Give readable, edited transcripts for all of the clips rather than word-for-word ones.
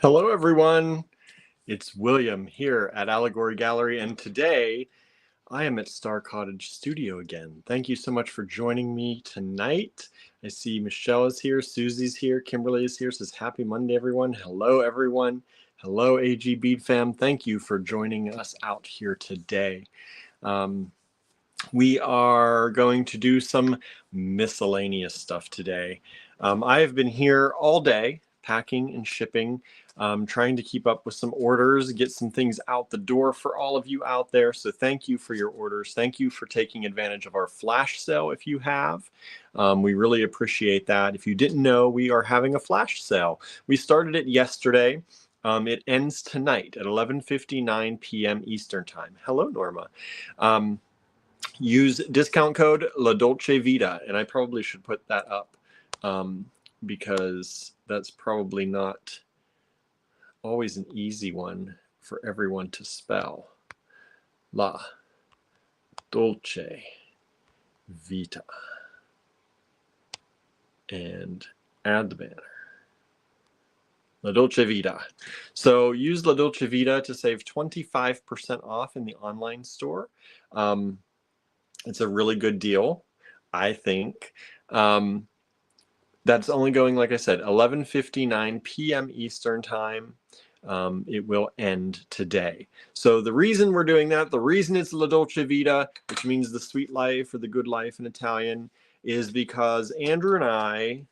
Hello, everyone. It's William here at Allegory Gallery, and today I am at Star Cottage Studio again. Thank you so much for joining me tonight. I see Michelle is here, Susie's here, Kimberly is here. Says happy Monday, everyone. Hello, everyone. Hello, AG Bead fam. Thank you for joining us out here today. We are going to do some miscellaneous stuff today. I have been here all day packing and shipping, trying to keep up with some orders, get some things out the door for all of you out there. So thank you for your orders. Thank you for taking advantage of our flash sale if you have. We really appreciate that. If you didn't know, we are having a flash sale. We started it yesterday. It ends tonight at 11:59 p.m. Eastern Time. Hello, Norma. Use discount code La Dolce Vita, and I probably should put that up because that's probably not always an easy one for everyone to spell. La Dolce Vita. And add the banner. La Dolce Vita. So use La Dolce Vita to save 25% off in the online store. It's a really good deal, I think. That's only going, like I said, 11:59 p.m. Eastern Time. It will end today. So the reason we're doing that, the reason it's La Dolce Vita, which means the sweet life or the good life in Italian, is because Andrew and I,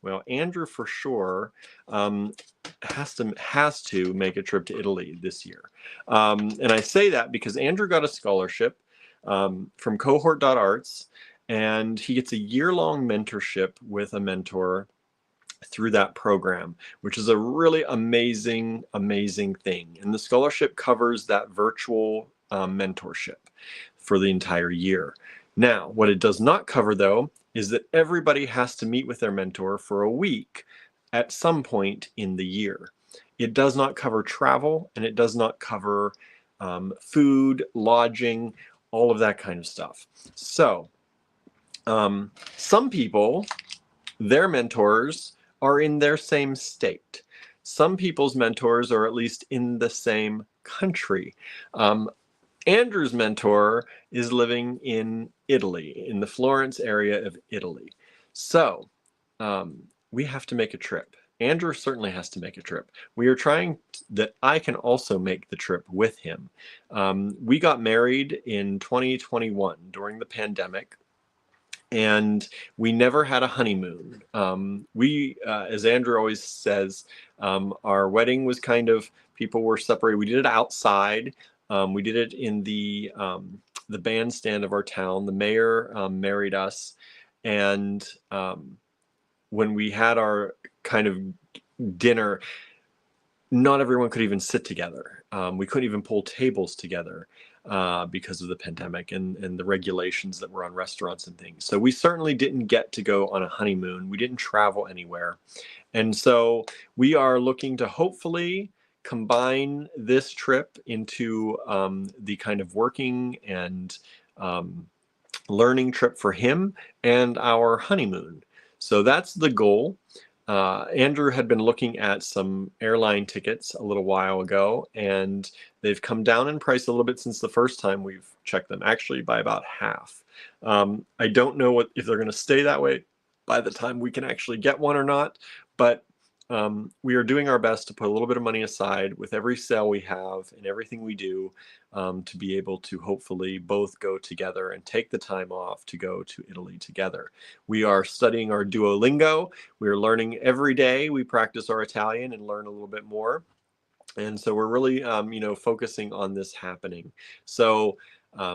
well, Andrew for sure, has to make a trip to Italy this year. And I say that because Andrew got a scholarship from cohort.arts, and he gets a year-long mentorship with a mentor through that program, which is a really amazing thing. And the scholarship covers that virtual mentorship for the entire year. Now, what it does not cover, though, is that everybody has to meet with their mentor for a week at some point in the year. It does not cover travel, and it does not cover food, lodging, all of that kind of stuff. So some people, their mentors are in their same state. Some people's mentors are at least in the same country. Andrew's mentor is living in Italy, in the Florence area of Italy. So we have to make a trip. Andrew certainly has to make a trip. We are trying that I can also make the trip with him. We got married in 2021 during the pandemic, and we never had a honeymoon. As Andrew always says, our wedding was kind of, people were separated. We did it outside. We did it in the bandstand of our town. The mayor married us, and when we had our kind of dinner, not everyone could even sit together. We couldn't even pull tables together because of the pandemic and the regulations that were on restaurants and things. So we certainly didn't get to go on a honeymoon. We didn't travel anywhere. And so we are looking to hopefully combine this trip into the kind of working and learning trip for him and our honeymoon. So that's the goal. Andrew had been looking at some airline tickets a little while ago, and they've come down in price a little bit since the first time we've checked them, actually by about half. I don't know if they're going to stay that way by the time we can actually get one or not, but we are doing our best to put a little bit of money aside with every sale we have and everything we do to be able to hopefully both go together and take the time off to go to Italy together. We are studying our Duolingo. We are learning every day. We practice our Italian and learn a little bit more. And so we're really, focusing on this happening. So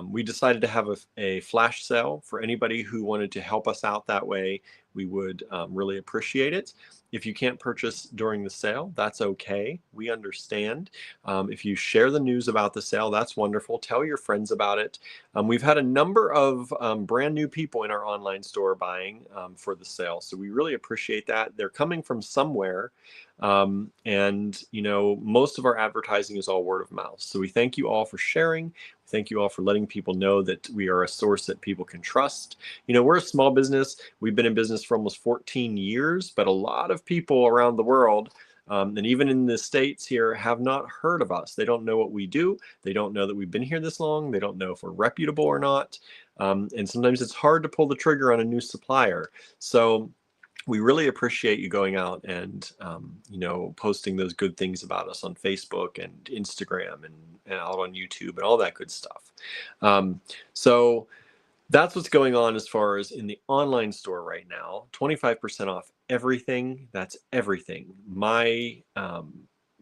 we decided to have a flash sale for anybody who wanted to help us out that way. We would really appreciate it. If you can't purchase during the sale, that's okay. We understand. If you share the news about the sale, that's wonderful. Tell your friends about it. We've had a number of brand new people in our online store buying for the sale. So we really appreciate that. They're coming from somewhere. And most of our advertising is all word of mouth. So we thank you all for sharing. Thank you all for letting people know that we are a source that people can trust. We're a small business. We've been in business for almost 14 years, but a lot of people around the world and even in the States here, have not heard of us. They don't know what we do. They don't know that we've been here this long. They don't know if we're reputable or not. And sometimes it's hard to pull the trigger on a new supplier. So we really appreciate you going out and, posting those good things about us on Facebook and Instagram and out on YouTube and all that good stuff. So that's what's going on as far as in the online store right now. 25% off everything. That's everything. My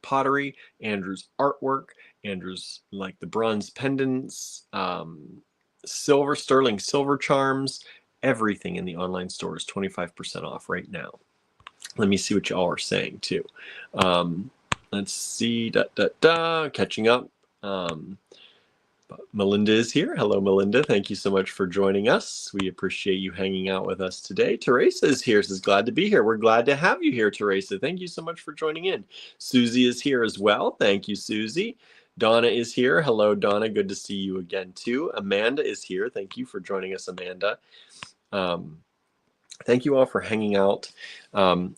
pottery, Andrew's artwork, Andrew's like the bronze pendants, sterling silver charms, everything in the online store is 25% off right now. Let me see what y'all are saying too. Let's see, catching up. Melinda is here. Hello, Melinda. Thank you so much for joining us. We appreciate you hanging out with us today. Teresa is here. Says glad to be here. We're glad to have you here, Teresa. Thank you so much for joining in. Susie is here as well. Thank you, Susie. Donna is here. Hello, Donna. Good to see you again, too. Amanda is here. Thank you for joining us, Amanda. Thank you all for hanging out.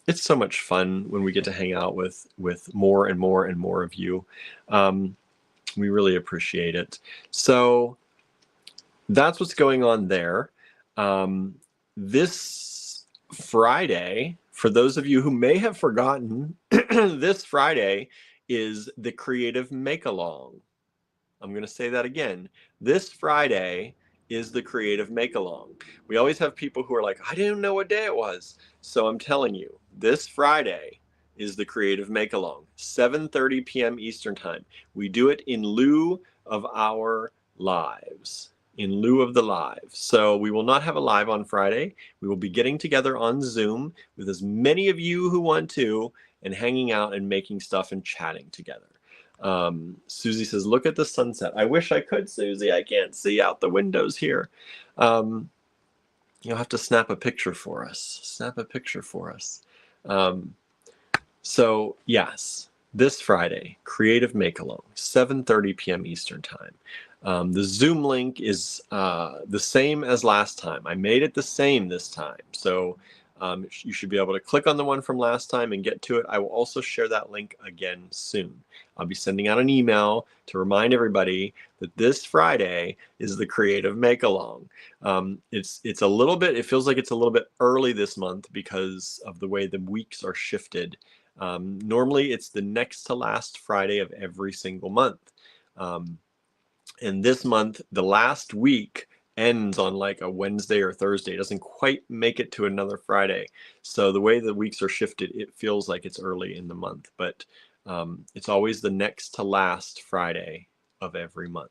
It's so much fun when we get to hang out with more and more and more of you. We really appreciate it. So that's what's going on there. This Friday, for those of you who may have forgotten, this Friday is the Creative Make-Along. I'm going to say that again. This Friday is the Creative Make-Along. We always have people who are like, I didn't know what day it was. So I'm telling you, this Friday is the Creative Make-Along, 7:30 p.m. Eastern Time. We do it in lieu of our lives, in lieu of the live. So we will not have a live on Friday. We will be getting together on Zoom with as many of you who want to and hanging out and making stuff and chatting together. Susie says, look at the sunset. I wish I could, Susie. I can't see out the windows here. You'll have to snap a picture for us. Snap a picture for us. So yes, this Friday, Creative Make-Along, 7:30 p.m. Eastern Time. The Zoom link is the same as last time. I made it the same this time. So you should be able to click on the one from last time and get to it. I will also share that link again soon. I'll be sending out an email to remind everybody that this Friday is the Creative Make-Along. It's a little bit, it feels like it's a little bit early this month because of the way the weeks are shifted. Normally it's the next to last Friday of every single month. And this month, the last week ends on like a Wednesday or Thursday. It doesn't quite make it to another Friday. So the way the weeks are shifted, it feels like it's early in the month, but it's always the next to last Friday of every month.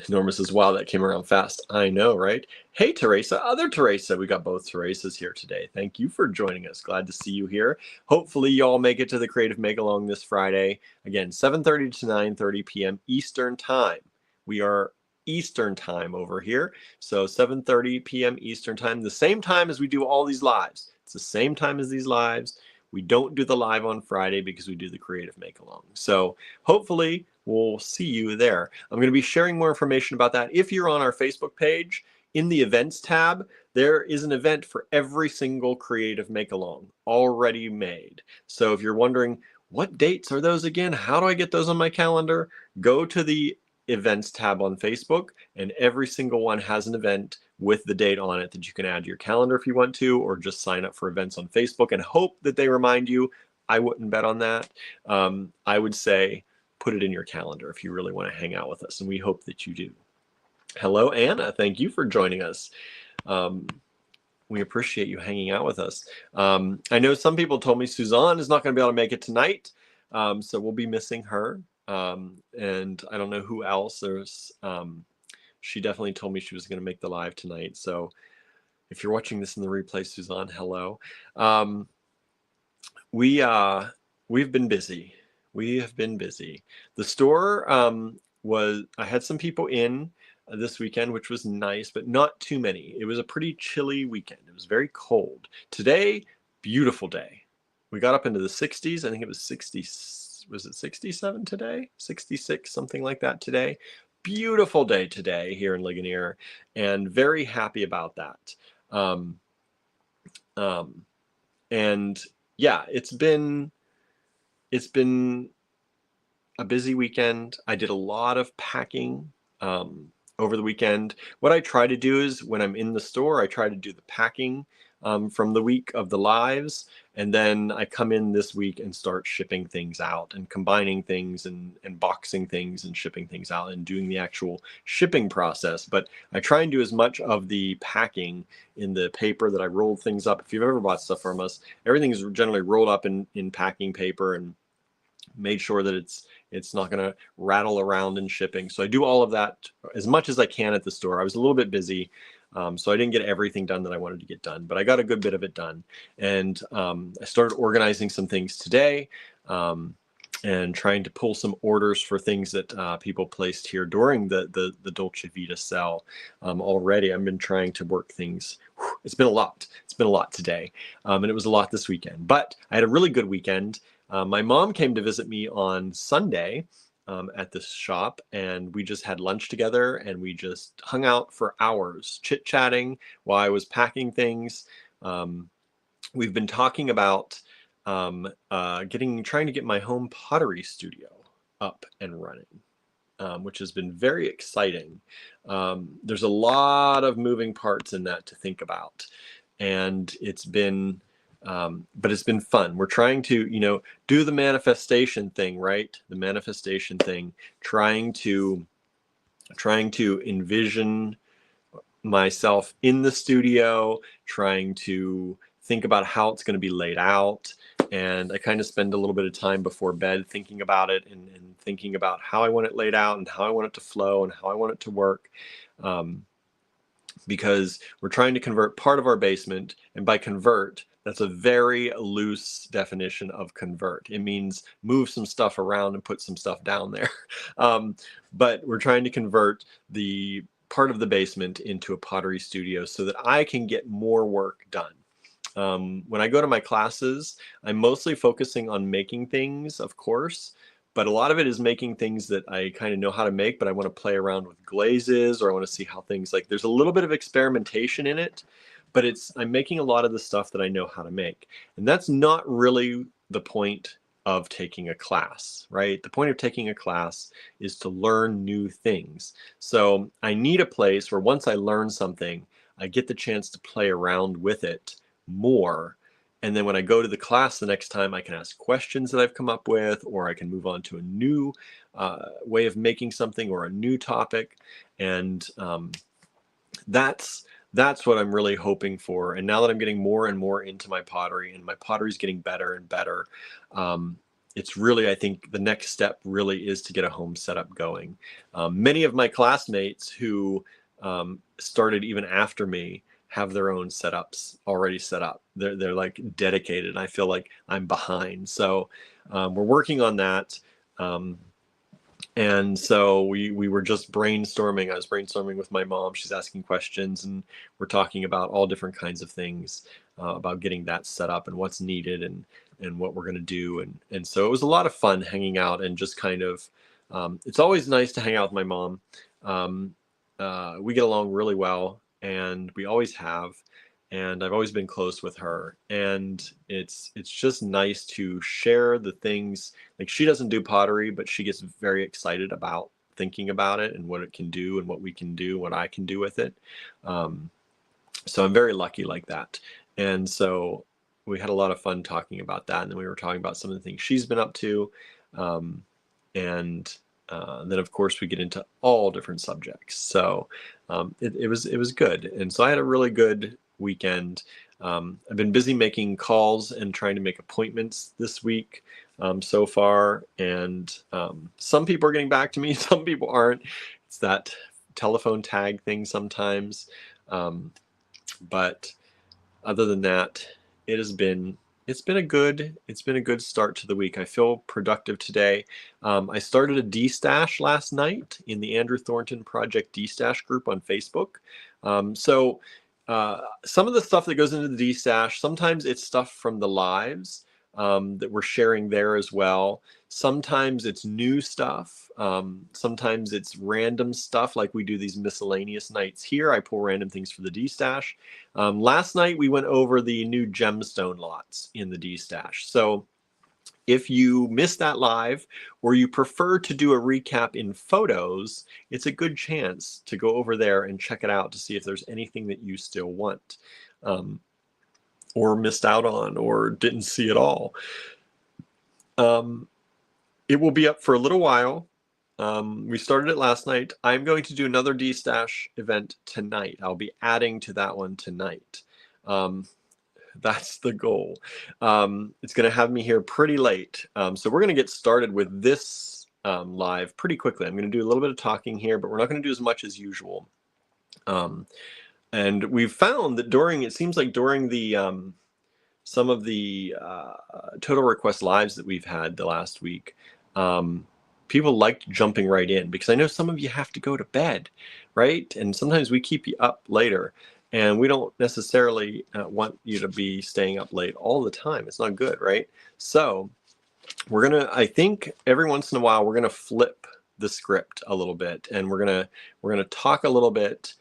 Norma says, wow, that came around fast. I know, right? Hey, Teresa, other Teresa. We got both Teresas here today. Thank you for joining us. Glad to see you here. Hopefully y'all make it to the Creative Make-Along this Friday. Again, 7:30 to 9:30 p.m. Eastern Time. We are Eastern Time over here. So 7:30 p.m. Eastern Time, the same time as we do all these lives. It's the same time as these lives. We don't do the live on Friday because we do the Creative Make-Along. So hopefully we'll see you there. I'm going to be sharing more information about that. If you're on our Facebook page, in the events tab, there is an event for every single Creative Make-Along already made. So if you're wondering, what dates are those again? How do I get those on my calendar? Go to the events tab on Facebook, and every single one has an event with the date on it that you can add to your calendar if you want to, or just sign up for events on Facebook and hope that they remind you. I wouldn't bet on that. I would say put it in your calendar if you really want to hang out with us, and we hope that you do. Hello, Anna. Thank you for joining us. We appreciate you hanging out with us. I know some people told me Suzanne is not going to be able to make it tonight, so we'll be missing her. And I don't know who else. She definitely told me she was going to make the live tonight. So if you're watching this in the replay, Suzanne, hello. We've been busy. We have been busy. The store I had some people in this weekend, which was nice, but not too many. It was a pretty chilly weekend. It was very cold. Today, beautiful day. We got up into the 60s. I think it was 60. Was it 67 today? 66, something like that today. Beautiful day today here in Ligonier, and very happy about that. And yeah, it's been a busy weekend. I did a lot of packing over the weekend. What I try to do is when I'm in the store, I try to do the packing from the week of the lives. And then I come in this week and start shipping things out and combining things and boxing things and shipping things out and doing the actual shipping process. But I try and do as much of the packing in the paper that I rolled things up. If you've ever bought stuff from us, everything is generally rolled up in packing paper and made sure that it's not going to rattle around in shipping. So I do all of that as much as I can at the store. I was a little bit busy, so I didn't get everything done that I wanted to get done, but I got a good bit of it done. And I started organizing some things today and trying to pull some orders for things that people placed here during the Dolce Vita sale already. I've been trying to work things. It's been a lot. It's been a lot today, and it was a lot this weekend. But I had a really good weekend. My mom came to visit me on Sunday at this shop, and we just had lunch together and we just hung out for hours, chit-chatting while I was packing things. We've been talking about trying to get my home pottery studio up and running, which has been very exciting. There's a lot of moving parts in that to think about, and but it's been fun. We're trying to, do the manifestation thing, right? The manifestation thing, trying to envision myself in the studio, trying to think about how it's going to be laid out. And I kind of spend a little bit of time before bed thinking about it and thinking about how I want it laid out and how I want it to flow and how I want it to work. Because we're trying to convert part of our basement, and by convert, that's a very loose definition of convert. It means move some stuff around and put some stuff down there. But we're trying to convert the part of the basement into a pottery studio so that I can get more work done. When I go to my classes, I'm mostly focusing on making things, of course, but a lot of it is making things that I kind of know how to make, but I want to play around with glazes, or I want to see how things, like, there's a little bit of experimentation in it, but I'm making a lot of the stuff that I know how to make. And that's not really the point of taking a class, right? The point of taking a class is to learn new things. So I need a place where once I learn something, I get the chance to play around with it more. And then when I go to the class the next time, I can ask questions that I've come up with, or I can move on to a new way of making something or a new topic. And that's what I'm really hoping for. And now that I'm getting more and more into my pottery, and my pottery is getting better and better, it's really, I think the next step really is to get a home setup going. Many of my classmates who started even after me have their own setups already set up. They're like dedicated. I feel like I'm behind. So we're working on that. And so we were just brainstorming. I was brainstorming with my mom. She's asking questions, and we're talking about all different kinds of things about getting that set up and what's needed and what we're going to do. And so it was a lot of fun hanging out and just kind of, it's always nice to hang out with my mom. We get along really well, and we always have, and I've always been close with her. And it's just nice to share the things. Like, she doesn't do pottery, but she gets very excited about thinking about it and what it can do and what we can do, what I can do with it. So I'm very lucky like that. And so we had a lot of fun talking about that. And then we were talking about some of the things she's been up to. And then of course we get into all different subjects. So it was good. And so I had a really good weekend. I've been busy making calls and trying to make appointments this week so far. And some people are getting back to me, some people aren't. It's that telephone tag thing sometimes. But other than that, it's been a good start to the week. I feel productive today. I started a D-Stash last night in the Andrew Thornton Project D-Stash group on Facebook. So some of the stuff that goes into the D-Stash, sometimes it's stuff from the lives that we're sharing there as well. Sometimes it's new stuff. Sometimes it's random stuff, like we do these miscellaneous nights here. I pull random things for the D-Stash. Last night we went over the new gemstone lots in the D-Stash. So if you missed that live, or you prefer to do a recap in photos, it's a good chance to go over there and check it out to see if there's anything that you still want, or missed out on, or didn't see at all. It will be up for a little while. We started it last night. I'm going to do another D-Stash event tonight. I'll be adding to that one tonight. That's the goal. It's going to have me here pretty late. So we're going to get started with this live pretty quickly. I'm going to do a little bit of talking here, but we're not going to do as much as usual. And we've found that it seems like during the some of the total request lives that we've had the last week, people liked jumping right in, because I know some of you have to go to bed, right? And sometimes we keep you up later. And we don't necessarily want you to be staying up late all the time. It's not good, right? So I think every once in a while, we're gonna flip the script a little bit, and we're gonna talk a little bit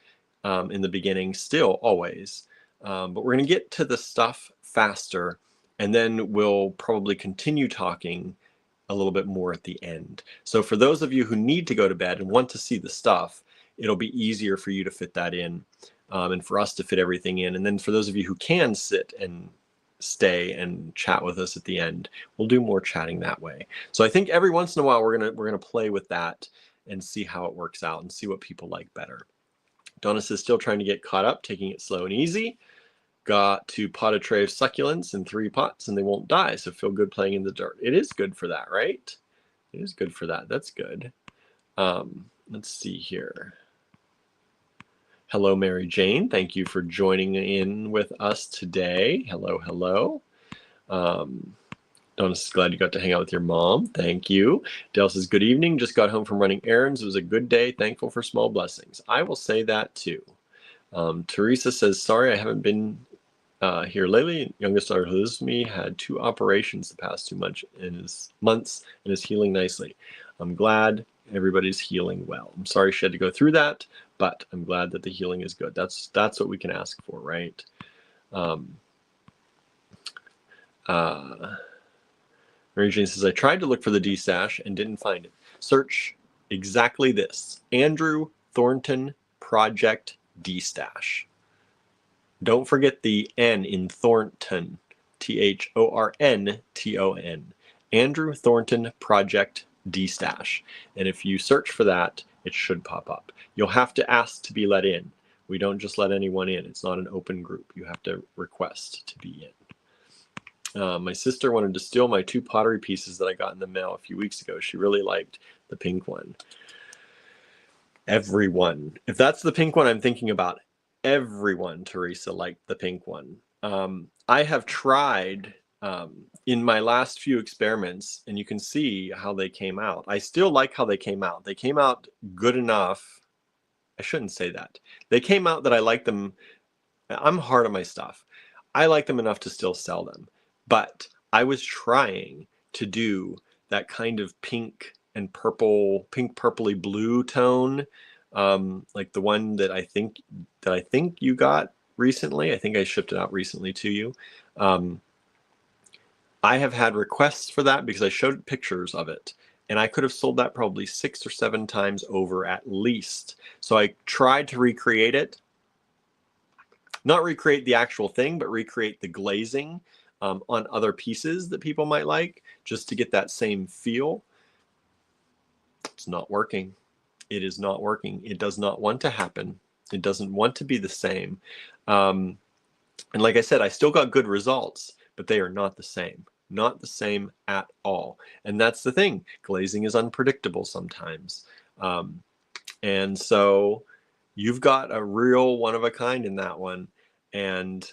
in the beginning, still always, but we're gonna get to the stuff faster, and then we'll probably continue talking a little bit more at the end. So for those of you who need to go to bed and want to see the stuff, it'll be easier for you to fit that in. And for us to fit everything in. And then for those of you who can sit and stay and chat with us at the end, we'll do more chatting that way. So I think every once in a while we're gonna play with that and see how it works out and see what people like better. Donis is still trying to get caught up, taking it slow and easy. Got to pot a tray of succulents in 3 pots and they won't die, so feel good playing in the dirt. It is good for that, right? It is good for that. That's good. Let's see here. Hello, Mary Jane. Thank you for joining in with us today. Hello, hello. Donis is glad you got to hang out with your mom. Thank you. Dale says, good evening. Just got home from running errands. It was a good day. Thankful for small blessings. I will say that too. Teresa says, sorry, I haven't been here lately. Youngest daughter who lives with me had 2 operations the past 2 months and is healing nicely. I'm glad everybody's healing well. I'm sorry she had to go through that, but I'm glad that the healing is good. That's what we can ask for, right? Mary Jane says, I tried to look for the D-Stash and didn't find it. Search exactly this: Andrew Thornton Project D-Stash. Don't forget the N in Thornton, Thornton. Andrew Thornton Project D-Stash. And if you search for that, it should pop up. You'll have to ask to be let in. We don't just let anyone in. It's not an open group. You have to request to be in. My sister wanted to steal my 2 pottery pieces that I got in the mail a few weeks ago. She really liked the pink one. Everyone. If that's the pink one I'm thinking about, everyone, Teresa, liked the pink one. I have tried in my last few experiments, and you can see how they came out. I still like how they came out. They came out good enough. I shouldn't say that. They came out that I like them. I'm hard on my stuff. I like them enough to still sell them. But I was trying to do that kind of pink and purple, pink purpley blue tone, like the one that I think you got recently. I think I shipped it out recently to you. I have had requests for that because I showed pictures of it, and I could have sold that probably 6 or 7 times over at least. So I tried to recreate it. Not recreate the actual thing, but recreate the glazing on other pieces that people might like, just to get that same feel. It's not working. It is not working. It does not want to happen. It doesn't want to be the same. And like I said, I still got good results, but they are not the same. Not the same at all. And that's the thing. Glazing is unpredictable sometimes. And so you've got a real one of a kind in that one. And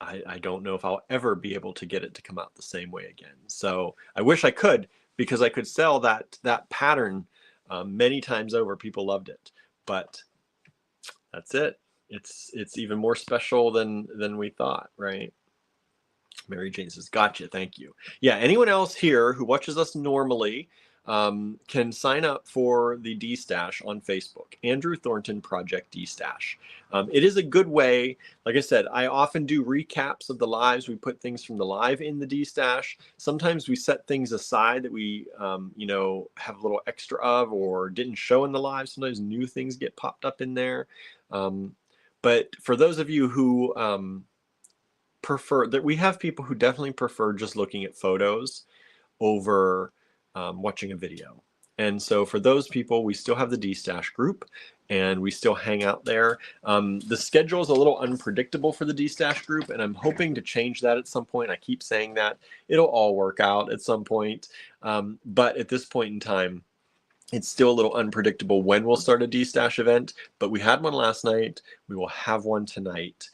I don't know if I'll ever be able to get it to come out the same way again. So I wish I could, because I could sell that pattern many times over. People loved it, but that's it. It's even more special than we thought, right? Mary Jane says, gotcha, thank you. Yeah, anyone else here who watches us normally can sign up for the D-Stash on Facebook, Andrew Thornton Project D-Stash. It is a good way. Like I said, I often do recaps of the lives. We put things from the live in the D-Stash. Sometimes we set things aside that we, have a little extra of or didn't show in the live. Sometimes new things get popped up in there. But for those of you who prefer that, we have people who definitely prefer just looking at photos over watching a video. And so for those people, we still have the D-Stash group and we still hang out there. The schedule is a little unpredictable for the D-Stash group, and I'm hoping to change that at some point. I keep saying that. It'll all work out at some point. But at this point in time, it's still a little unpredictable when we'll start a D-Stash event, but we had one last night. We will have one tonight.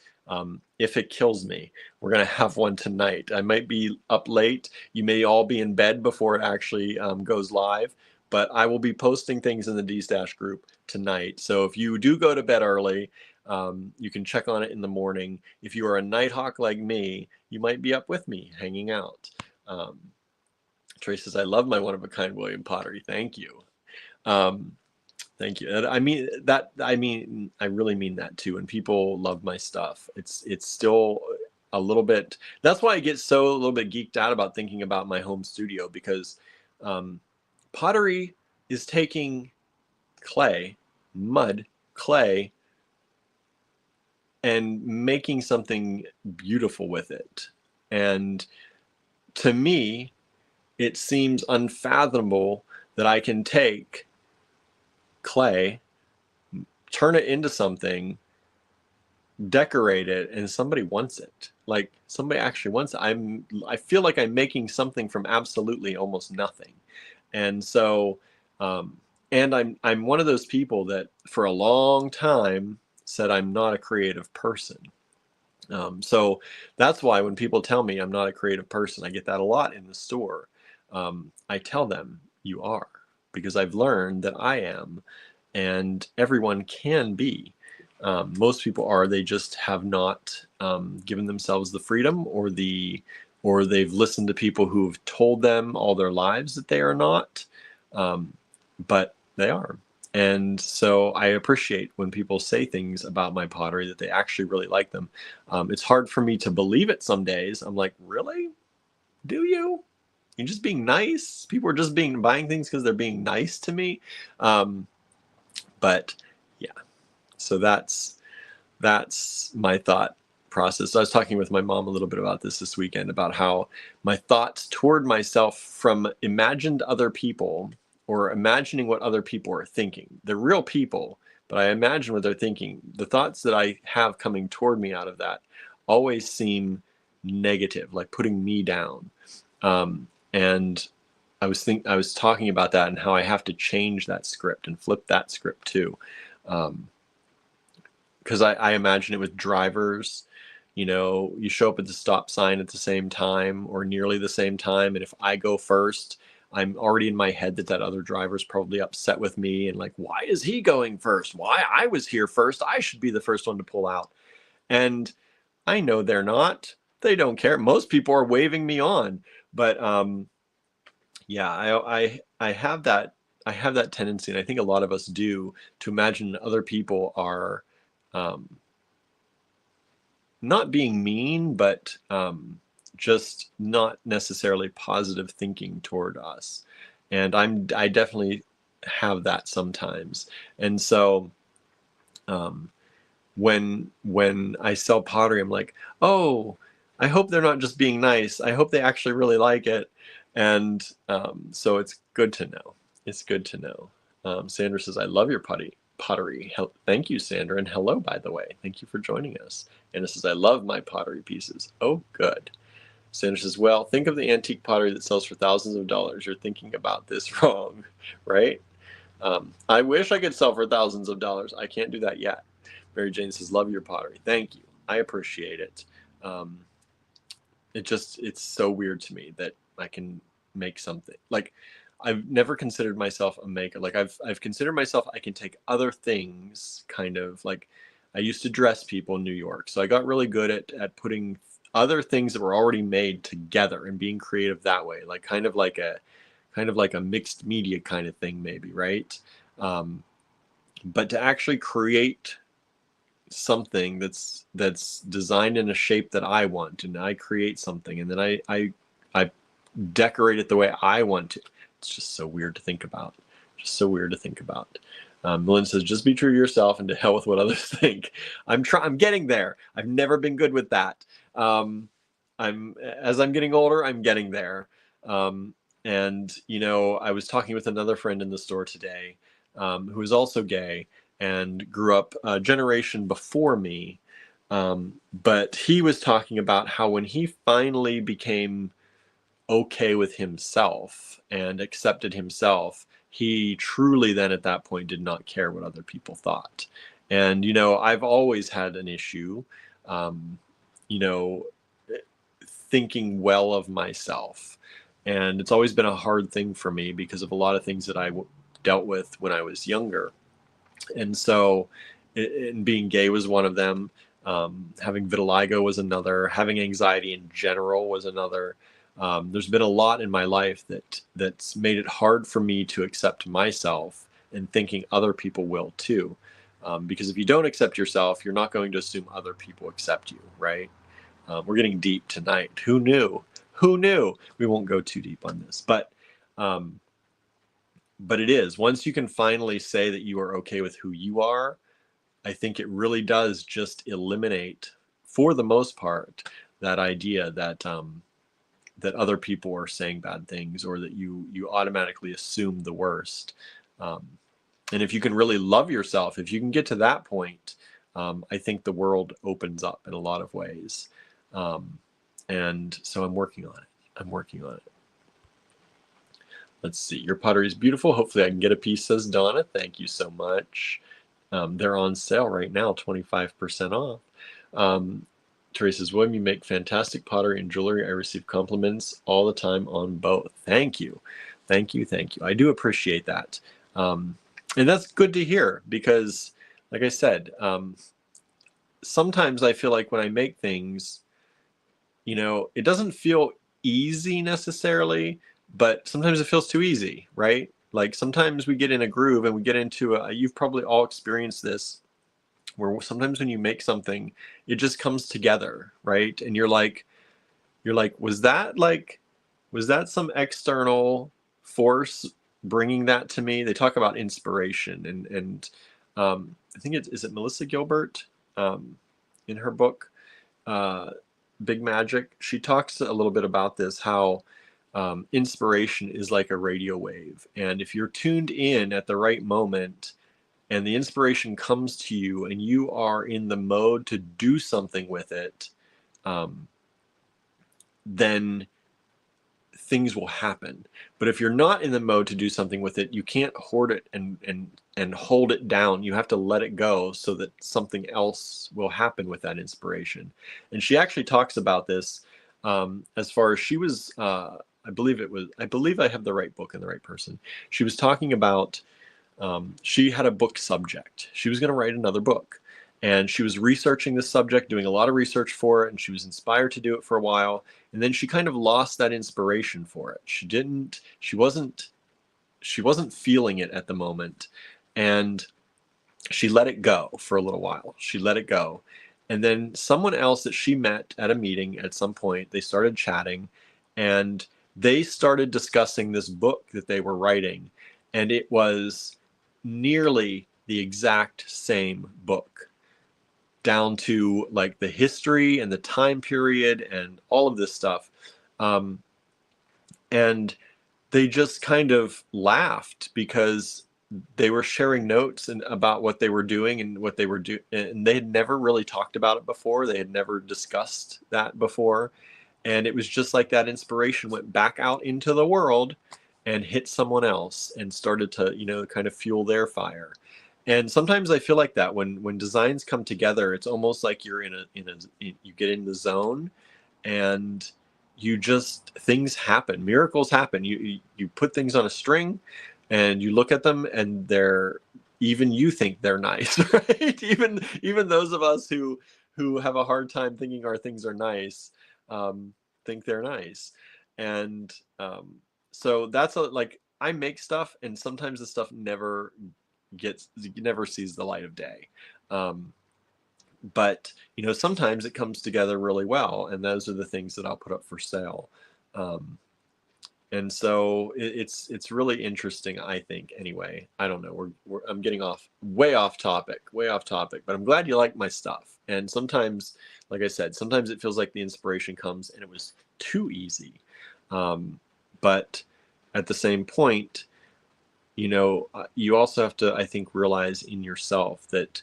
If it kills me, we're going to have one tonight. I might be up late. You may all be in bed before it actually goes live, but I will be posting things in the D-Stash group tonight. So if you do go to bed early, you can check on it in the morning. If you are a nighthawk like me, you might be up with me hanging out. Trey says, I love my one-of-a-kind William pottery. Thank you. Thank you. I mean, I really mean that too. And people love my stuff. It's still a little bit, that's why I get a little bit geeked out about thinking about my home studio, because pottery is taking clay, mud, clay, and making something beautiful with it. And to me, it seems unfathomable that I can take clay, turn it into something, decorate it, and somebody wants it. Like somebody actually wants it. I feel like I'm making something from absolutely almost nothing. And so and I'm one of those people that for a long time said I'm not a creative person. So that's why when people tell me I'm not a creative person, I get that a lot in the store. I tell them you are, because I've learned that I am, and everyone can be. Most people are, they just have not given themselves the freedom or they've listened to people who've told them all their lives that they are not, but they are. And so I appreciate when people say things about my pottery that they actually really like them. It's hard for me to believe it some days. I'm like, really? Do you? You're just being nice? People are just buying things because they're being nice to me. But yeah, so that's my thought process. I was talking with my mom a little bit about this weekend, about how my thoughts toward myself from imagined other people, or imagining what other people are thinking. They're real people, but I imagine what they're thinking. The thoughts that I have coming toward me out of that always seem negative, like putting me down. And I was talking about that and how I have to change that script and flip that script too. Because I imagine it with drivers. You show up at the stop sign at the same time or nearly the same time, and if I go first, I'm already in my head that other driver's probably upset with me and like, why is he going first? Why? I was here first. I should be the first one to pull out. And I know they're not. They don't care. Most people are waving me on. But yeah, I have that tendency, and I think a lot of us do, to imagine other people are not being mean, but just not necessarily positive thinking toward us. And I definitely have that sometimes. And so when I sell pottery, I'm like, oh, I hope they're not just being nice. I hope they actually really like it. And so it's good to know. It's good to know. Sandra says, I love your pottery. Thank you, Sandra. And hello, by the way. Thank you for joining us. Anna says, I love my pottery pieces. Oh, good. Sandra says, well, think of the antique pottery that sells for thousands of dollars. You're thinking about this wrong, right? I wish I could sell for thousands of dollars. I can't do that yet. Mary Jane says, love your pottery. Thank you. I appreciate it. It's so weird to me that I can make something. Like, I've never considered myself a maker. Like, I've considered myself, I can take other things, kind of like, I used to dress people in New York. So I got really good at putting other things that were already made together and being creative that way, like kind of like a mixed media kind of thing, maybe, right? But to actually create something that's designed in a shape that I want, and I create something, and then I decorate it the way I want to. It's just so weird to think about. Just so weird to think about. Melinda says, just be true to yourself and to hell with what others think. I'm getting there. I've never been good with that. As I'm getting older, I'm getting there. And I was talking with another friend in the store today, who is also gay and grew up a generation before me. But he was talking about how when he finally became okay with himself and accepted himself, he truly then at that point did not care what other people thought. And, I've always had an issue, you know, thinking well of myself. And it's always been a hard thing for me because of a lot of things that I dealt with when I was younger. And so, and being gay was one of them. Having vitiligo was another. Having anxiety in general was another. There's been a lot in my life that's made it hard for me to accept myself, and thinking other people will too. Because if you don't accept yourself, you're not going to assume other people accept you, right? We're getting deep tonight. Who knew? Who knew? We won't go too deep on this, but it is. Once you can finally say that you are okay with who you are, I think it really does just eliminate, for the most part, that idea that that other people are saying bad things, or that you automatically assume the worst. And if you can really love yourself, if you can get to that point, I think the world opens up in a lot of ways. And so I'm working on it. I'm working on it. Let's see. Your pottery is beautiful. Hopefully I can get a piece, says Donna. Thank you so much. They're on sale right now, 25% off. Teresa says, William, you make fantastic pottery and jewelry. I receive compliments all the time on both. Thank you. Thank you. Thank you. I do appreciate that. And that's good to hear because, like I said, sometimes I feel like when I make things, it doesn't feel easy necessarily, but sometimes it feels too easy, right? Like sometimes we get in a groove and we get into you've probably all experienced this, where sometimes when you make something, it just comes together, right? And you're like, was that some external force bringing that to me? They talk about inspiration, and I think is it Melissa Gilbert in her book, Big Magic? She talks a little bit about this, how inspiration is like a radio wave. And if you're tuned in at the right moment and the inspiration comes to you and you are in the mode to do something with it, then things will happen. But if you're not in the mode to do something with it, you can't hoard it and hold it down. You have to let it go so that something else will happen with that inspiration. And she actually talks about this as far as she was, I believe I have the right book and the right person. She was talking about, she had a book subject. She was going to write another book. And she was researching this subject, doing a lot of research for it, and she was inspired to do it for a while. And then she kind of lost that inspiration for it. She wasn't feeling it at the moment. And she let it go for a little while. She let it go. And then someone else that she met at a meeting at some point, they started chatting, and they started discussing this book that they were writing. And it was nearly the exact same book, down to like the history and the time period and all of this stuff. And they just kind of laughed because they were sharing notes and about what they were doing and what they were doing. And they had never really talked about it before. They had never discussed that before. And it was just like that inspiration went back out into the world and hit someone else and started to, kind of fuel their fire. And sometimes I feel like that when designs come together, it's almost like you're you get in the zone, and things happen, miracles happen. You put things on a string, and you look at them, and you think they're nice, right? Even those of us who have a hard time thinking our things are nice, think they're nice. And so that's like, I make stuff, and sometimes the stuff never sees the light of day. Um, but sometimes it comes together really well, and those are the things that I'll put up for sale. Um, and so it's really interesting, I think. Anyway, I don't know. I'm getting way off topic, but I'm glad you like my stuff. And sometimes, like I said, sometimes it feels like the inspiration comes and it was too easy. But at the same point, you also have to, I think, realize in yourself that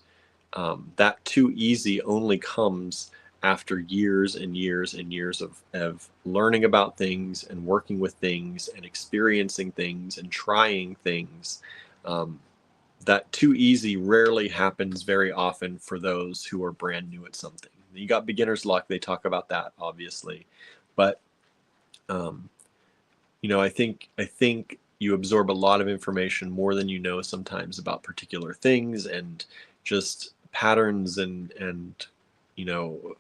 that too easy only comes after years and years and years of learning about things and working with things and experiencing things and trying things. That too easy rarely happens very often for those who are brand new at something. You got beginner's luck. They talk about that, obviously. But, I think you absorb a lot of information, more than you know sometimes, about particular things and just patterns and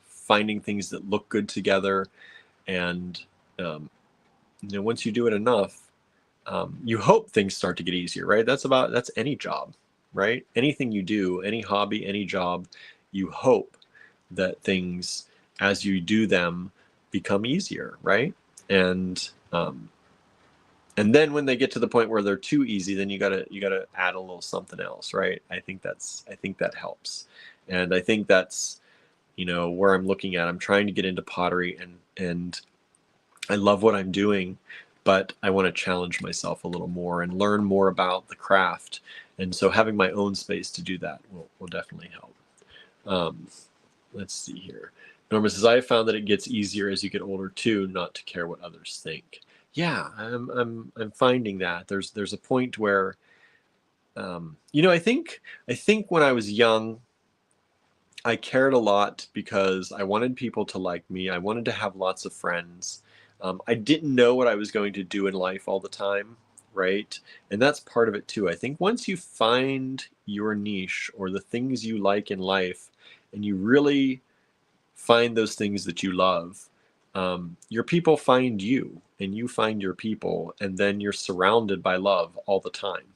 finding things that look good together. And once you do it enough, you hope things start to get easier, right? That's any job, right? Anything you do, any hobby, any job, you hope that things, as you do them, become easier, right? And then when they get to the point where they're too easy, then you gotta add a little something else, right? I think that helps. And I think that's where I'm looking at. I'm trying to get into pottery, and I love what I'm doing, but I want to challenge myself a little more and learn more about the craft. And so having my own space to do that will definitely help. Um, let's see here. Norma says, I have found that it gets easier as you get older too, not to care what others think. Yeah, I'm finding that there's a point where I think when I was young, I cared a lot because I wanted people to like me. I wanted to have lots of friends. I didn't know what I was going to do in life all the time, right? And that's part of it too. I think once you find your niche or the things you like in life, and you really find those things that you love, your people find you, and you find your people, and then you're surrounded by love all the time.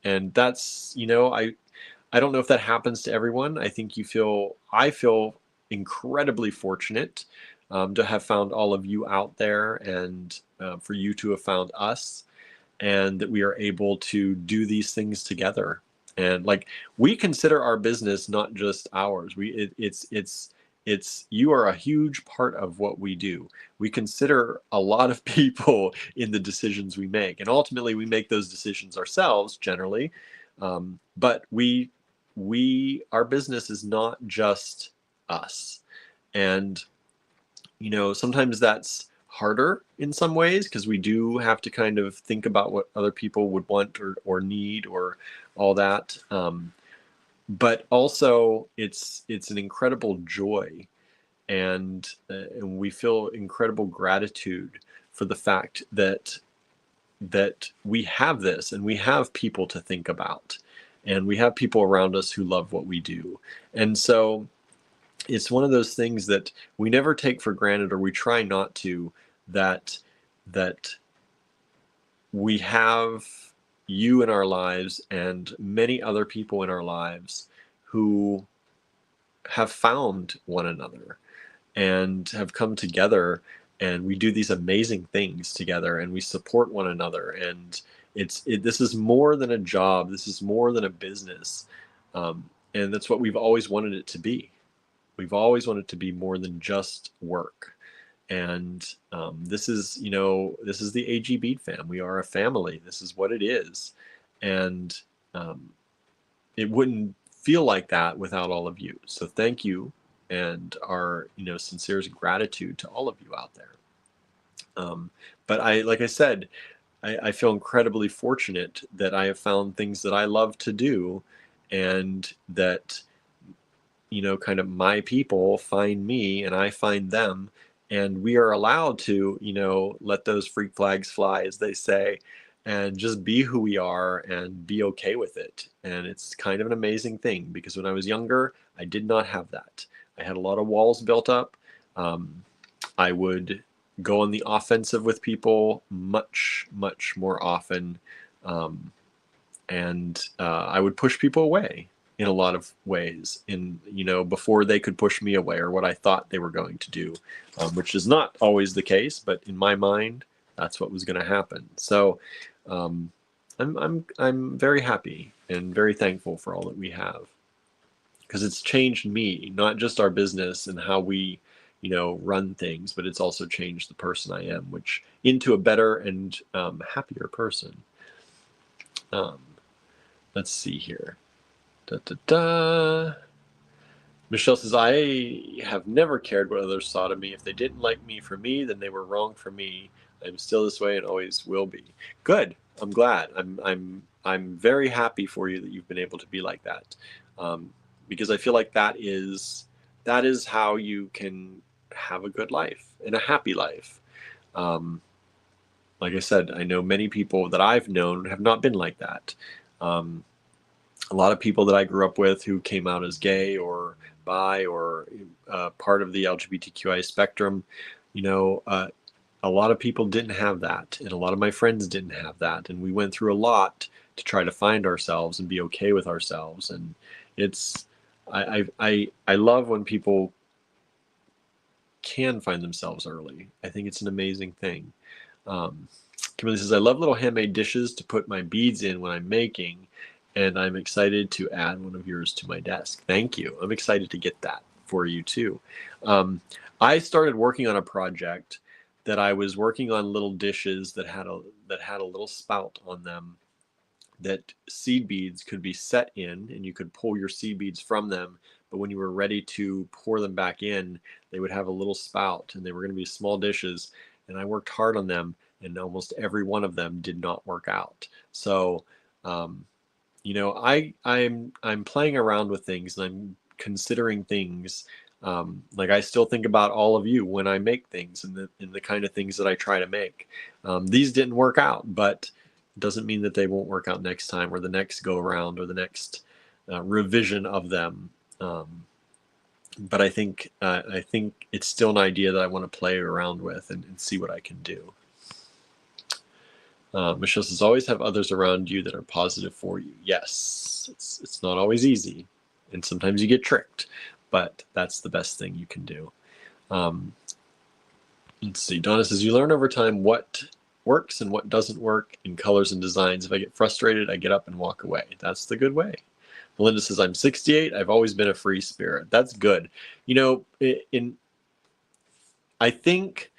And that's, I don't know if that happens to everyone. I feel incredibly fortunate to have found all of you out there, and for you to have found us, and that we are able to do these things together. And like, we consider our business not just ours. It's you are a huge part of what we do. We consider a lot of people in the decisions we make, and ultimately we make those decisions ourselves generally. But our business is not just us. And sometimes that's harder in some ways, because we do have to kind of think about what other people would want or need, or all that. But also it's an incredible joy, and we feel incredible gratitude for the fact that we have this, and we have people to think about, and we have people around us who love what we do. And so it's one of those things that we never take for granted, or we try not to, that that we have you in our lives, and many other people in our lives who have found one another and have come together, and we do these amazing things together, and we support one another. And this is more than a job. This is more than a business. And that's what we've always wanted it to be. We've always wanted to be more than just work. And this is the AG Beat fam. We are a family. This is what it is. And it wouldn't feel like that without all of you. So thank you, and our sincerest gratitude to all of you out there. But like I said, I feel incredibly fortunate that I have found things that I love to do, and that kind of my people find me and I find them, and we are allowed to let those freak flags fly, as they say, and just be who we are and be okay with it. And it's kind of an amazing thing, because when I was younger, I did not have that. I had a lot of walls built up. I would go on the offensive with people much, much more often. And I would push people away in a lot of ways, before they could push me away, or what I thought they were going to do, which is not always the case, but in my mind, that's what was going to happen. So I'm very happy and very thankful for all that we have, because it's changed me, not just our business and how we run things, but it's also changed the person I am, which into a better and happier person. Let's see here. Michelle says, I have never cared what others thought of me. If they didn't like me for me, then they were wrong for me. I'm still this way and always will be. Good. I'm glad. I'm very happy for you that you've been able to be like that, because I feel like that is how you can have a good life and a happy life. Like I said, I know many people that I've known have not been like that. A lot of people that I grew up with who came out as gay or bi or part of the LGBTQI spectrum, a lot of people didn't have that, and a lot of my friends didn't have that, and we went through a lot to try to find ourselves and be okay with ourselves. And I love when people can find themselves early. I think it's an amazing thing. Kimberly says, I love little handmade dishes to put my beads in when I'm making, and I'm excited to add one of yours to my desk. Thank you. I'm excited to get that for you too. I started working on a project that I was working on little dishes that had a little spout on them that seed beads could be set in, and you could pull your seed beads from them. But when you were ready to pour them back in, they would have a little spout, and they were going to be small dishes. And I worked hard on them, and almost every one of them did not work out. So, I'm playing around with things, and I'm considering things. Like I still think about all of you when I make things, and the kind of things that I try to make. These didn't work out, but it doesn't mean that they won't work out next time, or the next go around, or the next revision of them. But I think it's still an idea that I want to play around with and see what I can do. Michelle says, always have others around you that are positive for you. Yes, it's not always easy, and sometimes you get tricked, but that's the best thing you can do. Let's see. Donna says, you learn over time what works and what doesn't work in colors and designs. If I get frustrated, I get up and walk away. That's the good way. Melinda says, I'm 68. I've always been a free spirit. That's good. I think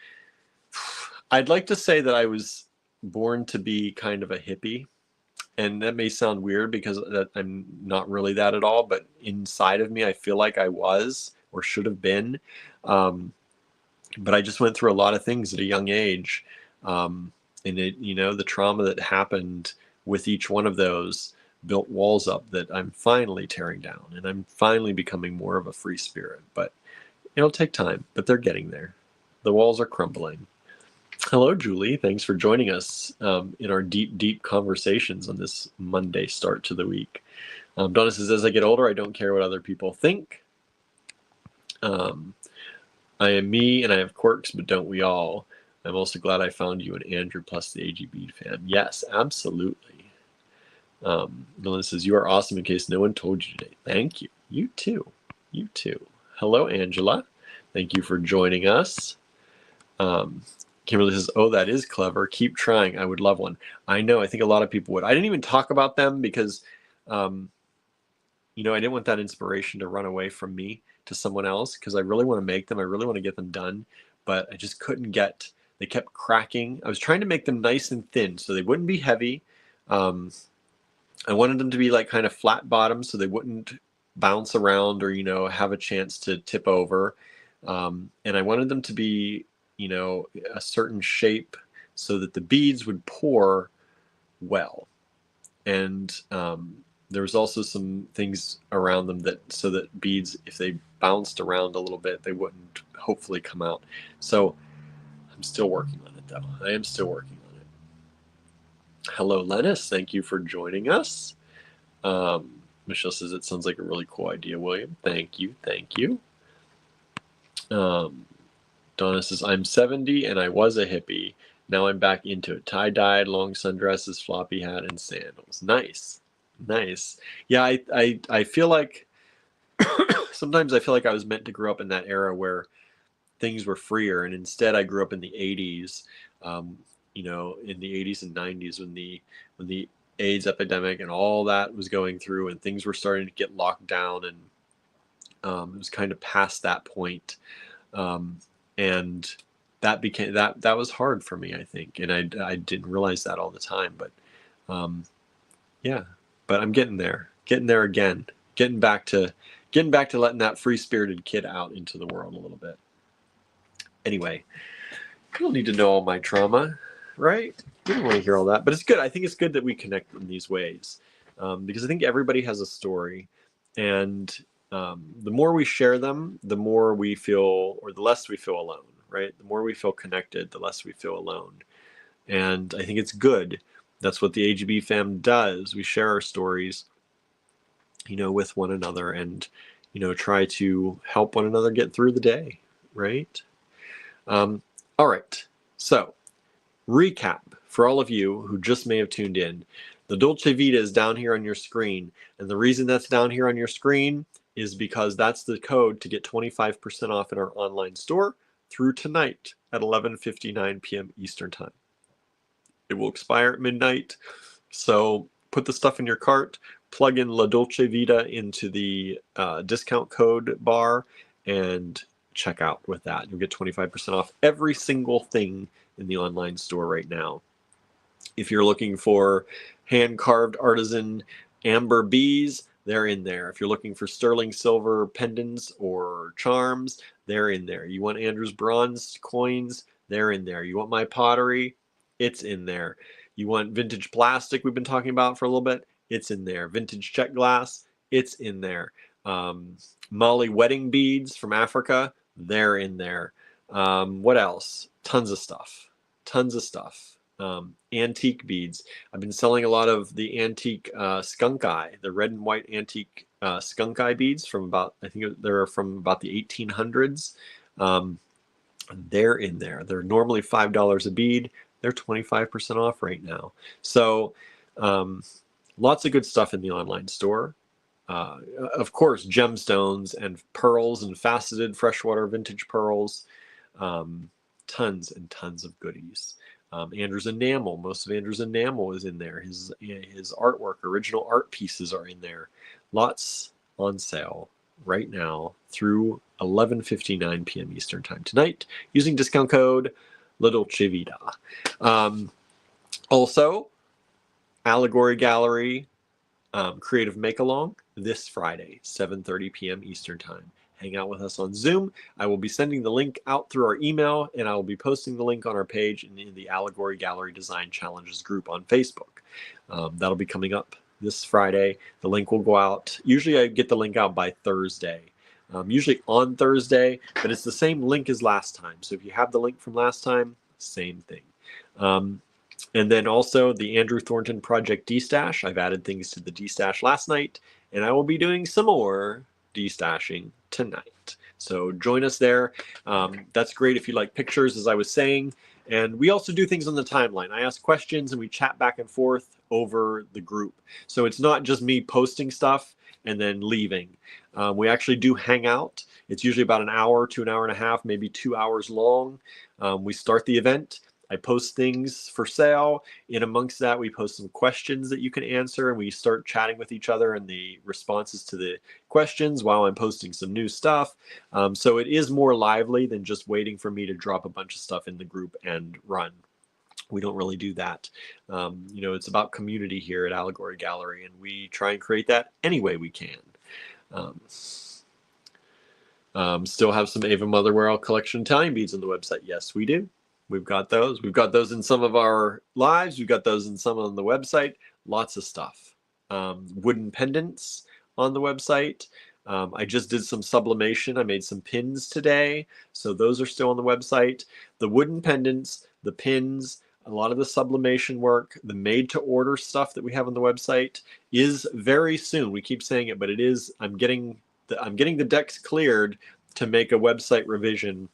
I'd like to say that I was born to be kind of a hippie, and that may sound weird because I'm not really that at all, but inside of me I feel like I was, or should have been. But I just went through a lot of things at a young age, and the trauma that happened with each one of those built walls up that I'm finally tearing down, and I'm finally becoming more of a free spirit. But it'll take time, but they're getting there. The walls are crumbling. Hello, Julie. Thanks for joining us in our deep conversations on this Monday start to the week. Donna says, as I get older, I don't care what other people think. I am me, and I have quirks, but don't we all? I'm also glad I found you and Andrew plus the AG Bead fam. Yes, absolutely. Melinda says, you are awesome in case no one told you today. Thank you. You too. You too. Hello, Angela. Thank you for joining us. Kimberly says, oh, that is clever. Keep trying. I would love one. I know. I think a lot of people would. I didn't even talk about them because, I didn't want that inspiration to run away from me to someone else, because I really want to make them. I really want to get them done, but I just couldn't get, they kept cracking. I was trying to make them nice and thin so they wouldn't be heavy. I wanted them to be like kind of flat bottom so they wouldn't bounce around or, have a chance to tip over. And I wanted them to be, a certain shape so that the beads would pour well. And there was also some things around them so that beads, if they bounced around a little bit, they wouldn't hopefully come out. So I'm still working on it, though. I am still working on it. Hello, Lennis. Thank you for joining us. Michelle says, it sounds like a really cool idea, William. Thank you. Donna says, I'm 70 and I was a hippie. Now I'm back into it. Tie-dyed, long sundresses, floppy hat, and sandals. Nice. Nice. Yeah, I feel like sometimes I feel like I was meant to grow up in that era where things were freer, and instead I grew up in the 80s, in the 80s and 90s when the AIDS epidemic and all that was going through, and things were starting to get locked down, and it was kind of past that point. And that was hard for me, I think, and I didn't realize that all the time, but yeah, but I'm getting there again, getting back to letting that free-spirited kid out into the world a little bit. Anyway, you don't need to know all my trauma, right? You don't want to hear all that, but it's good. I think it's good that we connect in these ways, because I think everybody has a story, and the more we share them, the more we feel, or the less we feel alone, right? The more we feel connected, the less we feel alone. And I think it's good. That's what the AGB fam does. We share our stories, with one another, and, try to help one another get through the day, right? All right. So, recap for all of you who just may have tuned in. The Dolce Vita is down here on your screen, and the reason that's down here on your screen is because that's the code to get 25% off in our online store through tonight at 11:59 p.m. Eastern Time. It will expire at midnight, so put the stuff in your cart, plug in La Dolce Vita into the discount code bar, and check out with that. You'll get 25% off every single thing in the online store right now. If you're looking for hand-carved artisan amber bees, they're in there. If you're looking for sterling silver pendants or charms, they're in there. You want Andrew's bronze coins, they're in there. You want my pottery, it's in there. You want vintage plastic we've been talking about for a little bit, it's in there. Vintage check glass, it's in there. Mali wedding beads from Africa, they're in there. What else? Tons of stuff. Antique beads. I've been selling a lot of the antique skunk eye, the red and white antique skunk eye beads from about, I think they're from about the 1800s. They're in there. They're normally $5 a bead. They're 25% off right now. So lots of good stuff in the online store. Of course, gemstones and pearls and faceted freshwater vintage pearls. Tons and tons of goodies. Andrew's enamel. Most of Andrew's enamel is in there. His artwork, original art pieces are in there. Lots on sale right now through 11:59 p.m. Eastern Time tonight using discount code La Dolce Vita. Also, Allegory Gallery Creative Make-Along this Friday, 7:30 p.m. Eastern Time. Hang out with us on Zoom. I will be sending the link out through our email, and I will be posting the link on our page in the Allegory Gallery Design Challenges group on Facebook. That'll be coming up this Friday. The link will go out. Usually I get the link out by Thursday. Usually on Thursday, but it's the same link as last time. So if you have the link from last time, same thing. And then also the Andrew Thornton Project D-Stash. I've added things to the D-Stash last night, and I will be doing some more D-Stashing tonight. So join us there. That's great if you like pictures, as I was saying. And we also do things on the timeline. I ask questions and we chat back and forth over the group. So it's not just me posting stuff and then leaving. We actually do hang out. It's usually about an hour to an hour and a half, maybe 2 hours long. We start the event. I post things for sale. In amongst that, we post some questions that you can answer, and we start chatting with each other and the responses to the questions while I'm posting some new stuff. So it is more lively than just waiting for me to drop a bunch of stuff in the group and run. We don't really do that. It's about community here at Allegory Gallery, and we try and create that any way we can. Still have some Ava Motherwell collection Italian beads on the website. Yes, we do. We've got those. We've got those in some of our lives. We've got those in some on the website. Lots of stuff. Wooden pendants on the website. I just did some sublimation. I made some pins today. So those are still on the website. The wooden pendants, the pins, a lot of the sublimation work, the made-to-order stuff that we have on the website is very soon. We keep saying it, but it is. I'm getting the decks cleared to make a website revision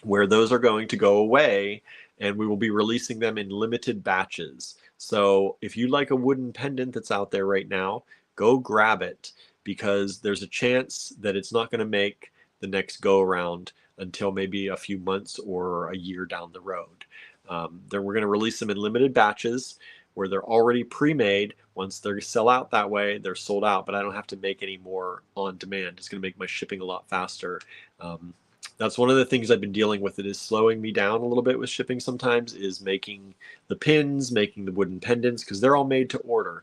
where those are going to go away, and we will be releasing them in limited batches. So if you like a wooden pendant that's out there right now, go grab it, because there's a chance that it's not going to make the next go around until maybe a few months or a year down the road. Then we're going to release them in limited batches where they're already pre-made. Once they sell out that way, they're sold out, but I don't have to make any more on demand. It's going to make my shipping a lot faster. That's one of the things I've been dealing with. It is slowing me down a little bit with shipping sometimes, is making the pins, making the wooden pendants, because they're all made to order.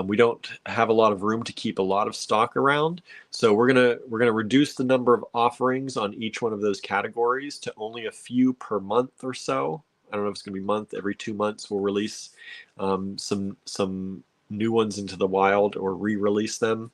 We don't have a lot of room to keep a lot of stock around, so we're gonna reduce the number of offerings on each one of those categories to only a few per month or so. I don't know if it's gonna be month, every 2 months we'll release some new ones into the wild or re-release them.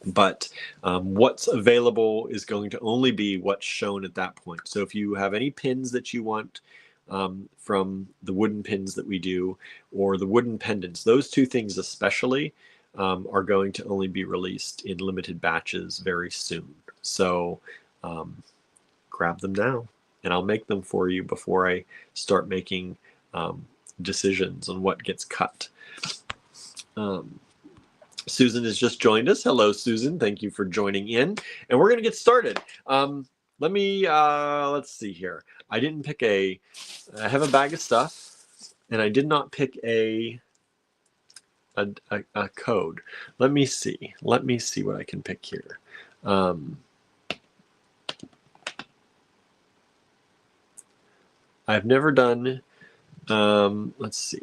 But what's available is going to only be what's shown at that point. So if you have any pins that you want from the wooden pins that we do, or the wooden pendants, those two things especially are going to only be released in limited batches very soon. So grab them now, and I'll make them for you before I start making decisions on what gets cut. Susan has just joined us. Hello, Susan. Thank you for joining in. And we're going to get started. Let's see here. I have a bag of stuff, and I did not pick a code. Let me see what I can pick here. I've never done, let's see.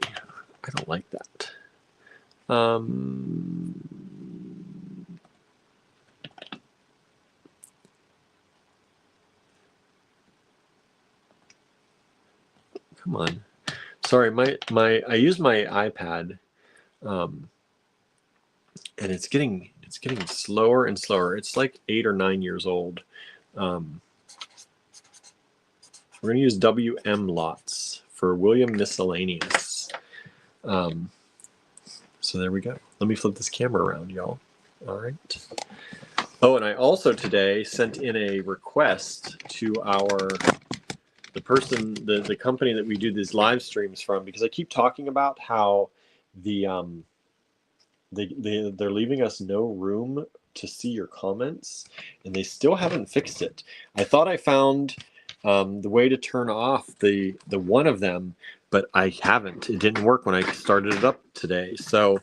I don't like that. Come on. Sorry, I use my iPad, and it's getting slower and slower. It's like 8 or 9 years old. We're going to use WM lots for William Miscellaneous. So there we go. Let me flip this camera around, y'all. All right. Oh, and I also today sent in a request to the company that we do these live streams from, because I keep talking about how they're leaving us no room to see your comments, and they still haven't fixed it. I thought I found the way to turn off the one of them, but I haven't. It didn't work when I started it up today. So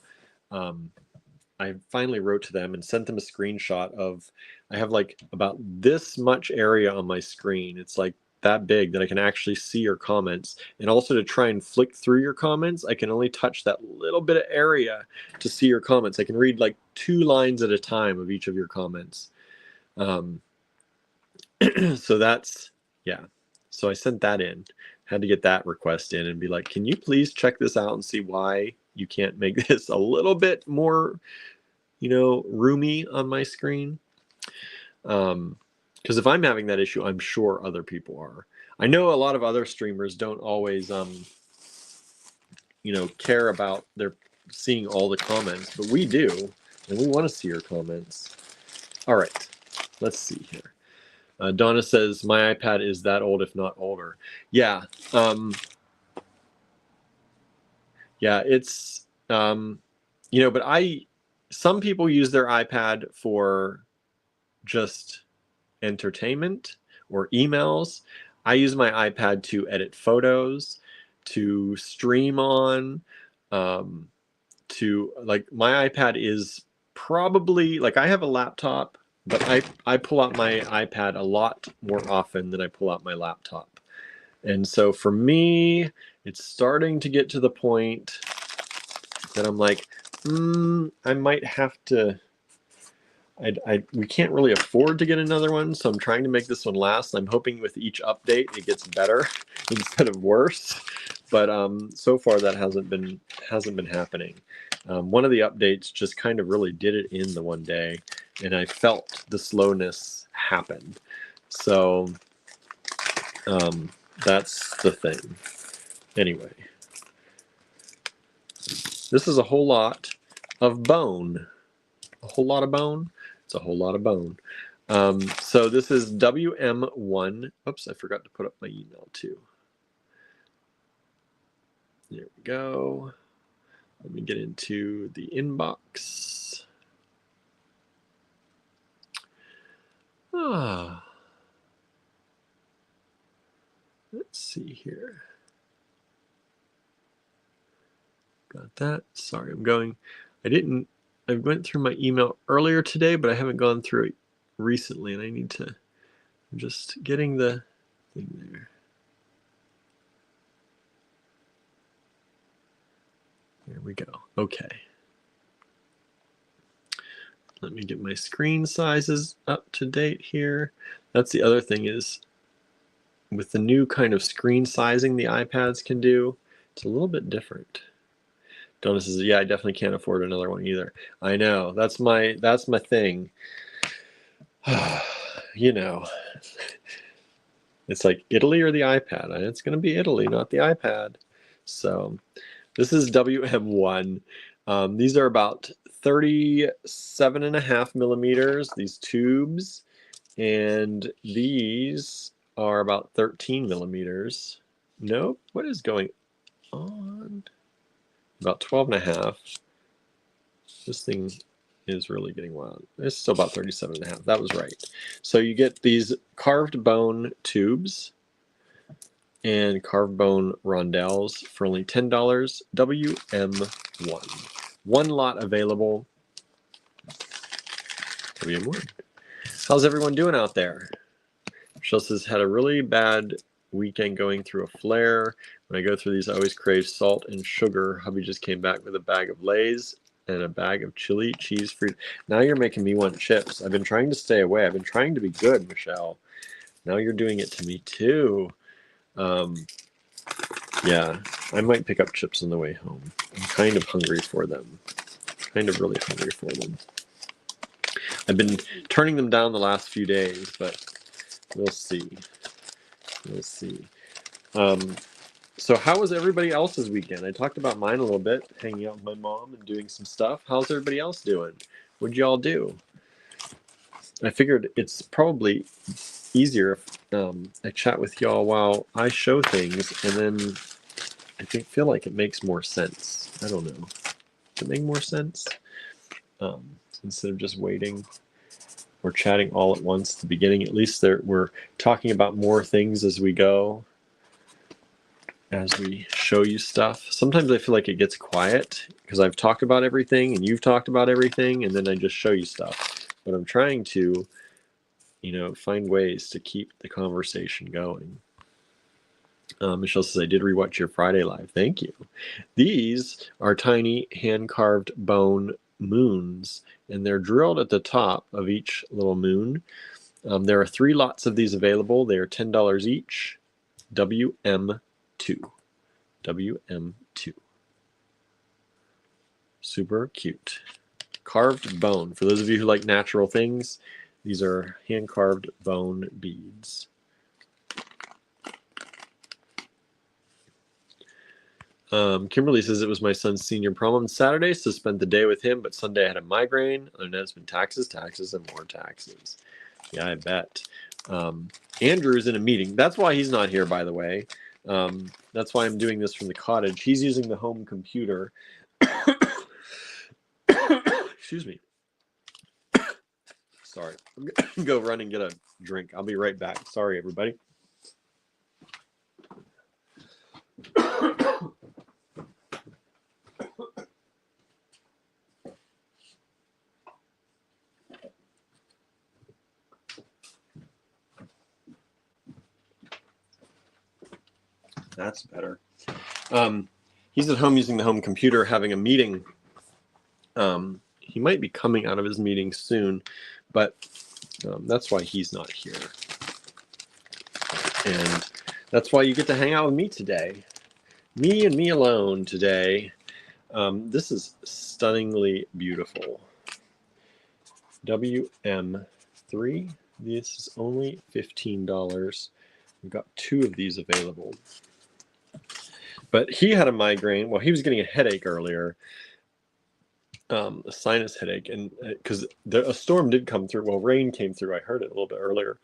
I finally wrote to them and sent them a screenshot of, I have like about this much area on my screen. It's like that big that I can actually see your comments. And also to try and flick through your comments, I can only touch that little bit of area to see your comments. I can read like 2 lines at a time of each of your comments. So that's, yeah. So I sent that in, had to get that request in and be like, can you please check this out and see why you can't make this a little bit more, roomy on my screen? Because if I'm having that issue, I'm sure other people are. I know a lot of other streamers don't always, care about their seeing all the comments, but we do, and we want to see your comments. All right, let's see here. Donna says, my iPad is that old, if not older. Yeah. Yeah, it's, but some people use their iPad for just entertainment or emails. I use my iPad to edit photos, to stream on, my iPad is probably, like, I have a laptop, but I pull out my iPad a lot more often than I pull out my laptop. And so for me, it's starting to get to the point that I'm like, I might have to, we can't really afford to get another one, so I'm trying to make this one last. I'm hoping with each update it gets better instead of worse. But so far that hasn't been happening. One of the updates just kind of really did it in the one day, and I felt the slowness happen. So that's the thing. Anyway, this is a whole lot of bone. A whole lot of bone. It's a whole lot of bone. So this is WM1. Oops, I forgot to put up my email too. There we go. Let me get into the inbox. Let's see here. Got that. Sorry, I went through my email earlier today, but I haven't gone through it recently, and I'm just getting the thing there. There we go. Okay. Let me get my screen sizes up to date here. That's the other thing is with the new kind of screen sizing the iPads can do, it's a little bit different. Donna says, yeah, I definitely can't afford another one either. I know. That's my thing. You know. It's like Italy or the iPad. And it's going to be Italy, not the iPad. So this is WM1. These are about 37.5 millimeters, these tubes. And these are about 13 millimeters. Nope. What is going on? About 12.5. This thing is really getting wild. It's still about 37.5. That was right. So you get these carved bone tubes and carved bone rondelles for only $10. WM1. One lot available. WM1. How's everyone doing out there? Michelle says, had a really bad weekend going through a flare. When I go through these, I always crave salt and sugar. Hubby just came back with a bag of Lay's and a bag of chili cheese fruit. Now you're making me want chips. I've been trying to stay away. I've been trying to be good, Michelle. Now you're doing it to me too. Yeah, I might pick up chips on the way home. I'm kind of hungry for them. Kind of really hungry for them. I've been turning them down the last few days, but we'll see. We'll see. So how was everybody else's weekend? I talked about mine a little bit, hanging out with my mom and doing some stuff. How's everybody else doing? What'd y'all do? I figured it's probably easier if I chat with y'all while I show things, and then I feel like it makes more sense. I don't know. Does it make more sense? Instead of just waiting or chatting all at once at the beginning. At least we're talking about more things as we go, as we show you stuff. Sometimes I feel like it gets quiet because I've talked about everything and you've talked about everything, and then I just show you stuff. But I'm trying to, find ways to keep the conversation going. Michelle says, I did rewatch your Friday live. Thank you. These are tiny hand-carved bone moons, and they're drilled at the top of each little moon. There are 3 lots of these available. They are $10 each. WM2. WM2. Super cute. Carved bone. For those of you who like natural things, these are hand-carved bone beads. Kimberly says, it was my son's senior prom on Saturday, so spent the day with him, but Sunday I had a migraine. Other than that, it's been taxes, and more taxes. Yeah, I bet. Andrew is in a meeting. That's why he's not here, by the way. That's why I'm doing this from the cottage. He's using the home computer. Excuse me. Sorry. I'm going to go run and get a drink. I'll be right back. Sorry, everybody. That's better. He's at home using the home computer, having a meeting. He might be coming out of his meeting soon, but that's why he's not here. And that's why you get to hang out with me today. Me and me alone today. This is stunningly beautiful. WM3. This is only $15. We've got 2 of these available. But he had a migraine. Well, he was getting a headache earlier. a sinus headache, and because a storm did come through. Well, rain came through. I heard it a little bit earlier,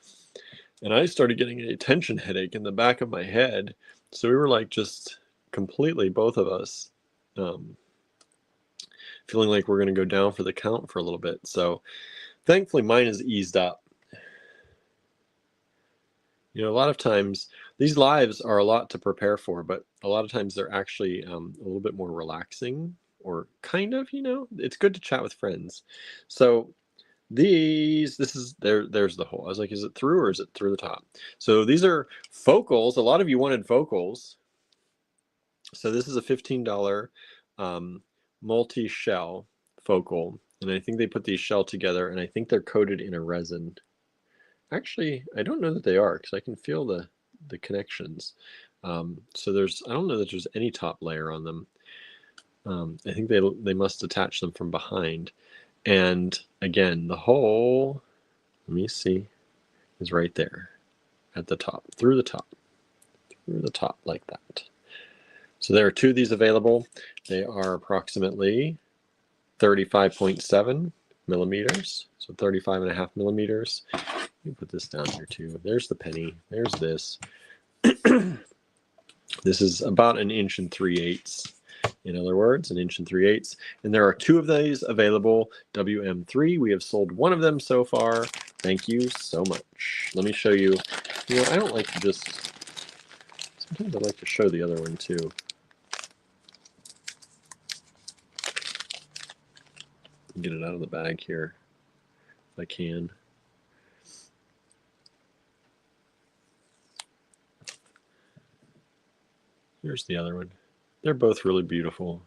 and I started getting a tension headache in the back of my head. So we were like just completely, both of us, feeling like we're going to go down for the count for a little bit. So thankfully mine is eased up. You know, a lot of times these lives are a lot to prepare for, but a lot of times they're actually a little bit more relaxing, or kind of, you know, it's good to chat with friends. So there's the hole. I was like, is it through or is it through the top? So these are focals. A lot of you wanted focals. So this is a $15 multi-shell focal. And I think they put these shell together, and I think they're coated in a resin. Actually, I don't know that they are, because I can feel the connections. So I don't know that there's any top layer on them. I think they must attach them from behind. And again, the hole, let me see, is right there at the top, through the top like that. So there are two of these available. They are approximately 35.7 millimeters, so 35.5 millimeters. Let me put this down here too. There's the penny. There's this. This is about 1 3/8. In other words, 1 3/8. And there are two of these available, WM3. We have sold one of them so far. Thank you so much. Let me show you. You know, I don't like to just, sometimes I like to show the other one too. Get it out of the bag here if I can. Here's the other one. They're both really beautiful.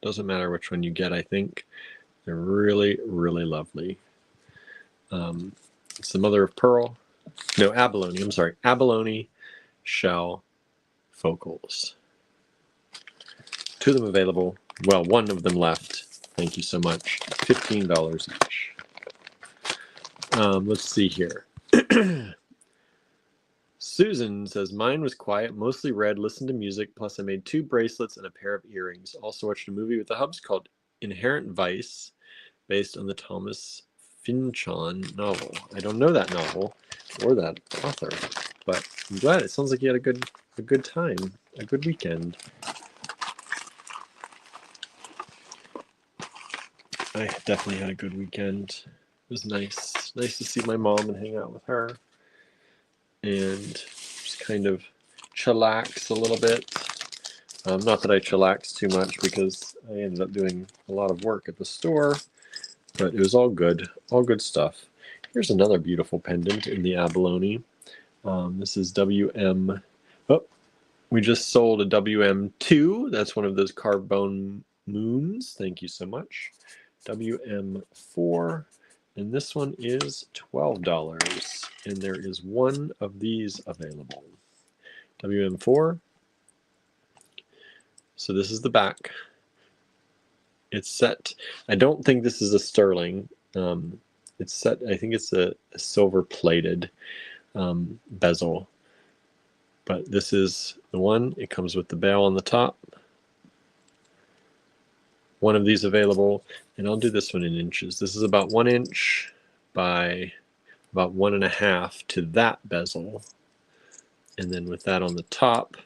Doesn't matter which one you get, I think. They're really, really lovely. It's the mother of pearl. No, abalone. I'm sorry. Abalone shell focals. Two of them available. Well, one of them left. Thank you so much. $15 each. Let's see here. Susan says, mine was quiet, mostly read, listened to music, plus I made 2 bracelets and a pair of earrings. Also watched a movie with the hubs called Inherent Vice, based on the Thomas Pynchon novel. I don't know that novel or that author, but I'm glad. It sounds like you had a good time, a good weekend. I definitely had a good weekend. It was nice to see my mom and hang out with her, and just kind of chillax a little bit. Not that I chillaxed too much, because I ended up doing a lot of work at the store, but it was all good stuff. Here's another beautiful pendant in the abalone. This is WM. Oh, we just sold a WM2. That's one of those carbone moons. Thank you so much. WM4, and this one is $12, and there is one of these available. WM4. So this is the back. It's set. I don't think this is a sterling. It's set. I think it's a silver plated bezel. But this is the one. It comes with the bail on the top. One of these available, and I'll do this one in inches. This is about 1 inch by about 1.5 to that bezel, and then with that on the top,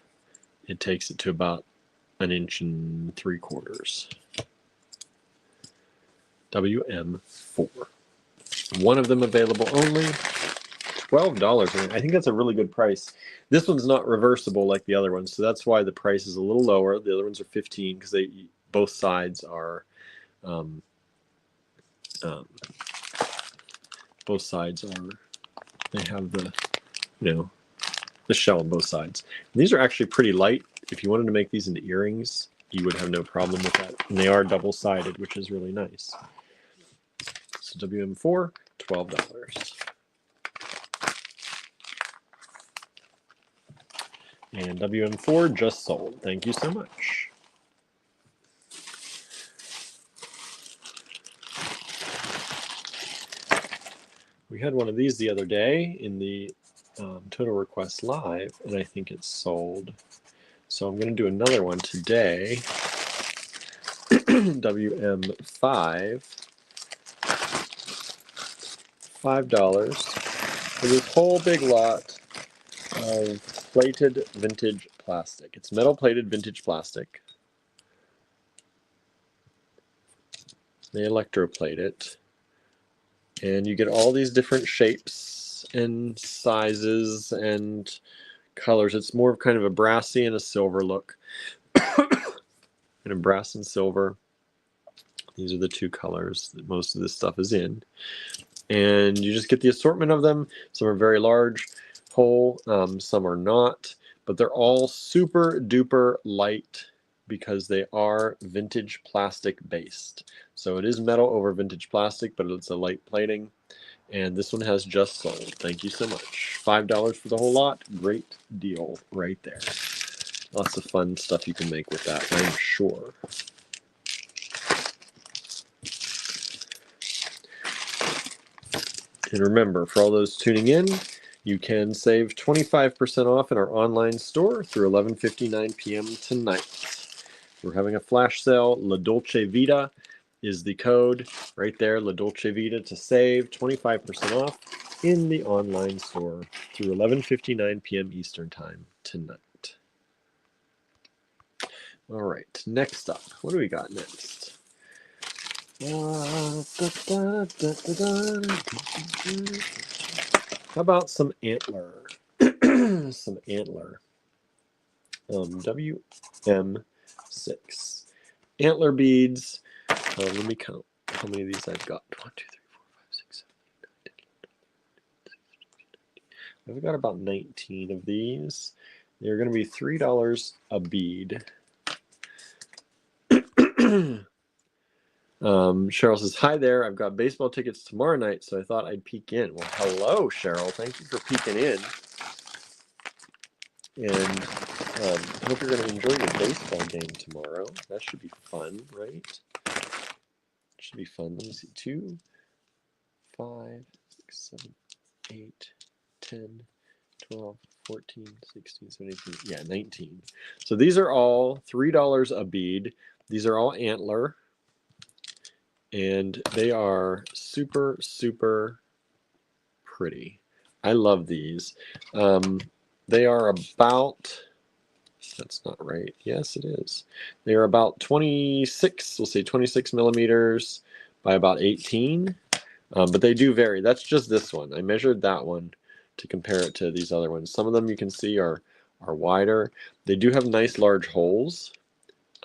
it takes it to about 1 3/4 inches. WM4. One of them available only. $12. I think that's a really good price. This one's not reversible like the other ones, so that's why the price is a little lower. The other ones are $15, because both sides are they have the, you know, the shell on both sides. And these are actually pretty light. If you wanted to make these into earrings, you would have no problem with that. And they are double-sided, which is really nice. So WM4, $12. And WM4 just sold. Thank you so much. We had one of these the other day in the Total Request Live, and I think it's sold. So I'm going to do another one today. WM5, $5 for this whole big lot of plated vintage plastic. It's metal plated vintage plastic. They electroplate it. And you get all these different shapes and sizes and colors. It's more of kind of a brassy and a silver look. And a brass and silver. These are the two colors that most of this stuff is in. And you just get the assortment of them. Some are very large, whole, some are not. But they're all super duper light because they are vintage plastic based. So it is metal over vintage plastic, but it's a light plating. And this one has just sold. Thank you so much. $5 for the whole lot. Great deal right there. Lots of fun stuff you can make with that, I'm sure. And remember, for all those tuning in, you can save 25% off in our online store through 11:59 p.m. tonight. We're having a flash sale. La Dolce Vita is the code right there, La Dolce Vita, to save 25% off in the online store through 11:59 p.m. Eastern Time tonight. All right, next up, what do we got next? How about some antler? Some antler. WM6. Antler beads. Let me count how many of these I've got. 1, 2, 3, 4, 5, 6, 7, 8, 9, 10, 11, 12, 13, 14. I've got about 19 of these. They're going to be $3 a bead. Cheryl says, hi there. I've got baseball tickets tomorrow night, so I thought I'd peek in. Well, hello, Cheryl. Thank you for peeking in. And I hope you're going to enjoy your baseball game tomorrow. That should be fun, right? Should be fun. Let me see. 2, 5, 6, 7, 8, 10, 12, 14, 16, 17, 18. Yeah, 19. So these are all $3 a bead. These are all antler. And they are super, super pretty. I love these. They are about, that's not right. Yes, it is. They are about 26, we'll say 26 millimeters by about 18. But they do vary. That's just this one. I measured that one to compare it to these other ones. Some of them you can see are wider. They do have nice large holes.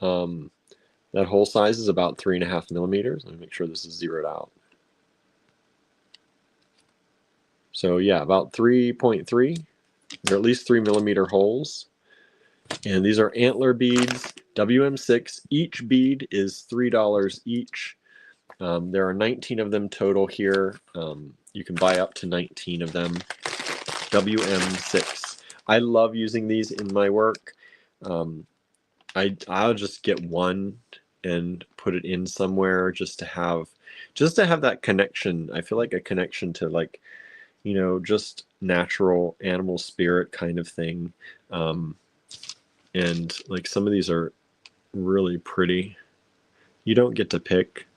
That hole size is about 3.5 millimeters. Let me make sure this is zeroed out. So yeah, about 3.3, or at least 3 millimeter holes. And these are antler beads, WM6. Each bead is $3 each. There are 19 of them total here. You can buy up to 19 of them. WM6. I love using these in my work. I'll just get one and put it in somewhere just to have that connection. I feel like a connection to, like, you know, just natural animal spirit kind of thing. And like some of these are really pretty. You don't get to pick.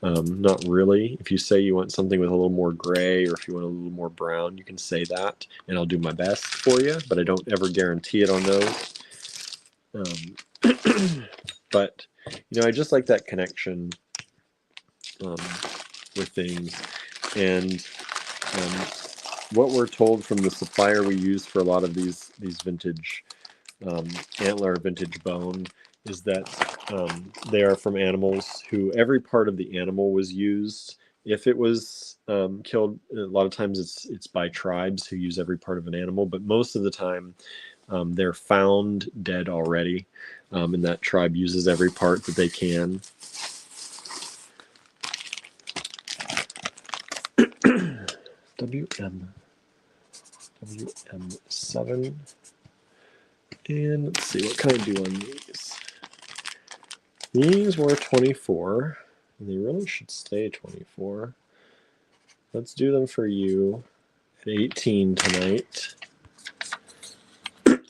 Not really. If you say you want something with a little more gray, or if you want a little more brown, you can say that, and I'll do my best for you, but I don't ever guarantee it on those. But, you know, I just like that connection with things. And what we're told from the supplier we use for a lot of these vintage antler, vintage bone, is that they are from animals who every part of the animal was used. If it was killed, a lot of times it's by tribes who use every part of an animal, but most of the time they're found dead already, and that tribe uses every part that they can. WM7. And let's see, what can I do on these? These were 24, and they really should stay 24. Let's do them for you at 18 tonight. There's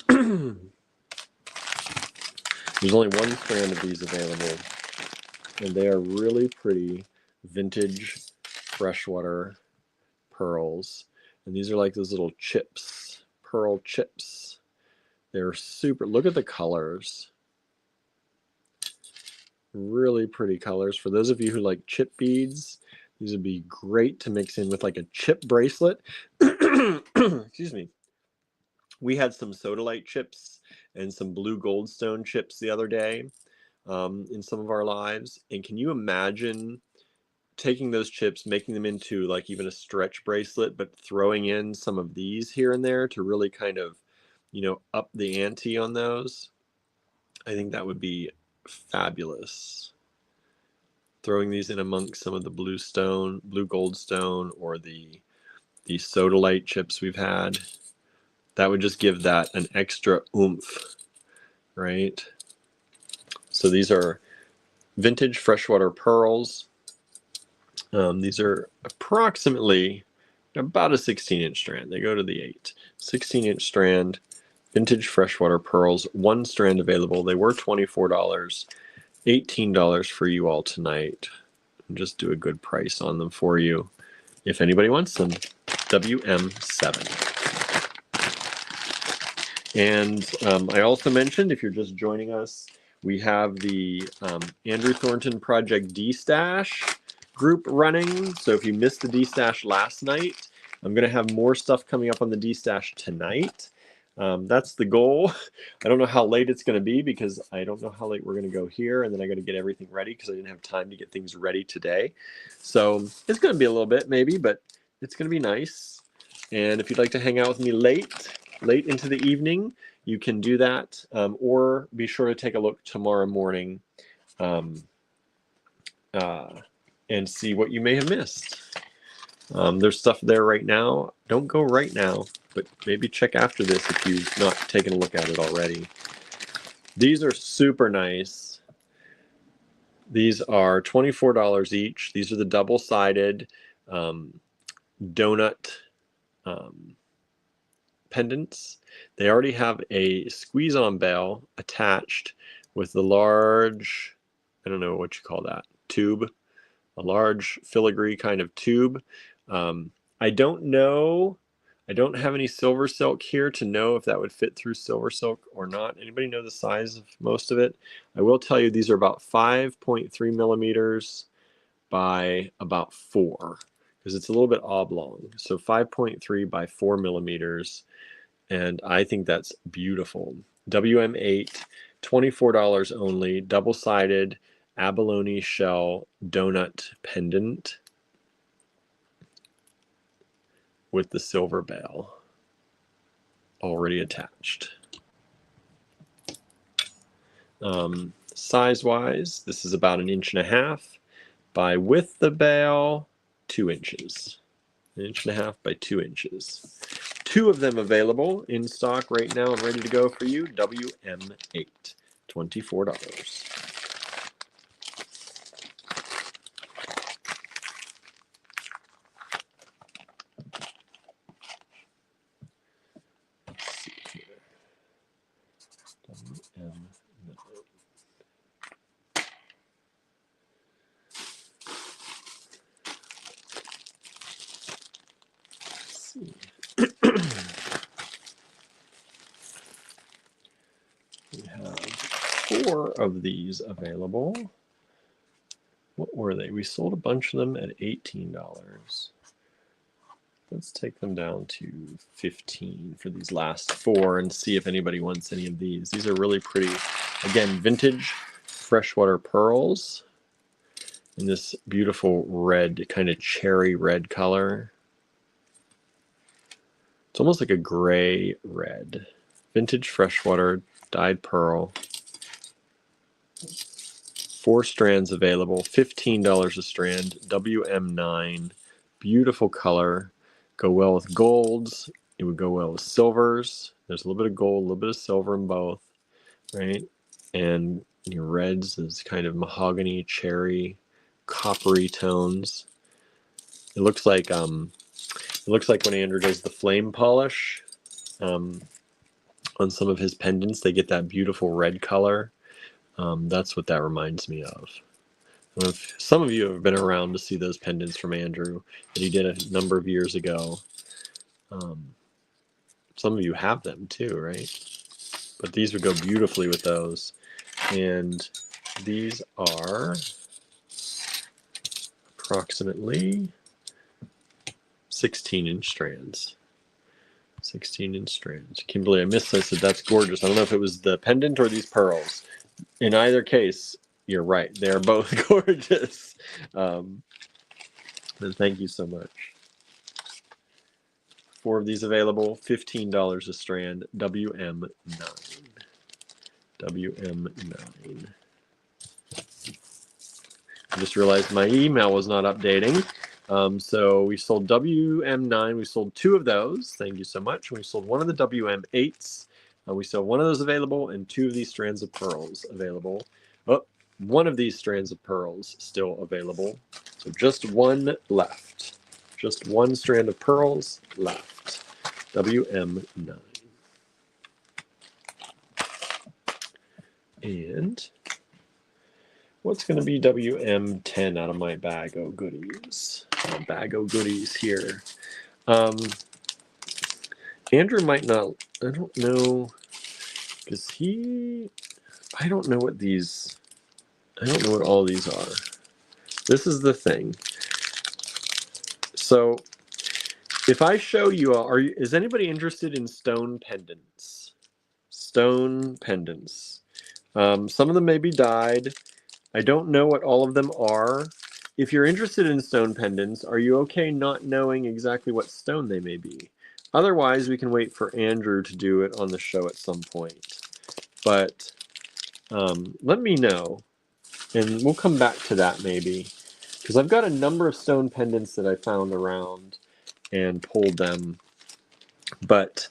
only one strand of these available. and they are really pretty vintage freshwater pearls. And these are like those little chips, pearl chips. They're super, look at the colors. Really pretty colors. For those of you who like chip beads, these would be great to mix in with like a chip bracelet. Excuse me. We had some sodalite chips and some blue goldstone chips the other day in some of our lives. And can you imagine taking those chips, making them into like even a stretch bracelet, but throwing in some of these here and there to really kind of, you know, up the ante on those? I think that would be fabulous. Throwing these in amongst some of the blue goldstone, or the sodalite chips we've had. That would just give that an extra oomph, right? So these are vintage freshwater pearls. These are approximately about a 16-inch strand. They go to the 8. 16-inch strand, vintage freshwater pearls, 1 strand available. They were $24, $18 for you all tonight. And just do a good price on them for you if anybody wants them. WM7. And I also mentioned, if you're just joining us, we have the Andrew Thornton Project D-Stash group running. So if you missed the D-Stash last night, I'm going to have more stuff coming up on the D-Stash tonight. That's the goal. I don't know how late it's going to be, because I don't know how late we're going to go here, and then I got to get everything ready because I didn't have time to get things ready today. So it's going to be a little bit maybe, but it's going to be nice. And if you'd like to hang out with me late into the evening, you can do that, or be sure to take a look tomorrow morning and see what you may have missed. There's stuff there right now. Don't go right now, but maybe check after this if you've not taken a look at it already. These are super nice. These are $24 each. These are the double-sided donut pendants. They already have a squeeze-on bell attached with the large, I don't know what you call that, tube, a large filigree kind of tube. I don't know. I don't have any silver silk here to know if that would fit through silver silk or not. Anybody know the size of most of it? I will tell you these are about 5.3 millimeters by about 4, because it's a little bit oblong. So 5.3 by 4 millimeters. And I think that's beautiful. WM8, $24 only, double-sided abalone shell donut pendant with the silver bell already attached. Size-wise, this is about 1.5 inches by, with the bell, 2 inches. 1.5 inches by 2 inches. 2 of them available in stock right now and ready to go for you. WM8, $24. Let's see here. WM9. Let's see. We have 4 of these available. What were they? We sold a bunch of them at $18. Let's take them down to 15 for these last 4 and see if anybody wants any of these. These are really pretty. Again, vintage freshwater pearls in this beautiful red, kind of cherry red color. It's almost like a gray red. Vintage freshwater dyed pearl. 4 strands available, $15 a strand, WM9. Beautiful color. Go well with golds. It would go well with silvers. There's a little bit of gold, a little bit of silver in both, right? And your reds is kind of mahogany, cherry, coppery tones. It looks like when Andrew does the flame polish on some of his pendants, they get that beautiful red color. That's what that reminds me of. If some of you have been around to see those pendants from Andrew that he did a number of years ago. Some of you have them too, right? But these would go beautifully with those. And these are approximately 16-inch strands. 16-inch strands. Kimberly, I missed this. That's gorgeous. I don't know if it was the pendant or these pearls. In either case, you're right. They're both gorgeous. And thank you so much. 4 of these available, $15 a strand, WM9. WM9. I just realized my email was not updating. So we sold WM9. We sold 2 of those. Thank you so much. We sold 1 of the WM8s. We still have 1 of those available and 2 of these strands of pearls available. Oh, 1 of these strands of pearls still available. So just 1 left. Just 1 strand of pearls left. WM9. And what's going to be WM10 out of my bag of goodies? My bag of goodies here. Andrew might not, I don't know, because I don't know what these, I don't know what all these are. This is the thing. So if I show you all, is anybody interested in stone pendants? Stone pendants. Some of them may be dyed. I don't know what all of them are. If you're interested in stone pendants, are you okay not knowing exactly what stone they may be? Otherwise, we can wait for Andrew to do it on the show at some point. But let me know, and we'll come back to that maybe. Because I've got a number of stone pendants that I found around and pulled them. But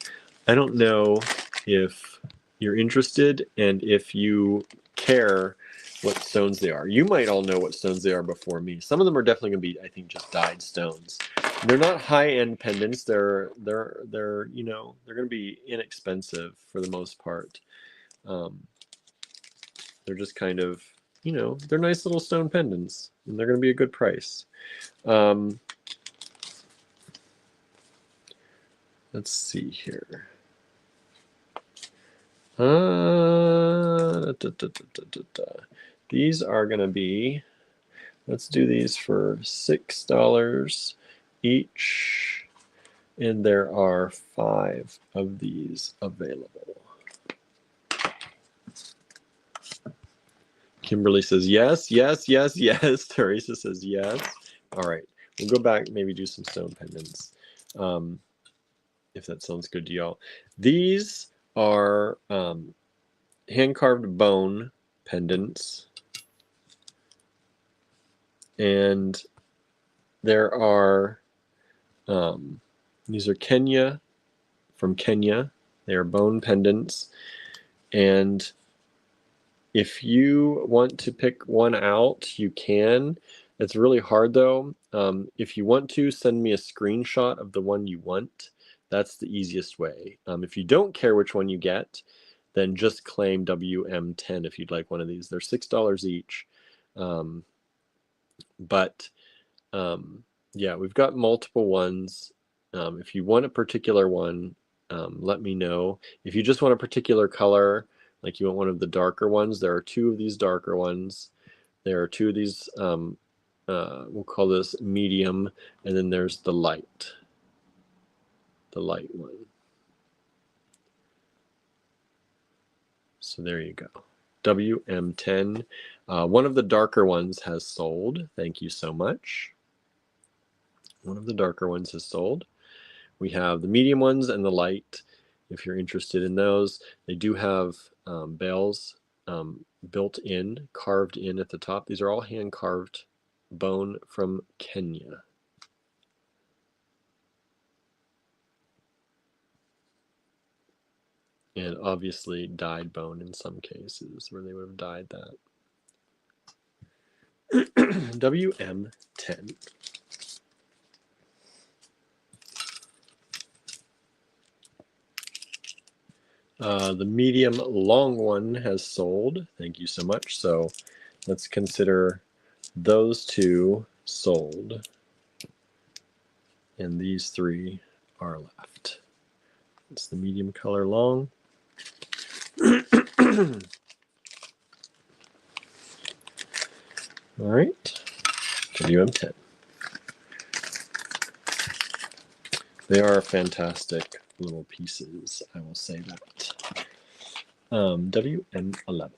I don't know if you're interested and if you care what stones they are. You might all know what stones they are before me. Some of them are definitely going to be, I think, just dyed stones. They're not high-end pendants. They're you know, they're going to be inexpensive for the most part. They're just kind of, you know, they're nice little stone pendants, and they're going to be a good price. Let's see here. These are going to be, let's do these for $6 each, and there are 5 of these available. Kimberly says yes, yes, yes, yes. Teresa says yes. All right, we'll go back, maybe do some stone pendants, if that sounds good to y'all. These are hand-carved bone pendants. And there are, these are from Kenya. They are bone pendants. And if you want to pick one out, you can. It's really hard though. If you want to, send me a screenshot of the one you want. That's the easiest way. If you don't care which one you get, then just claim WM10 if you'd like one of these. They're $6 each. But yeah, we've got multiple ones. If you want a particular one, let me know. If you just want a particular color, like you want one of the darker ones, there are 2 of these darker ones. There are 2 of these, we'll call this medium, and then there's the light one. So there you go. WM10. One of the darker ones has sold. Thank you so much. One of the darker ones has sold. We have the medium ones and the light. If you're interested in those, they do have bells built in, carved in at the top. These are all hand-carved bone from Kenya. And obviously dyed bone in some cases where they would have dyed that. WM10. The medium long one has sold. Thank you so much. So let's consider Those two sold, and these three are left. It's the medium color long. All right, WM10. They are fantastic little pieces, I will say that. WM11.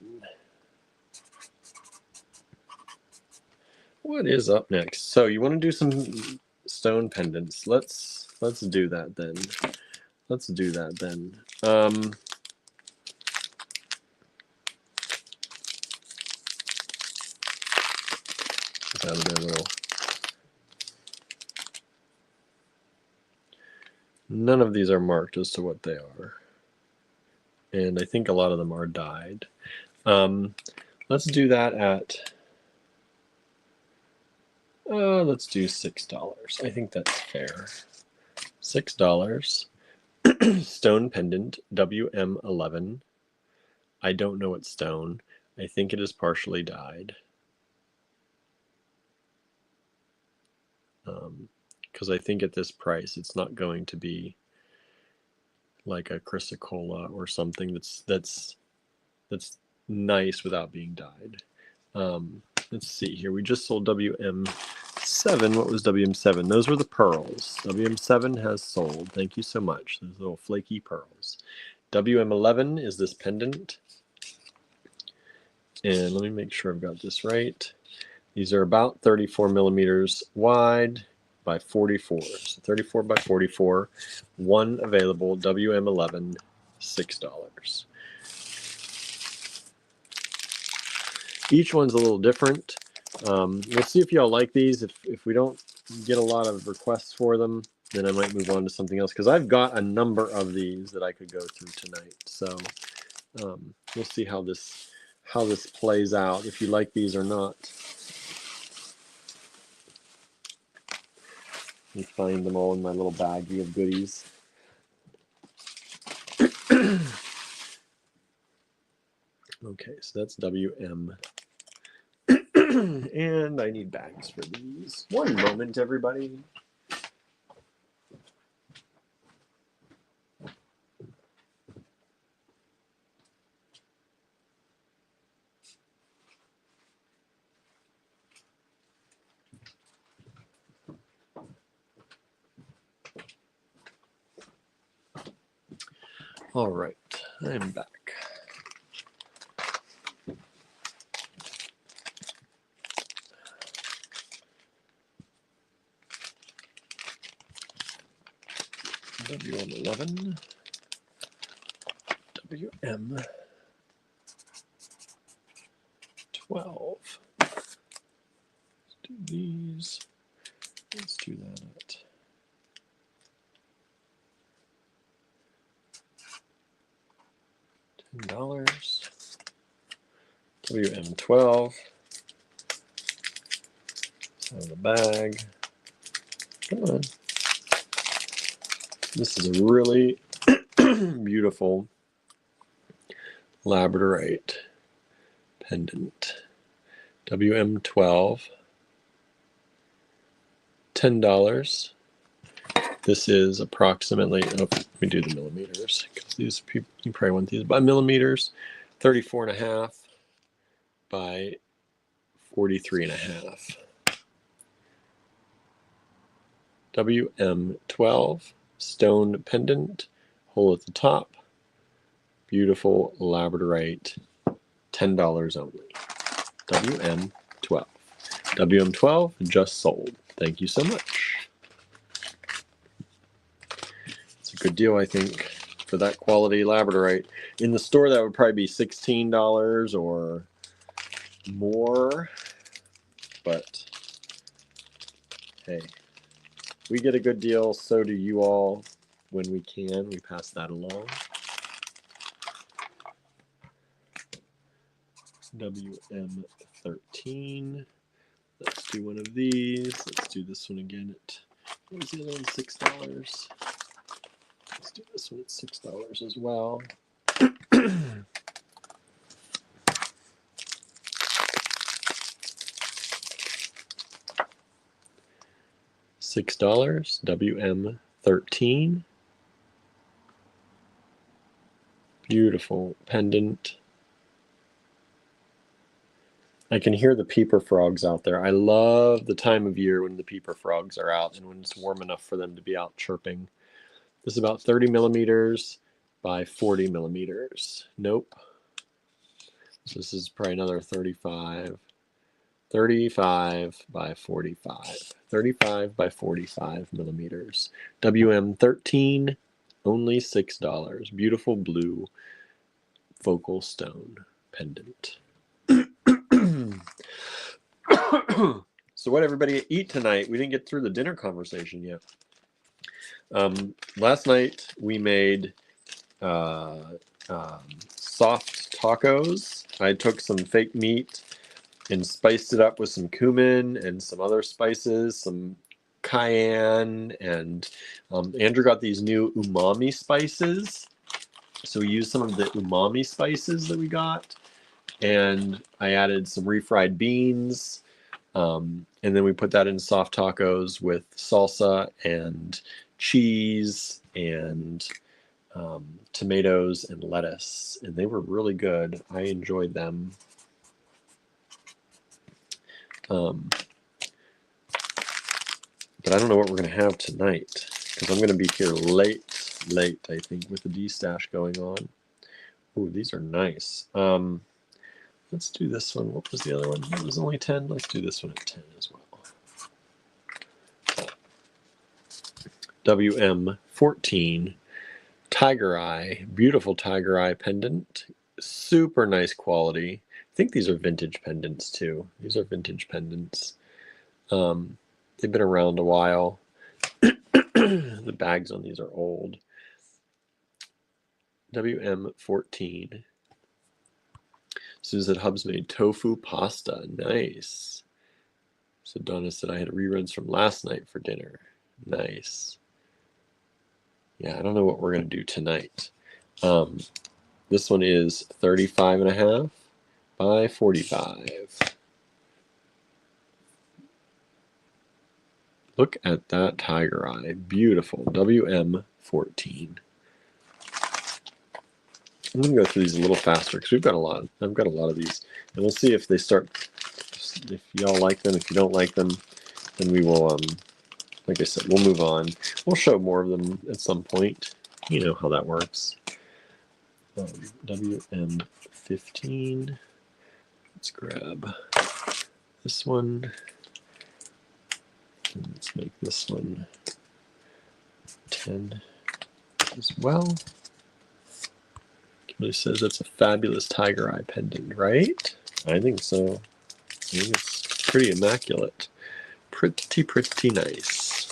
What is up next? So you want to do some stone pendants. Let's do that then. Let's do that then. Out of their little. None of these are marked as to what they are, and I think a lot of them are dyed. Let's do that at. Let's do $6. I think that's fair. $6. Stone pendant WM11. I don't know what stone. I think it is partially dyed. Because I think at this price it's not going to be like a chrysocolla or something that's nice without being dyed. Let's see here. We just sold WM7. What was WM7? Those were the pearls. WM7 has sold. Thank you so much. Those little flaky pearls. WM11 is this pendant. And let me make sure I've got this right. These are about 34 millimeters wide by 44. So 34 by 44. One available, WM11, $6. Each one's a little different. We'll see if y'all like these. If we don't get a lot of requests for them, then I might move on to something else, because I've got a number of these that I could go through tonight. So we'll see how this plays out, if you like these or not. Let me find them all in my little baggie of goodies. Okay, so that's WM. And I need bags for these. One moment, everybody. All right, I'm back. WM11, WM12. Let's do these. Let's do that at $10. WM12. Out of the bag. Come on. This is a really beautiful labradorite pendant. WM12. $10. This is approximately, let me do the millimeters, because these people, you probably want these by millimeters. 34.5 by 43.5. WM12 stone pendant, hole at the top, beautiful labradorite, $10 only. WM12. WM12 just sold. Thank you so much. It's a good deal, I think, for that quality labradorite. In the store, that would probably be $16 or more, but hey, we get a good deal, so do you all. When we can, we pass that along. WM13. Let's do one of these. Let's do this one again at, what was the other one? $6. Let's do this one at $6 as well. $6. WM13. Beautiful pendant. I can hear the peeper frogs out there. I love the time of year when the peeper frogs are out and when it's warm enough for them to be out chirping. This is about 30 millimeters by 40 millimeters. Nope. So this is probably another 35 by 45. 35 by 45 millimeters. WM13, only $6. Beautiful blue focal stone pendant. So what everybody eat tonight? We didn't get through the dinner conversation yet. Last night we made soft tacos. I took some fake meat and spiced it up with some cumin and some other spices, some cayenne, and Andrew got these new umami spices. So we used some of the umami spices that we got, and I added some refried beans, and then we put that in soft tacos with salsa and cheese and tomatoes and lettuce, and they were really good. I enjoyed them. But I don't know what we're going to have tonight, because I'm going to be here late, I think, with the D-stash going on. Ooh, these are nice. Let's do this one. What was the other one? It was only 10. Let's do this one at 10 as well. WM14 Tiger Eye. Beautiful Tiger Eye pendant. Super nice quality. I think these are vintage pendants too. These are vintage pendants. They've been around a while. The bags on these are old. WM14. Susan Hubs made tofu pasta. Nice. So Donna said I had reruns from last night for dinner. Nice. Yeah, I don't know what we're going to do tonight. This one is 35.5 by 45. Look at that tiger eye. Beautiful. WM14. I'm going to go through these a little faster because we've got a lot. I've got a lot of these. And we'll see if they start, if y'all like them. If you don't like them, then we will, like I said, we'll move on. We'll show more of them at some point. You know how that works. WM15. Let's grab this one. And let's make this one 10 as well. Kimberly says that's a fabulous tiger eye pendant, right? I think so. I think it's pretty immaculate. Pretty nice.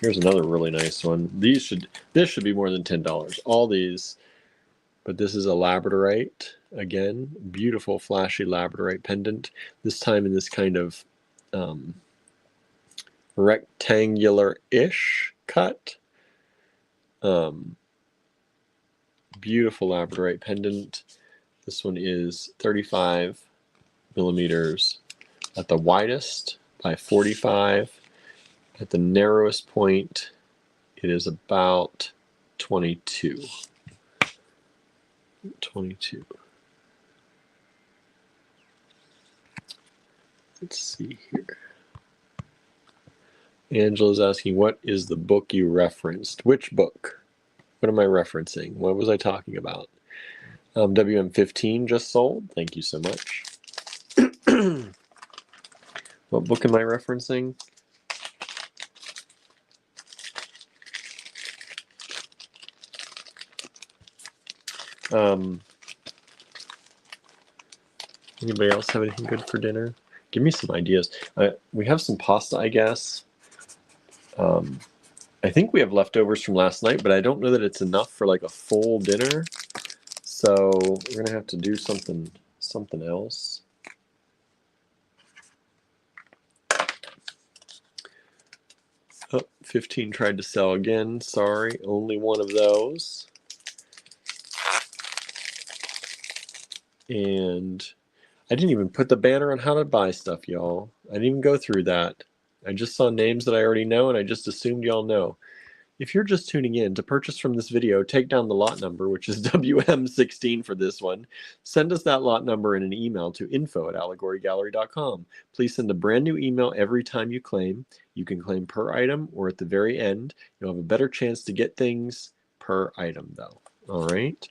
Here's another really nice one. This should be more than $10. All these, but this is a labradorite. Again, beautiful flashy labradorite pendant. This time in this kind of rectangular-ish cut. Beautiful labradorite pendant. This one is 35 millimeters at the widest by 45. At the narrowest point, it is about 22. 22. Let's see here. Angela's asking, what is the book you referenced? Which book? What am I referencing? What was I talking about? WM15 just sold. Thank you so much. What book am I referencing? Anybody else have anything good for dinner? Give me some ideas. We have some pasta, I guess. I think we have leftovers from last night, but I don't know that it's enough for like a full dinner. So we're gonna have to do something else. Oh, 15 tried to sell again. Sorry, only one of those. And I didn't even put the banner on how to buy stuff, y'all. I didn't even go through that. I just saw names that I already know, and I just assumed y'all know. If you're just tuning in, to purchase from this video, take down the lot number, which is WM16 for this one. Send us that lot number in an email to info@allegorygallery.com. Please send a brand new email every time you claim. You can claim per item, or at the very end. You'll have a better chance to get things per item, though. All right.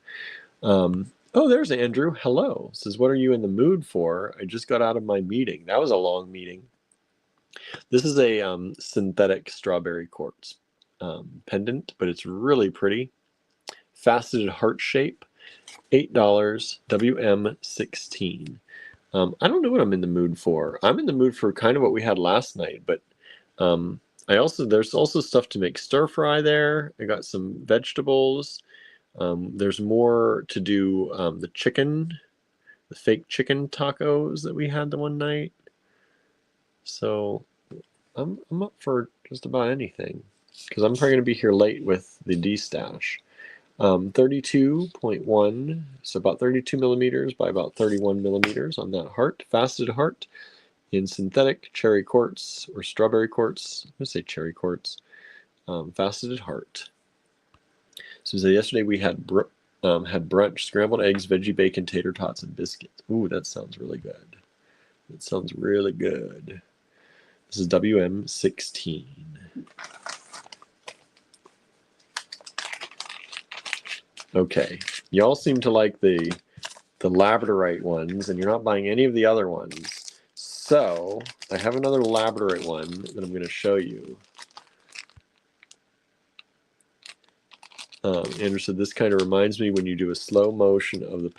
Oh, there's Andrew. Hello. Says, what are you in the mood for? I just got out of my meeting. That was a long meeting. This is a synthetic strawberry quartz pendant, but it's really pretty. Faceted heart shape, $8, WM16. I don't know what I'm in the mood for. I'm in the mood for kind of what we had last night, but there's also stuff to make stir fry there. I got some vegetables. There's more to do the fake chicken tacos that we had the one night. So I'm up for just about anything, because I'm probably going to be here late with the D-stash. 32.1, so about 32 millimeters by about 31 millimeters on that heart, faceted heart in synthetic cherry quartz or strawberry quartz. I'm going to say cherry quartz, faceted heart. So yesterday we had brunch, scrambled eggs, veggie bacon, tater tots, and biscuits. Ooh, that sounds really good. That sounds really good. This is WM16. Okay, y'all seem to like the labradorite ones, and you're not buying any of the other ones. So I have another labradorite one that I'm going to show you. Andrew said, this kind of reminds me when you do a slow motion of the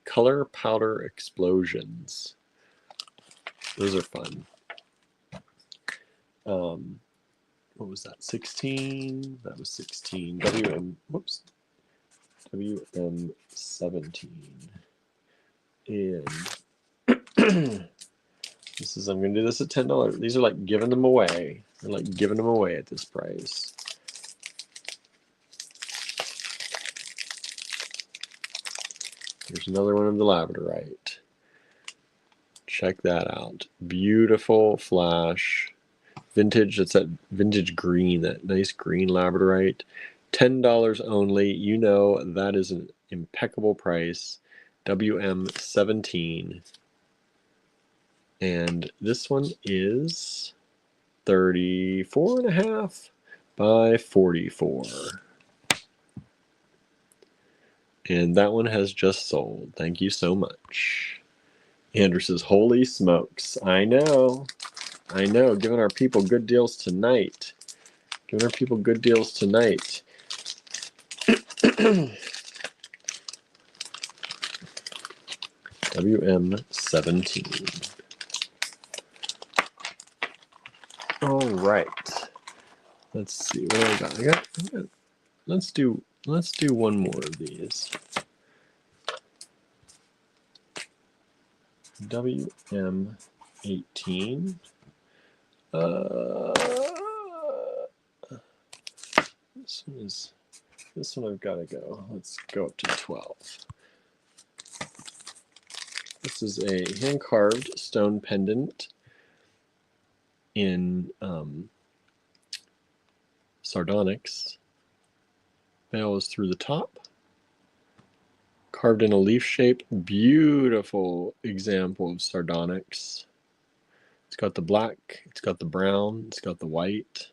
color powder explosions. Those are fun. What was that? 16? That was 16. WM17. And I'm going to do this at $10. These are like giving them away. They're like giving them away at this price. Here's another one of the labradorite. Check that out. Beautiful flash. Vintage, it's that vintage green, that nice green labradorite. $10 only. You know that is an impeccable price. WM17. And this one is 34.5 by 44. And that one has just sold. Thank you so much. Andrew says, holy smokes. I know. Giving our people good deals tonight. WM17. All right. Let's see what do I got. Let's do one more of these. WM18. This one I've got to go. Let's go up to 12. This is a hand-carved stone pendant in sardonyx. Veil is through the top. Carved in a leaf shape. Beautiful example of sardonyx. It's got the black, it's got the brown, it's got the white.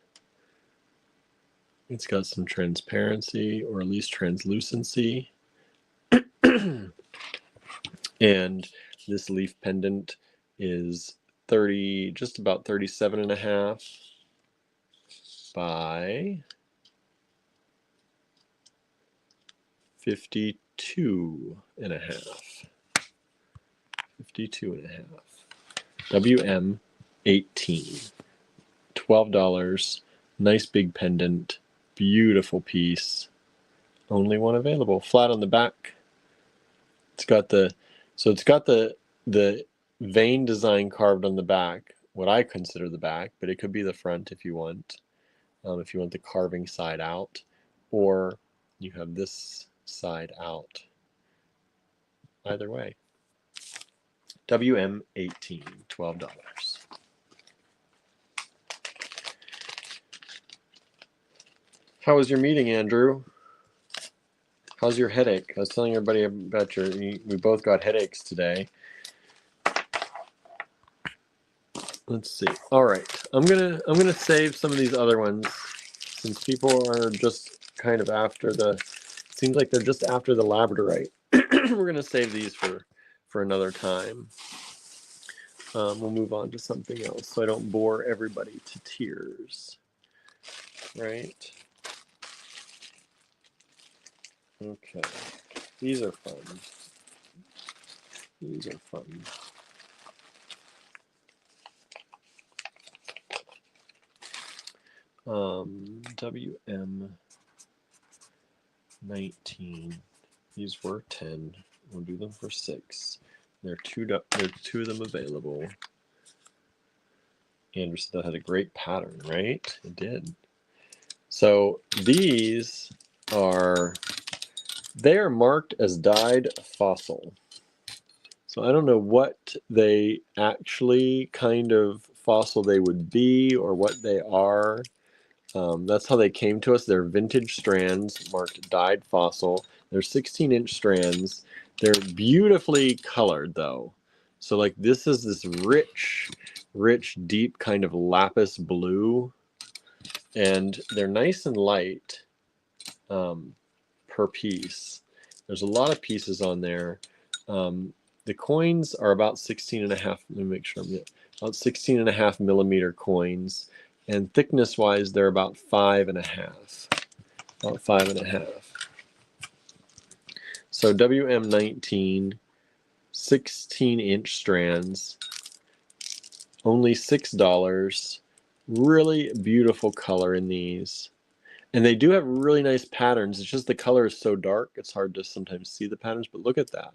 It's got some transparency, or at least translucency. And this leaf pendant is just about 37.5 by 52.5. 52.5. WM18. $12. Nice big pendant. Beautiful piece. Only one available. Flat on the back. It's got the vein design carved on the back, what I consider the back, but it could be the front if you want. If you want the carving side out, or you have this side out. Either way. WM18, $12. How was your meeting, Andrew? How's your headache? I was telling everybody about we both got headaches today. Let's see. All right, I'm gonna save some of these other ones since people are just kind of after the. Seems like they're just after the labradorite. We're gonna save these for another time. We'll move on to something else so I don't bore everybody to tears. Right? Okay. These are fun. These are fun. WM19. These were 10. We'll do them for 6. There are two of them available. Andrew said that had a great pattern, right? It did. So these are marked as dyed fossil. So I don't know what they actually kind of fossil they would be or what they are. That's how they came to us. They're vintage strands marked dyed fossil. They're 16-inch strands. They're beautifully colored though. So like this is this rich, deep kind of lapis blue. And they're nice and light per piece. There's a lot of pieces on there. The coins are about 16 and a half. Let me make sure I'm about 16 and a half millimeter coins. And thickness wise, they're about 5.5. About 5.5. So WM19, 16-inch strands, only $6. Really beautiful color in these. And they do have really nice patterns. It's just the color is so dark, it's hard to sometimes see the patterns, but look at that.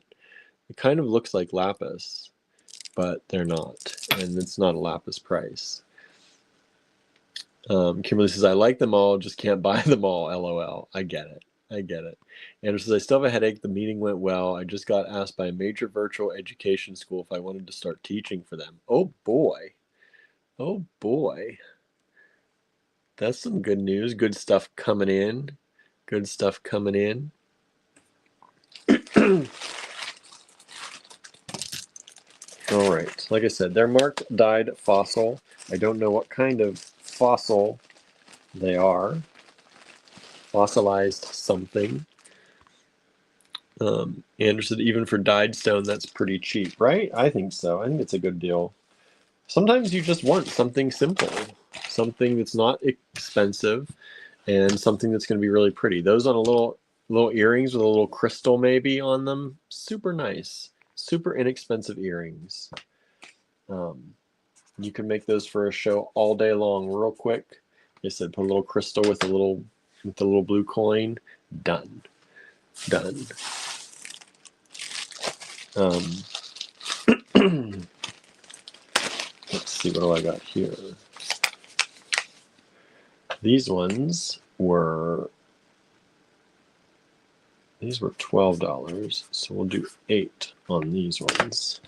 It kind of looks like lapis, but they're not, and it's not a lapis price. Kimberly says, I like them all, just can't buy them all, LOL. I get it. I get it. Andrew says, I still have a headache. The meeting went well. I just got asked by a major virtual education school if I wanted to start teaching for them. Oh, boy. Oh, boy. That's some good news. Good stuff coming in. Good stuff coming in. All right. Like I said, they're marked dyed fossil. I don't know what kind of fossil they are. Fossilized something. Andrew said, even for dyed stone, that's pretty cheap, right? I think so. I think it's a good deal. Sometimes you just want something simple, something that's not expensive, and something that's going to be really pretty. Those on a little earrings with a little crystal maybe on them, super nice, super inexpensive earrings. You can make those for a show all day long, real quick. Like I said, put a little crystal with a little blue coin. Done. Done. Let's see, what do I got here? These ones were $12, so we'll do 8 on these ones.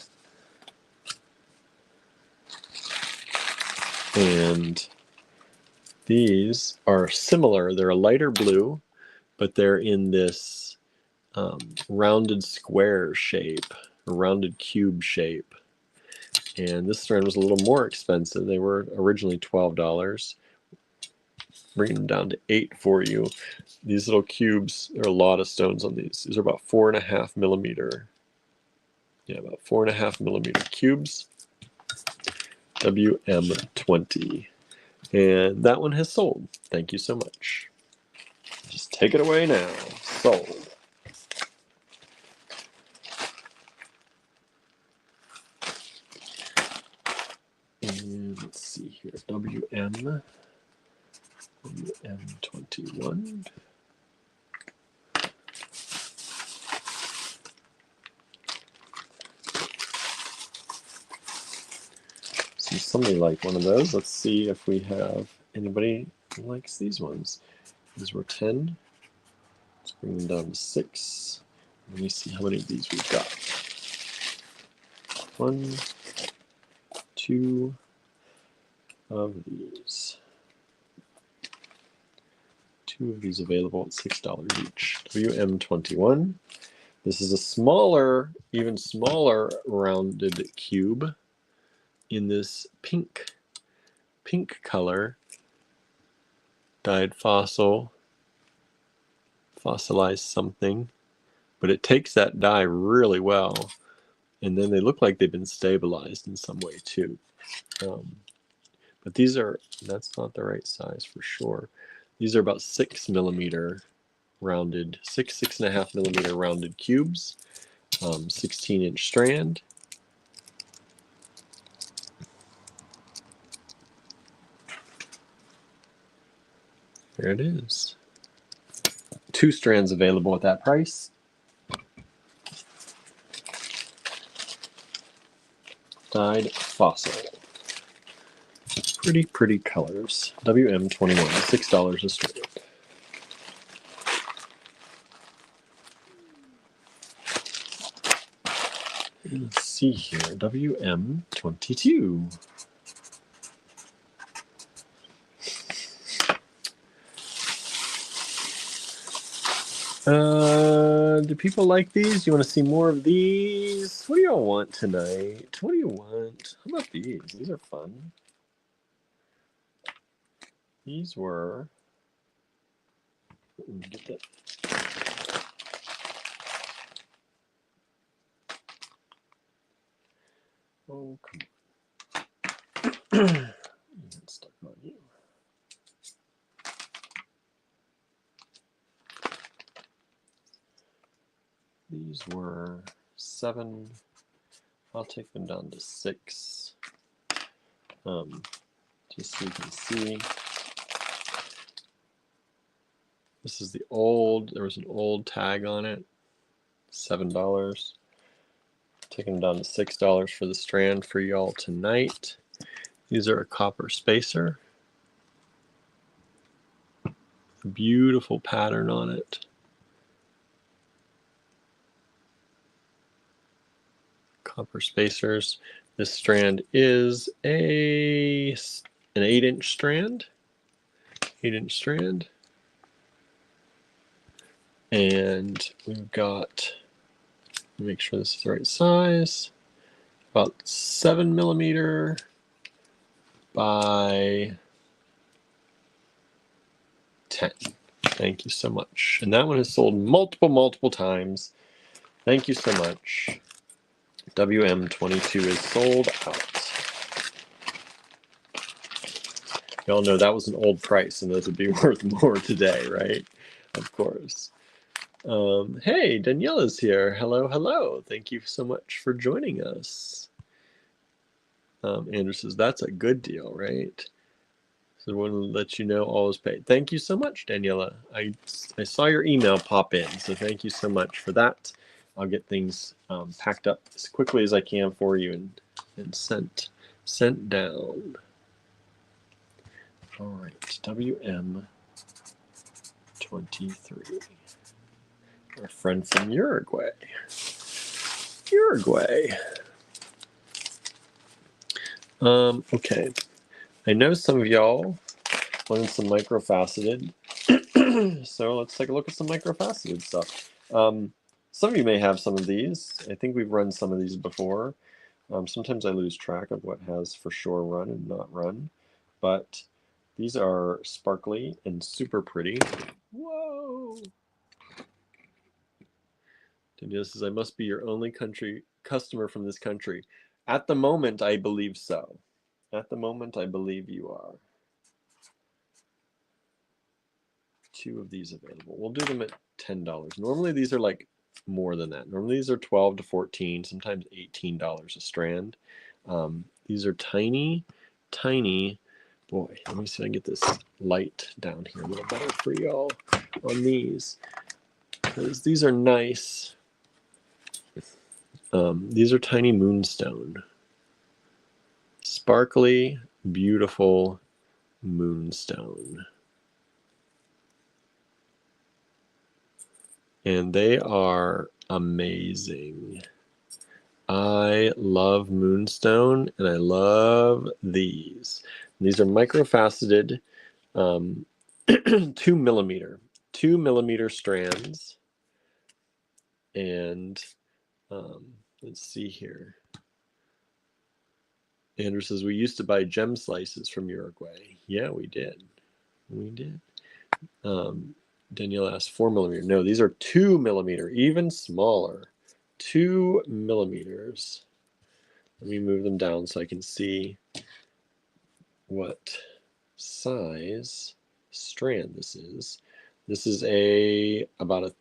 And these are similar. They're a lighter blue, but they're in this rounded square shape, a rounded cube shape. And this strand was a little more expensive. They were originally $12. Bringing them down to 8 for you. These little cubes, there are a lot of stones on these. These are about 4.5 millimeter. Yeah, about 4.5 millimeter cubes. WM20. And that one has sold. Thank you so much. Just take it away now. Sold. And let's see here. WM21. See somebody like one of those. Let's see if we have anybody who likes these ones. These were 10. Let's bring them down to 6. Let me see how many of these we've got. 1, 2 of these. 2 of these available at $6 each. WM21. This is a smaller, even smaller rounded cube in this pink color, dyed fossilized something, but it takes that dye really well, and then they look like they've been stabilized in some way too. But these are, that's not the right size for sure. These are about 6mm rounded, 6.5mm rounded cubes, 16-inch strand. There it is. 2 strands available at that price. Dyed fossil. Pretty colors. WM21, $6 a strand. Let's see here, WM22. Do people like these? You want to see more of these? What do y'all want tonight? What do you want? How about these? These are fun. These were, let me get that. Oh, come on. It's stuck on you. These were 7. I'll take them down to 6. Just so you can see. This is the old, there was an old tag on it, $7. Taking them down to $6 for the strand for y'all tonight. These are a copper spacer. A beautiful pattern on it. Copper spacers. This strand is an 8-inch strand. 8-inch strand. And we've got, make sure this is the right size, about 7mm by 10. Thank you so much. And that one has sold multiple times. Thank you so much. WM22 is sold out. Y'all know that was an old price, and those would be worth more today, right? Of course. Hey, Daniela's here. Hello, hello. Thank you so much for joining us. Andrew says, that's a good deal, right? So I want to let you know all is paid. Thank you so much, Daniela. I saw your email pop in, so thank you so much for that. I'll get things packed up as quickly as I can for you and sent down. All right, WM23. Our friend from Uruguay. Okay. I know some of y'all wanted some microfaceted, so let's take a look at some microfaceted stuff. Some of you may have some of these. I think we've run some of these before. Sometimes I lose track of what has for sure run and not run, but these are sparkly and super pretty. Whoa! Daniel says, I must be your only customer from this country. At the moment, I believe so. At the moment, I believe you are. 2 of these available. We'll do them at $10. Normally, these are like more than that. Normally, these are $12 to $14, sometimes $18 a strand. These are tiny. Boy, let me see if I can get this light down here a little better for y'all on these, because these are nice. These are tiny moonstone. Sparkly, beautiful moonstone. And they are amazing. I love moonstone, and I love these. These are microfaceted 2 millimeter strands. And let's see here. Andrew says, we used to buy gem slices from Uruguay. Yeah, we did. We did. Danielle asked 4 millimeter. No, these are 2 millimeter, even smaller. 2 millimeters. Let me move them down so I can see what size strand this is. This is about a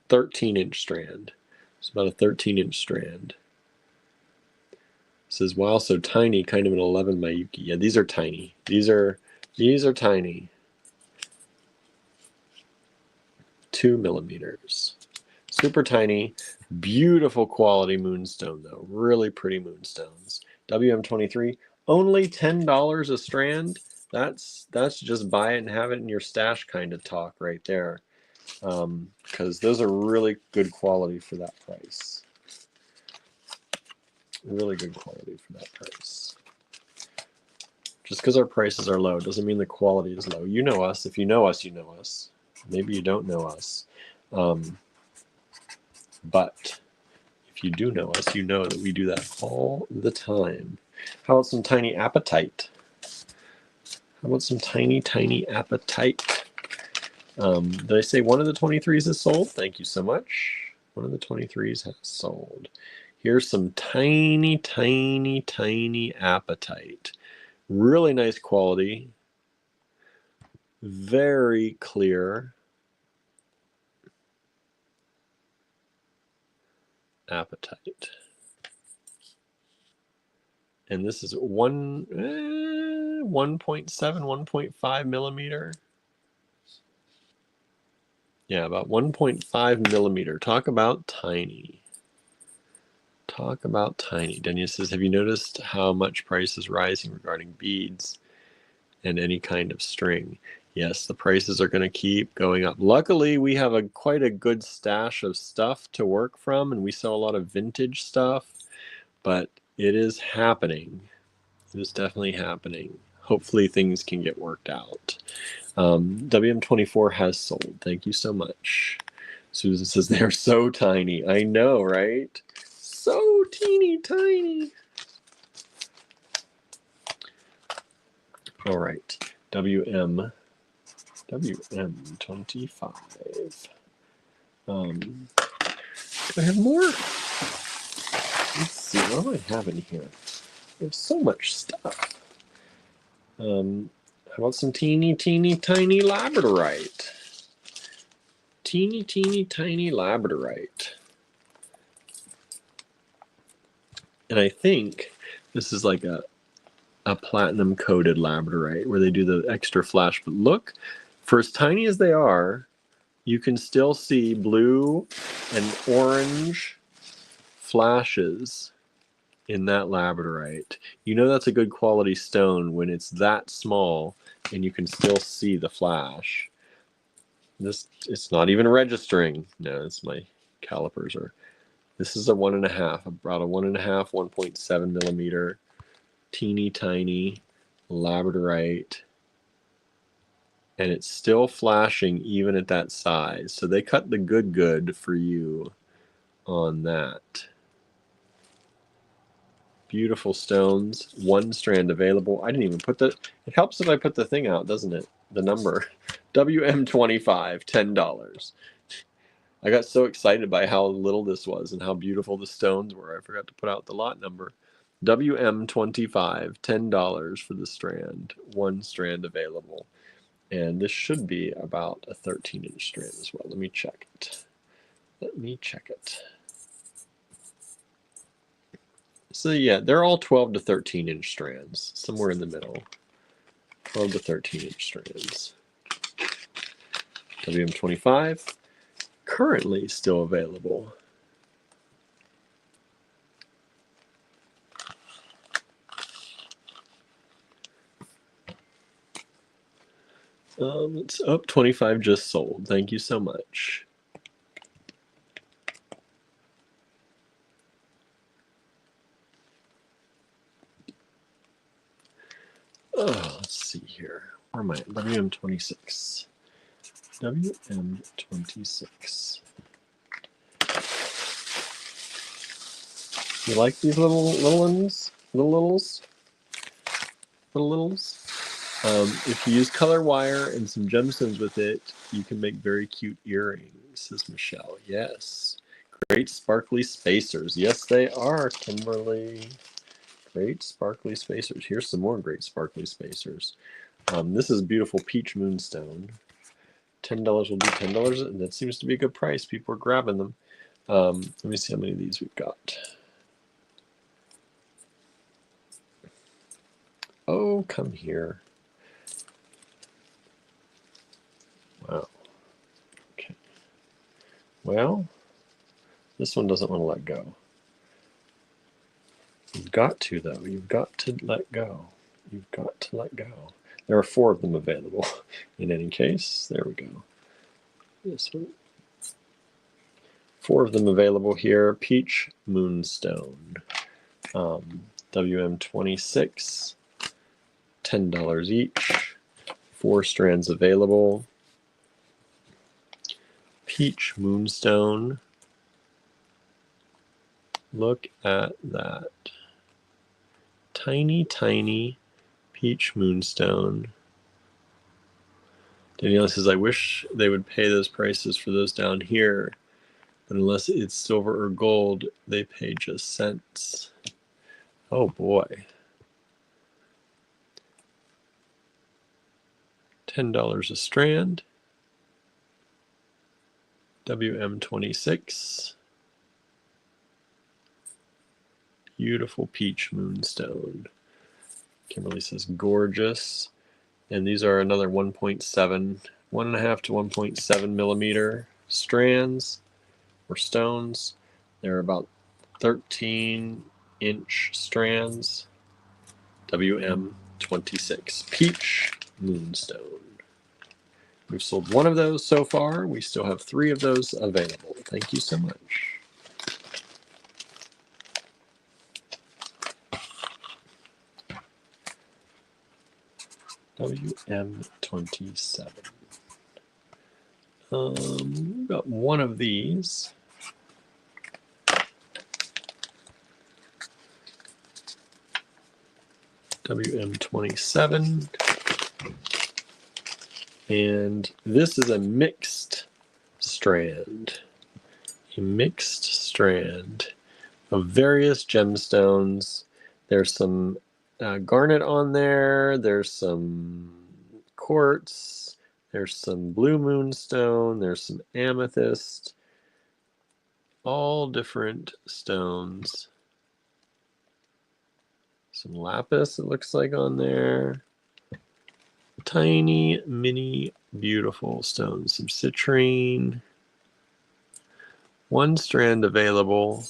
13-inch strand. It's about a 13-inch strand. It says, wow, so tiny, kind of an 11 Mayuki. Yeah, these are tiny. These are tiny. 2 millimeters. Super tiny, beautiful quality moonstone though. Really pretty moonstones. WM23, only $10 a strand. That's just buy it and have it in your stash kind of talk right there. Because those are really good quality for that price. Really good quality for that price. Just because our prices are low doesn't mean the quality is low. You know us. If you know us, you know us. Maybe you don't know us. But if you do know us, you know that we do that all the time. How about some tiny apatite? How about some tiny, tiny apatite? Did I say one of the 23s is sold? Thank you so much. One of the 23s has sold. Here's some tiny, tiny, tiny apatite. Really nice quality. Very clear. Apatite. And this is 1.7, 1.5 millimeter. Yeah, about 1.5 millimeter. Talk about tiny. Talk about tiny. Denia says, have you noticed how much price is rising regarding beads and any kind of string? Yes, the prices are going to keep going up. Luckily, we have quite a good stash of stuff to work from, and we sell a lot of vintage stuff, but it is happening. It is definitely happening. Hopefully things can get worked out. WM24 has sold. Thank you so much. Susan says, they're so tiny. I know, right? So teeny tiny. All right. WM25. Do I have more? Let's see. What do I have in here? There's so much stuff. How about some teeny, teeny, tiny labradorite? Teeny, teeny, tiny labradorite. And I think this is like a platinum coated labradorite where they do the extra flash. But look, for as tiny as they are, you can still see blue and orange flashes in that labradorite. You know that's a good quality stone when it's that small and you can still see the flash. It's not even registering. No, it's my calipers are. This is a 1.5, about a 1.5, 1.7 millimeter, teeny tiny labradorite. And it's still flashing even at that size. So they cut the good for you on that. Beautiful stones, one strand available. I didn't even put it helps if I put the thing out, doesn't it? The number. WM25, $10. I got so excited by how little this was and how beautiful the stones were. I forgot to put out the lot number. WM25, $10 for the strand. One strand available. And this should be about a 13-inch strand as well. Let me check it. So yeah, they're all 12 to 13-inch strands, somewhere in the middle. 12 to 13-inch strands. WM25, currently still available. It's up 25 just sold. Thank you so much. Oh, let's see here. Where am I? WM26. WM26. You like these little ones? Littles? If you use color wire and some gemstones with it, you can make very cute earrings, says Michelle. Yes. Great sparkly spacers. Yes, they are, Kimberly. Great sparkly spacers. Here's some more great sparkly spacers. This is beautiful peach moonstone. $10 will do $10, and that seems to be a good price. People are grabbing them. Let me see how many of these we've got. Oh, come here. Wow. Okay. Well, this one doesn't want to let go. You've got to, though. You've got to let go. You've got to let go. There are 4 of them available. In any case, there we go. This one. 4 of them available here. Peach Moonstone. WM26. $10 each. 4 strands available. Peach Moonstone. Look at that. Tiny, tiny peach moonstone. Daniela says, I wish they would pay those prices for those down here, but unless it's silver or gold, they pay just cents. Oh boy. $10 a strand. WM26. Beautiful peach moonstone. Kimberly says, gorgeous. And these are another 1.7, 1.5 to 1.7 millimeter strands or stones. They're about 13-inch strands. WM26. Peach Moonstone. We've sold 1 of those so far. We still have 3 of those available. Thank you so much. WM27. We've got 1 of these. WM27. And this is a mixed strand. A mixed strand of various gemstones. There's some garnet on there. There's some quartz. There's some blue moonstone. There's some amethyst. All different stones. Some lapis, it looks like, on there. Tiny, mini, beautiful stones. Some citrine. 1 strand available.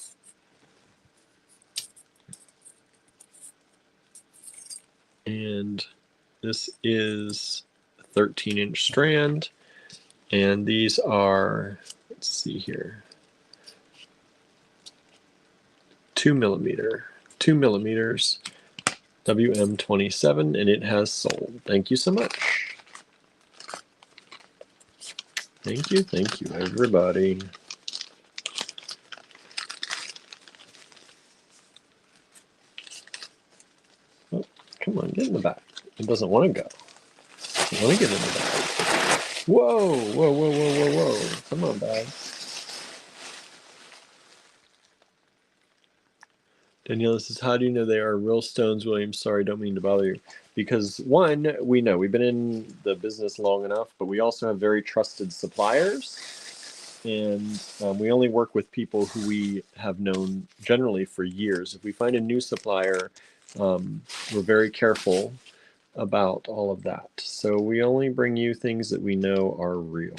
And this is a 13-inch strand. And these are, let's see here, 2 millimeters. WM27, and it has sold. Thank you so much. Thank you, everybody. Oh, come on, get in the bag. It doesn't want to go. It doesn't want to get in the bag. Whoa. Come on, bag. Daniela says, how do you know they are real stones, William? Sorry, don't mean to bother you. Because 1, we know. We've been in the business long enough, but we also have very trusted suppliers. And we only work with people who we have known generally for years. If we find a new supplier, we're very careful about all of that. So we only bring you things that we know are real.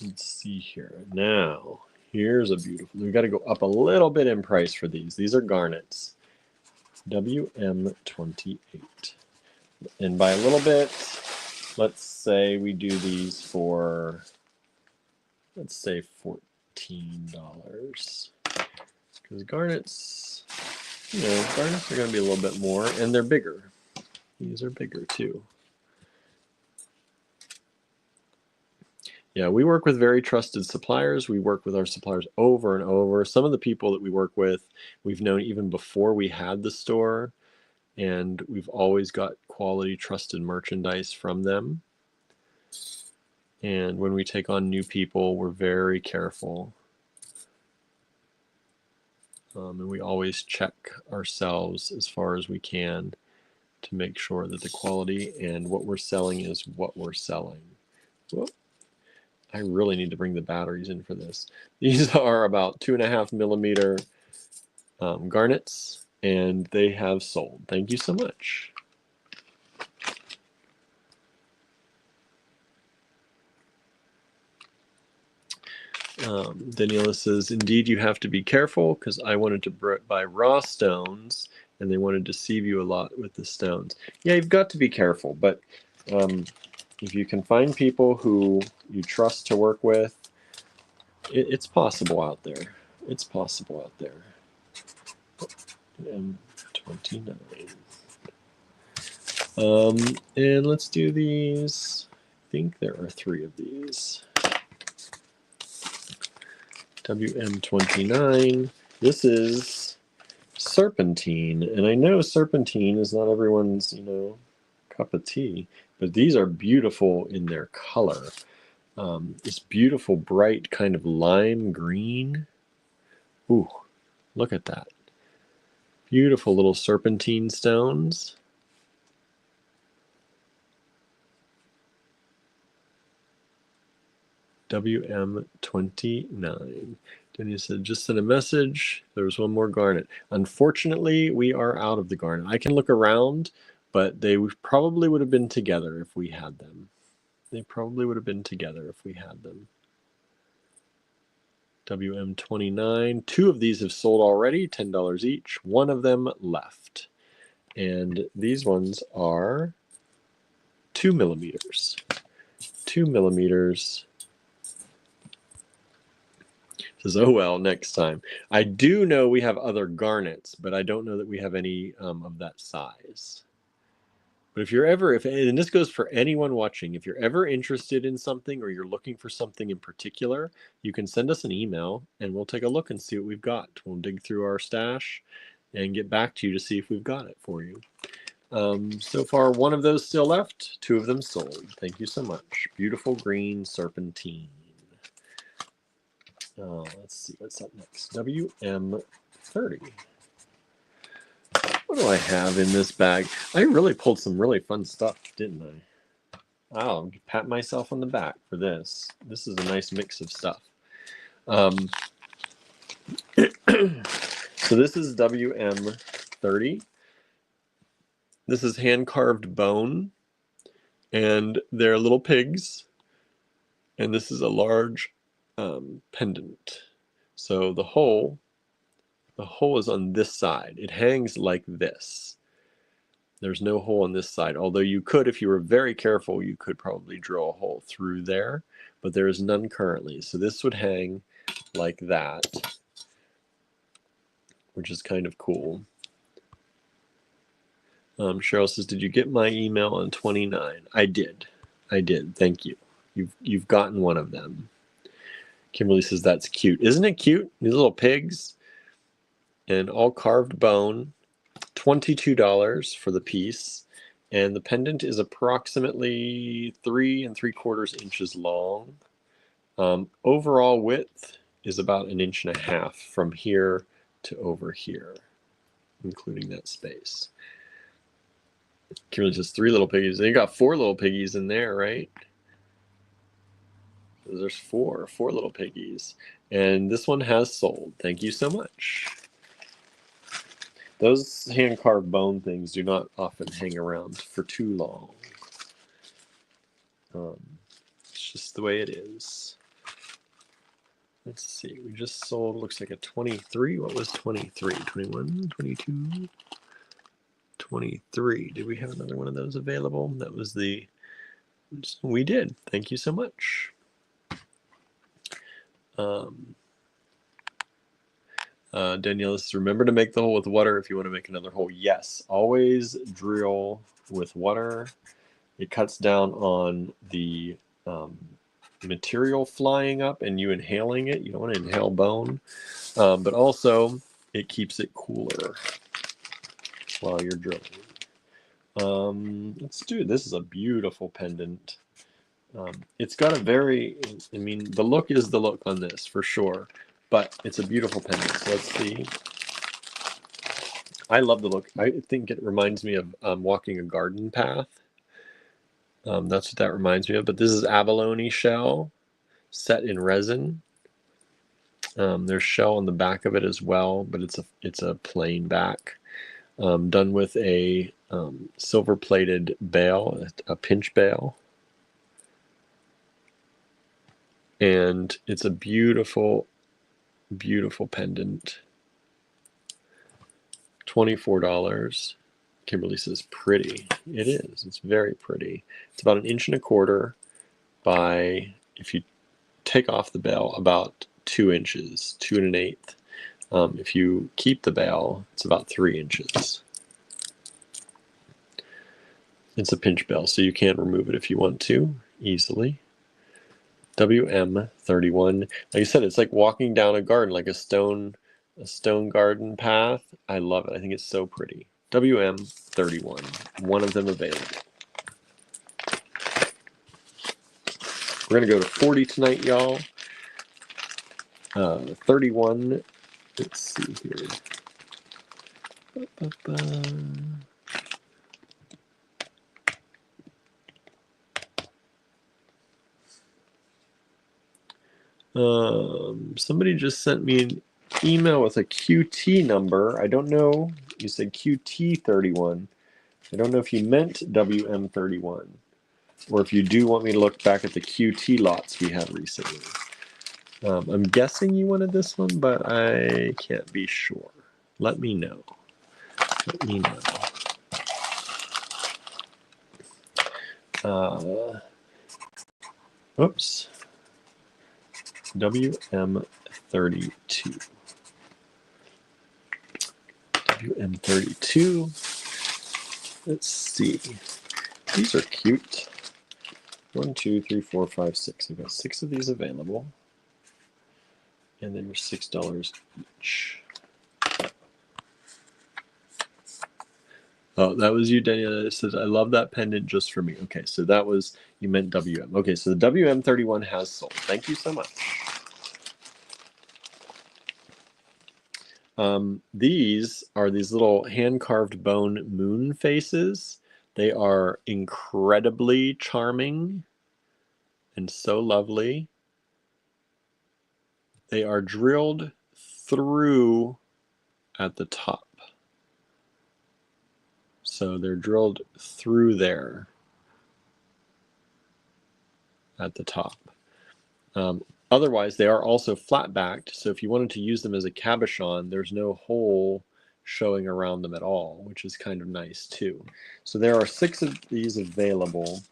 Let's see here. Now, here's a beautiful. We've got to go up a little bit in price for these. These are garnets. WM28. And by a little bit, let's say we do these for, let's say $14. Because garnets, garnets are going to be a little bit more, and they're bigger. These are bigger too. Yeah, we work with very trusted suppliers. We work with our suppliers over and over. Some of the people that we work with, we've known even before we had the store, and we've always got quality, trusted merchandise from them. And when we take on new people, we're very careful. And we always check ourselves as far as we can to make sure that the quality and what we're selling is what we're selling. Whoop. I really need to bring the batteries in for this. These are about 2.5 millimeter garnets, and they have sold. Thank you so much. Daniela says, indeed, you have to be careful because I wanted to buy raw stones and they want to deceive you a lot with the stones. Yeah, you've got to be careful, but if you can find people who you trust to work with, it's possible out there. It's possible out there. M29. And let's do these. I think there are 3 of these. WM29. This is serpentine, and I know serpentine is not everyone's, cup of tea, but these are beautiful in their color. This beautiful, bright kind of lime green. Ooh, look at that. Beautiful little serpentine stones. WM29. Denny said, just send a message. There was one more garnet. Unfortunately, we are out of the garnet. I can look around, but they probably would have been together if we had them. They probably would have been together if we had them. WM29. 2 of these have sold already, $10 each. 1 of them left. And these ones are 2 millimeters. 2 millimeters. Says, oh well, next time. I do know we have other garnets, but I don't know that we have any of that size. But if you're ever, and this goes for anyone watching, if you're ever interested in something or you're looking for something in particular, you can send us an email and we'll take a look and see what we've got. We'll dig through our stash and get back to you to see if we've got it for you. So far, 1 of those still left, 2 of them sold. Thank you so much. Beautiful green serpentine. Let's see what's up next. WM30. What do I have in this bag? I really pulled some really fun stuff, didn't I? I'll pat myself on the back for this. This is a nice mix of stuff. So this is WM30. This is hand-carved bone, and they're little pigs. And this is a large pendant. So the hole is on this side. It hangs like this. There's no hole on this side, although you could, if you were very careful, you could probably drill a hole through there, but there is none currently. So this would hang like that, which is kind of cool. Cheryl says, did you get my email on 29? I did. Thank you. You've gotten one of them. Kimberly says, that's cute. Isn't it cute? These little pigs and all carved bone. $22 for the piece, and the pendant is approximately 3 3/4 inches long. Overall width is about 1.5 inches from here to over here, including that space. Kimberly says 3 little piggies. They got 4 little piggies in there, right? So there's 4 little piggies, and this one has sold. Thank you so much. Those hand-carved bone things do not often hang around for too long. It's just the way it is. Let's see. We just sold, looks like a 23. What was 23? 21, 22, 23. Did we have another one of those available? That was the... We did. Thank you so much. Danielle says, remember to make the hole with water if you want to make another hole. Yes, always drill with water. It cuts down on the material flying up and you inhaling it. You don't want to inhale bone, but also it keeps it cooler while you're drilling. Let's do it. This is a beautiful pendant. It's got a very, I mean, the look is the look on this for sure, but it's a beautiful pendant. So let's see. I love the look. I think it reminds me of walking a garden path. That's what that reminds me of. But this is abalone shell set in resin. There's shell on the back of it as well, but it's a plain back. Done with a silver-plated bail, a pinch bail. And it's a beautiful, beautiful pendant. $24. Kimberly says pretty. It is. It's very pretty. It's about 1.25 inches by, if you take off the bail, about 2 inches, 2 1/8. If you keep the bail, it's about 3 inches. It's a pinch bail, so you can remove it if you want to easily. WM31. Like I said, it's like walking down a garden, like a stone garden path. I love it. I think it's so pretty. WM31. One of them available. We're going to go to 40 tonight, y'all. 31. Let's see here. Somebody just sent me an email with a QT number. I don't know. You said QT31. I don't know if you meant WM31 or if you do want me to look back at the QT lots we had recently. I'm guessing you wanted this one, but I can't be sure. Let me know. Let me know. Oops. WM32. WM32. Let's see. These are cute. 1, 2, 3, 4, 5, 6. I've got 6 of these available. And then they're $6 each. Oh, that was you, Daniela. It says, I love that pendant just for me. Okay, so that was, you meant WM. Okay, so the WM31 has sold. Thank you so much. These are these little hand-carved bone moon faces. They are incredibly charming and so lovely. They are drilled through at the top. So they're drilled through there at the top. Otherwise, they are also flat-backed, so if you wanted to use them as a cabochon, there's no hole showing around them at all, which is kind of nice too. So there are 6 of these available,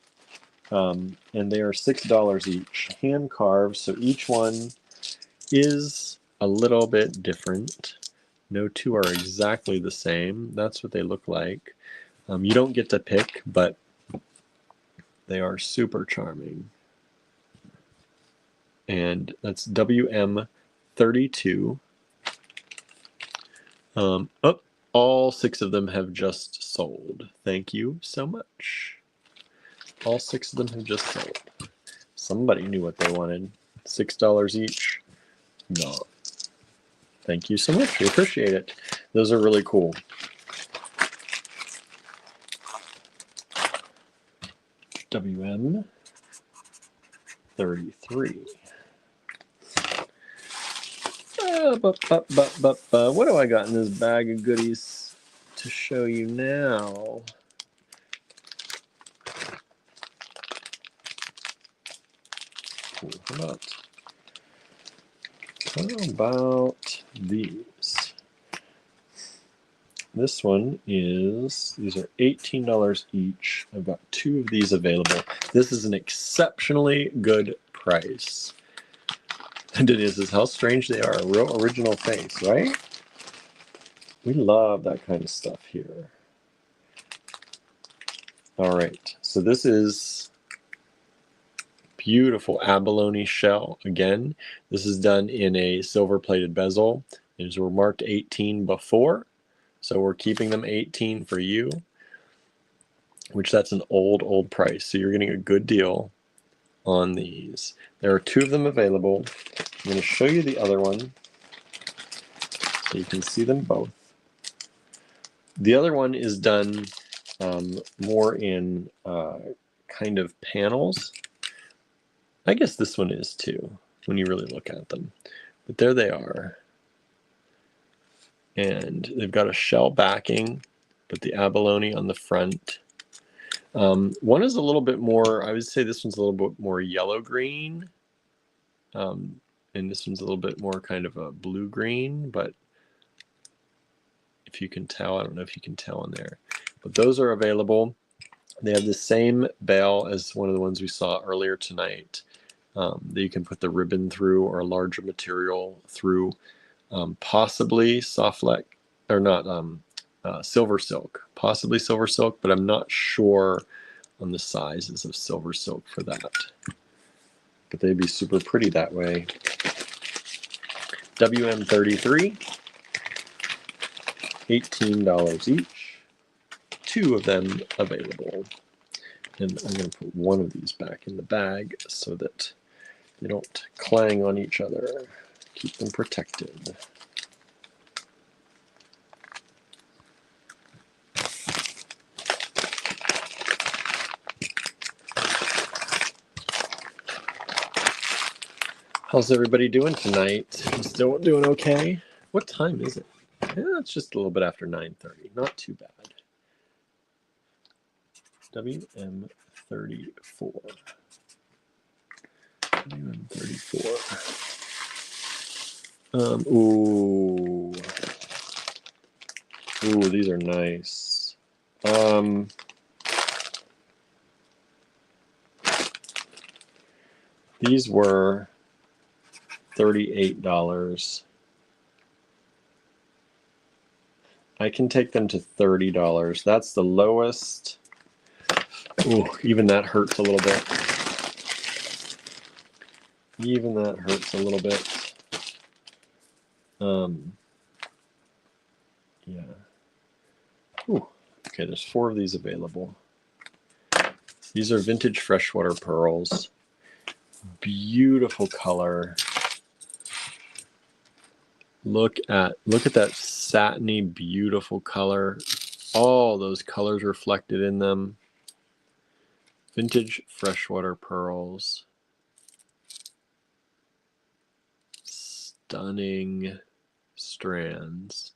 and they are $6 each, hand-carved, so each one is a little bit different. No two are exactly the same. That's what they look like. You don't get to pick, but they are super charming. And that's WM32. All 6 of them have just sold. Thank you so much. All 6 of them have just sold. Somebody knew what they wanted. $6 each. No. Thank you so much. We appreciate it. Those are really cool. WM33. What do I got in this bag of goodies to show you now? How about these? This one is, these are $18 each. I've got 2 of these available. This is an exceptionally good price. And it is how strange they are. A real original face, right? We love that kind of stuff here. All right, so this is beautiful abalone shell. Again, this is done in a silver-plated bezel. These were marked 18 before, so we're keeping them 18 for you, which that's an old price. So you're getting a good deal on these. There are 2 of them available. I'm going to show you the other one so you can see them both. The other one is done more in kind of panels. I guess this one is too, when you really look at them. But there they are. And they've got a shell backing, but the abalone on the front. One is a little bit more, I would say this one's a little bit more yellow-green. And this one's a little bit more kind of a blue-green, but if you can tell, I don't know if you can tell in there. But those are available. They have the same bail as one of the ones we saw earlier tonight, that you can put the ribbon through or a larger material through, possibly softlex, or not, silver silk, possibly silver silk, but I'm not sure on the sizes of silver silk for that. But they'd be super pretty that way. WM33, $18 each. 2 of them available. And I'm going to put one of these back in the bag so that they don't clang on each other. Keep them protected. How's everybody doing tonight? Still doing okay? What time is it? Yeah, it's just a little bit after 9:30. Not too bad. WM34. WM34. Ooh, these are nice. These were $38. I can take them to $30. That's the lowest. Ooh, even that hurts a little bit. Even that hurts a little bit. Yeah. Ooh. Okay, there's 4 of these available. These are vintage freshwater pearls. Beautiful color. Look at that satiny, beautiful color. All those colors reflected in them. Vintage freshwater pearls. Stunning strands.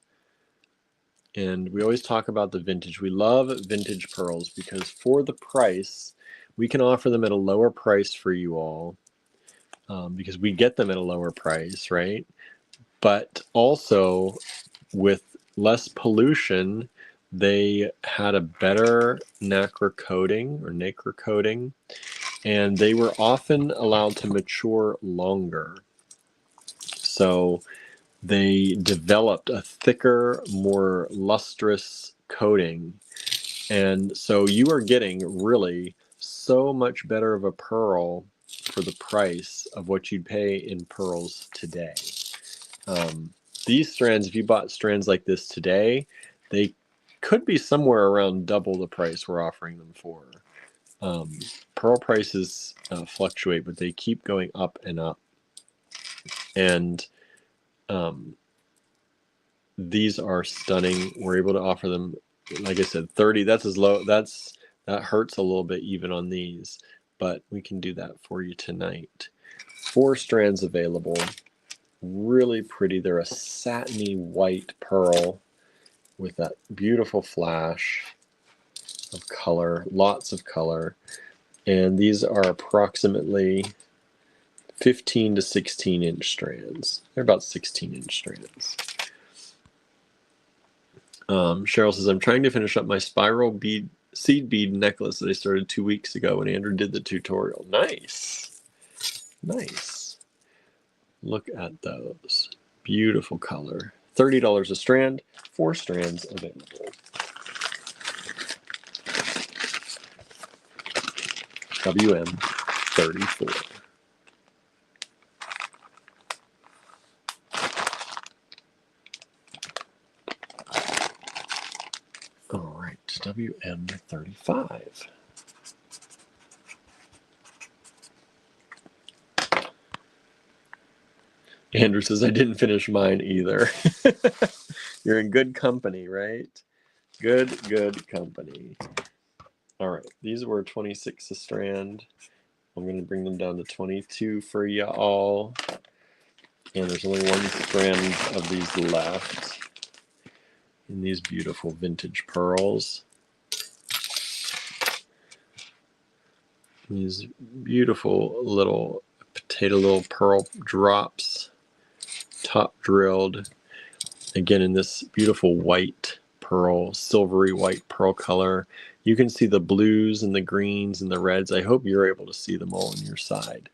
And we always talk about the vintage. We love vintage pearls because for the price, we can offer them at a lower price for you all, because we get them at a lower price, right? But also with less pollution, they had a better nacre coating, and they were often allowed to mature longer. So they developed a thicker, more lustrous coating. And so you are getting really so much better of a pearl for the price of what you'd pay in pearls today. These strands, if you bought strands like this today, they could be somewhere around double the price we're offering them for. Pearl prices fluctuate, but they keep going up and up. And these are stunning. We're able to offer them, like I said, 30. That's as low. That hurts a little bit even on these, but we can do that for you tonight. 4 strands available. Really pretty. They're a satiny white pearl with that beautiful flash of color, lots of color. And these are approximately 15 to 16 inch strands. They're about 16 inch strands. Cheryl says, I'm trying to finish up my spiral seed bead necklace that I started 2 weeks ago when Andrew did the tutorial. Nice. Nice. Look at those. Beautiful color. $30 a strand, 4 strands available. WM34. All right, WM35. Andrew says, I didn't finish mine either. You're in good company, right? Good company. All right, these were 26 a strand. I'm going to bring them down to 22 for y'all. And there's only 1 strand of these left. And these beautiful vintage pearls. These beautiful little pearl drops, top drilled. Again, in this beautiful white pearl, silvery white pearl color. You can see the blues and the greens and the reds. I hope you're able to see them all on your side.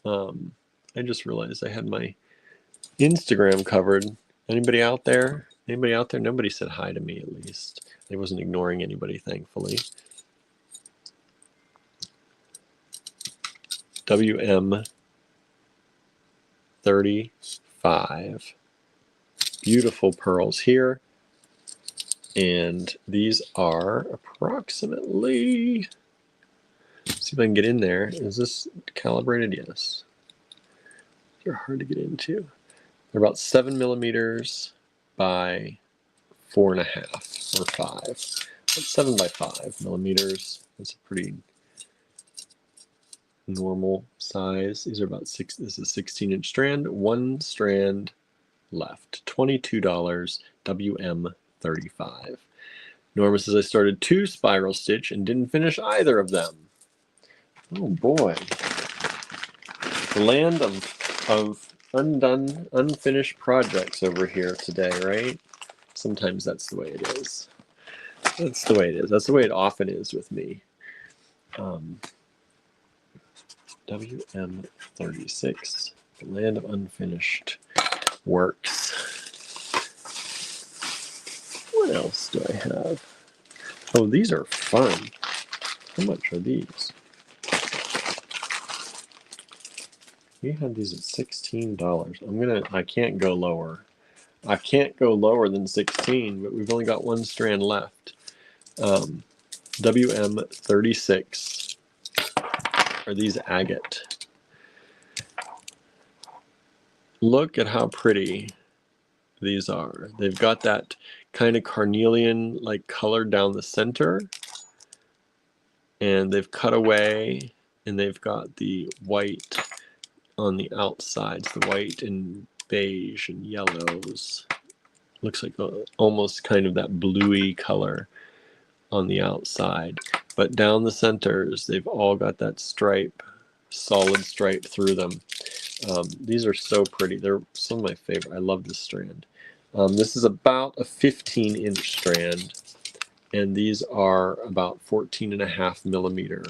I just realized I had my Instagram covered. Anybody out there? Anybody out there? Nobody said hi to me, at least. I wasn't ignoring anybody, thankfully. WM35. Beautiful pearls here. And these are approximately, see if I can get in there. Is this calibrated? Yes. They're hard to get into. They're about 7 millimeters by 4.5 or 5. That's 7 by 5 millimeters. That's a pretty normal size. These are about 6. This is a 16-inch strand. 1 strand left. $22. WM35. Norma says I started 2 spiral stitch and didn't finish either of them. Oh boy. The land of undone, unfinished projects over here today, right? Sometimes that's the way it is. That's the way it is. That's the way it often is with me. WM36, the land of unfinished works. What else do I have? Oh, these are fun. How much are these? We had these at $16. I can't go lower. I can't go lower than 16, but we've only got 1 strand left. WM36 are these agate. Look at how pretty these are. They've got that kind of carnelian like color down the center, and they've cut away, and they've got the white on the outsides, the white and beige and yellows. Looks like almost kind of that bluey color on the outside, but down the centers they've all got that stripe, solid stripe through them. These are so pretty. They're some of my favorite. I love this strand. This is about a 15-inch strand, and these are about 14.5 millimeter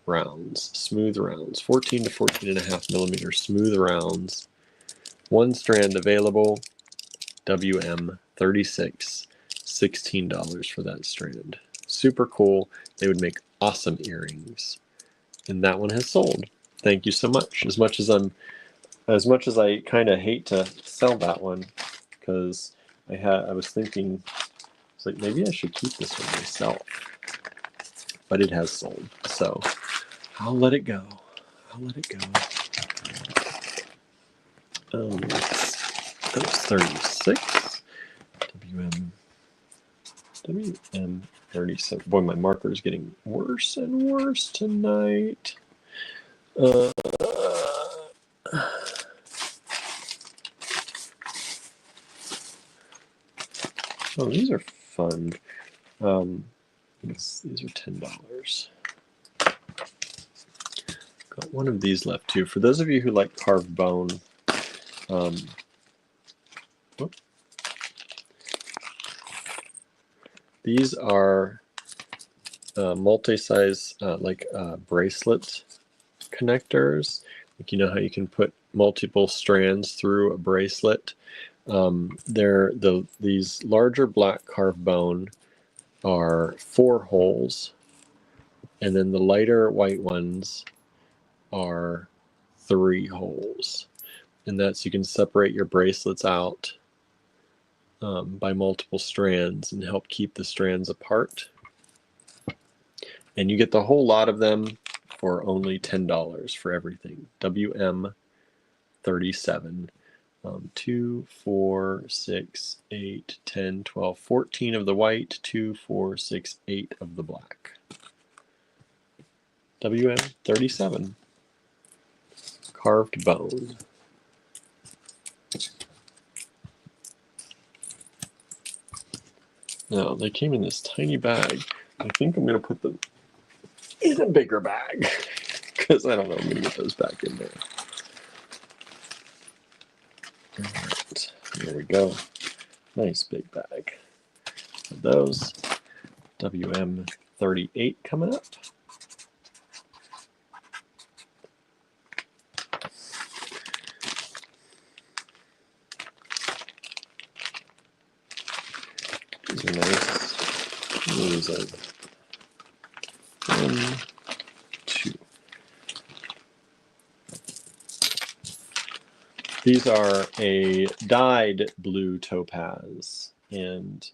rounds, smooth rounds, 14 to 14.5 millimeter smooth rounds. 1 strand available. WM36, $16 for that strand. Super cool. They would make awesome earrings. And that one has sold. Thank you so much. As much as I kind of hate to sell that one, because I was thinking, it's like maybe I should keep this one myself. But it has sold, so I'll let it go. I'll let it go. That was 36. WM36. Boy, my marker is getting worse and worse tonight. Oh, these are fun. These are $10. Got one of these left too. For those of you who like carved bone, these are multi-size bracelet connectors. Like, you know how you can put multiple strands through a bracelet. These larger black carved bone are 4 holes, and then the lighter white ones are 3 holes. And that's, you can separate your bracelets out by multiple strands and help keep the strands apart. And you get the whole lot of them for only $10 for everything. WM37. 2, 4, 6, 8, 10, 12, 14 of the white, 2, 4, 6, 8 of the black. WM37. Carved bone. Now, they came in this tiny bag. I think I'm going to put them in a bigger bag because I don't know, I'm going to get those back in there. All right, here we go. Nice big bag. Of those. WM38 coming up. These are nice. These are 1, 2. These are a dyed blue topaz, and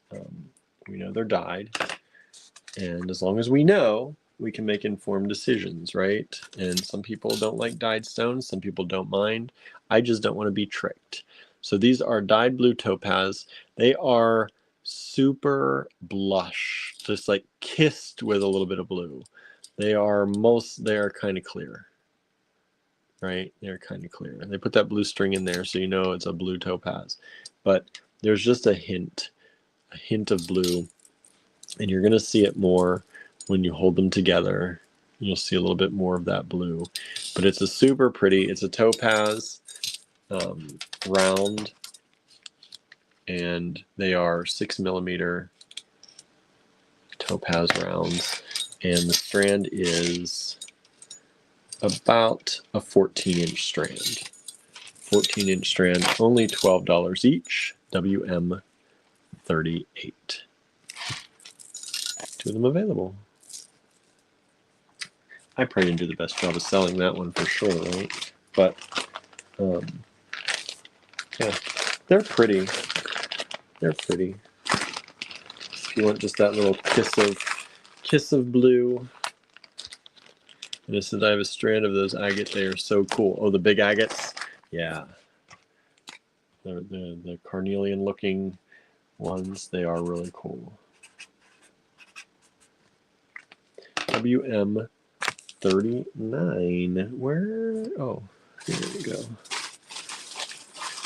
we know they're dyed. And as long as we know, we can make informed decisions, right? And some people don't like dyed stones. Some people don't mind. I just don't want to be tricked. So these are dyed blue topaz. They are super blush, just like kissed with a little bit of blue. They are kind of clear, right? They're kind of clear. They put that blue string in there so you know it's a blue topaz. But there's just a hint of blue. And you're going to see it more when you hold them together. You'll see a little bit more of that blue. But it's a super pretty, it's a topaz round. And they are 6mm topaz rounds. And the strand is about a 14-inch strand. 14-inch strand, only $12 each. WM38. 2 of them available. I probably didn't do the best job of selling that one for sure, right? But yeah, they're pretty. They're pretty. If you want just that little kiss of blue. And this is, I have a strand of those agate. They are so cool. Oh, the big agates? Yeah. The carnelian looking ones, they are really cool. WM39. Where? Oh, here we go.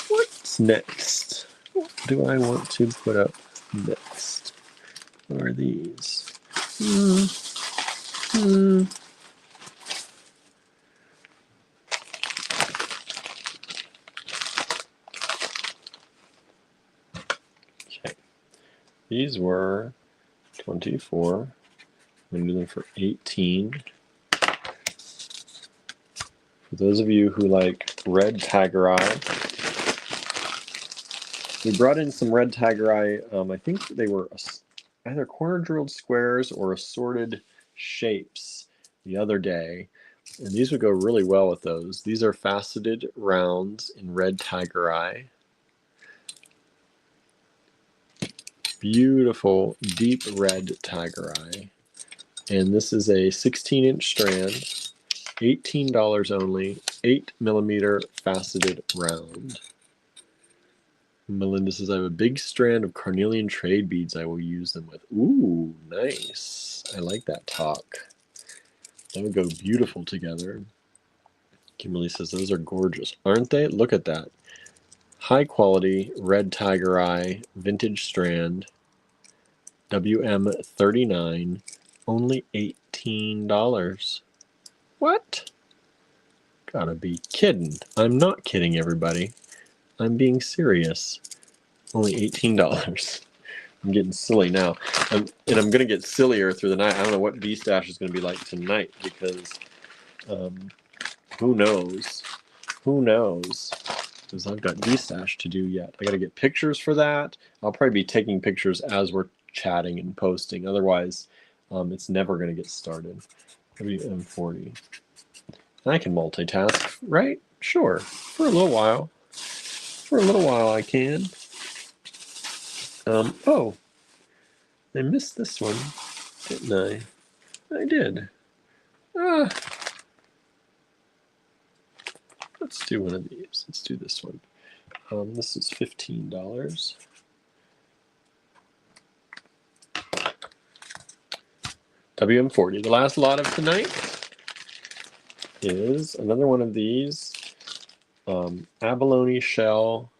What's next? What do I want to put up next? What are these? Okay. These were 24. I'm going to do them for 18. For those of you who like red Taggerai, we brought in some red Taggerai. I think they were either corner drilled squares or assorted shapes the other day. And these would go really well with those. These are faceted rounds in red Taggerai. Beautiful deep red Taggerai. And this is a 16-inch strand, $18 only, 8mm faceted round. Melinda says, I have a big strand of carnelian trade beads I will use them with. Ooh, nice. I like that talk. That would go beautiful together. Kimberly says, those are gorgeous, aren't they? Look at that. High quality red Taggerai vintage strand, WM39. Only $18. What? Gotta be kidding. I'm not kidding, everybody. I'm being serious. Only $18. I'm getting silly now. And I'm going to get sillier through the night. I don't know what B-Stash is going to be like tonight because who knows who knows? Because I've got D-Stash to do yet. I got to get pictures for that. I'll probably be taking pictures as we're chatting and posting. Otherwise, it's never going to get started. WM40. I can multitask, right? Sure. For a little while. For a little while I can. Oh, I missed this one, didn't I? I did. Let's do one of these. Let's do this one. This is $15. WM40. The last lot of tonight is another one of these abalone shell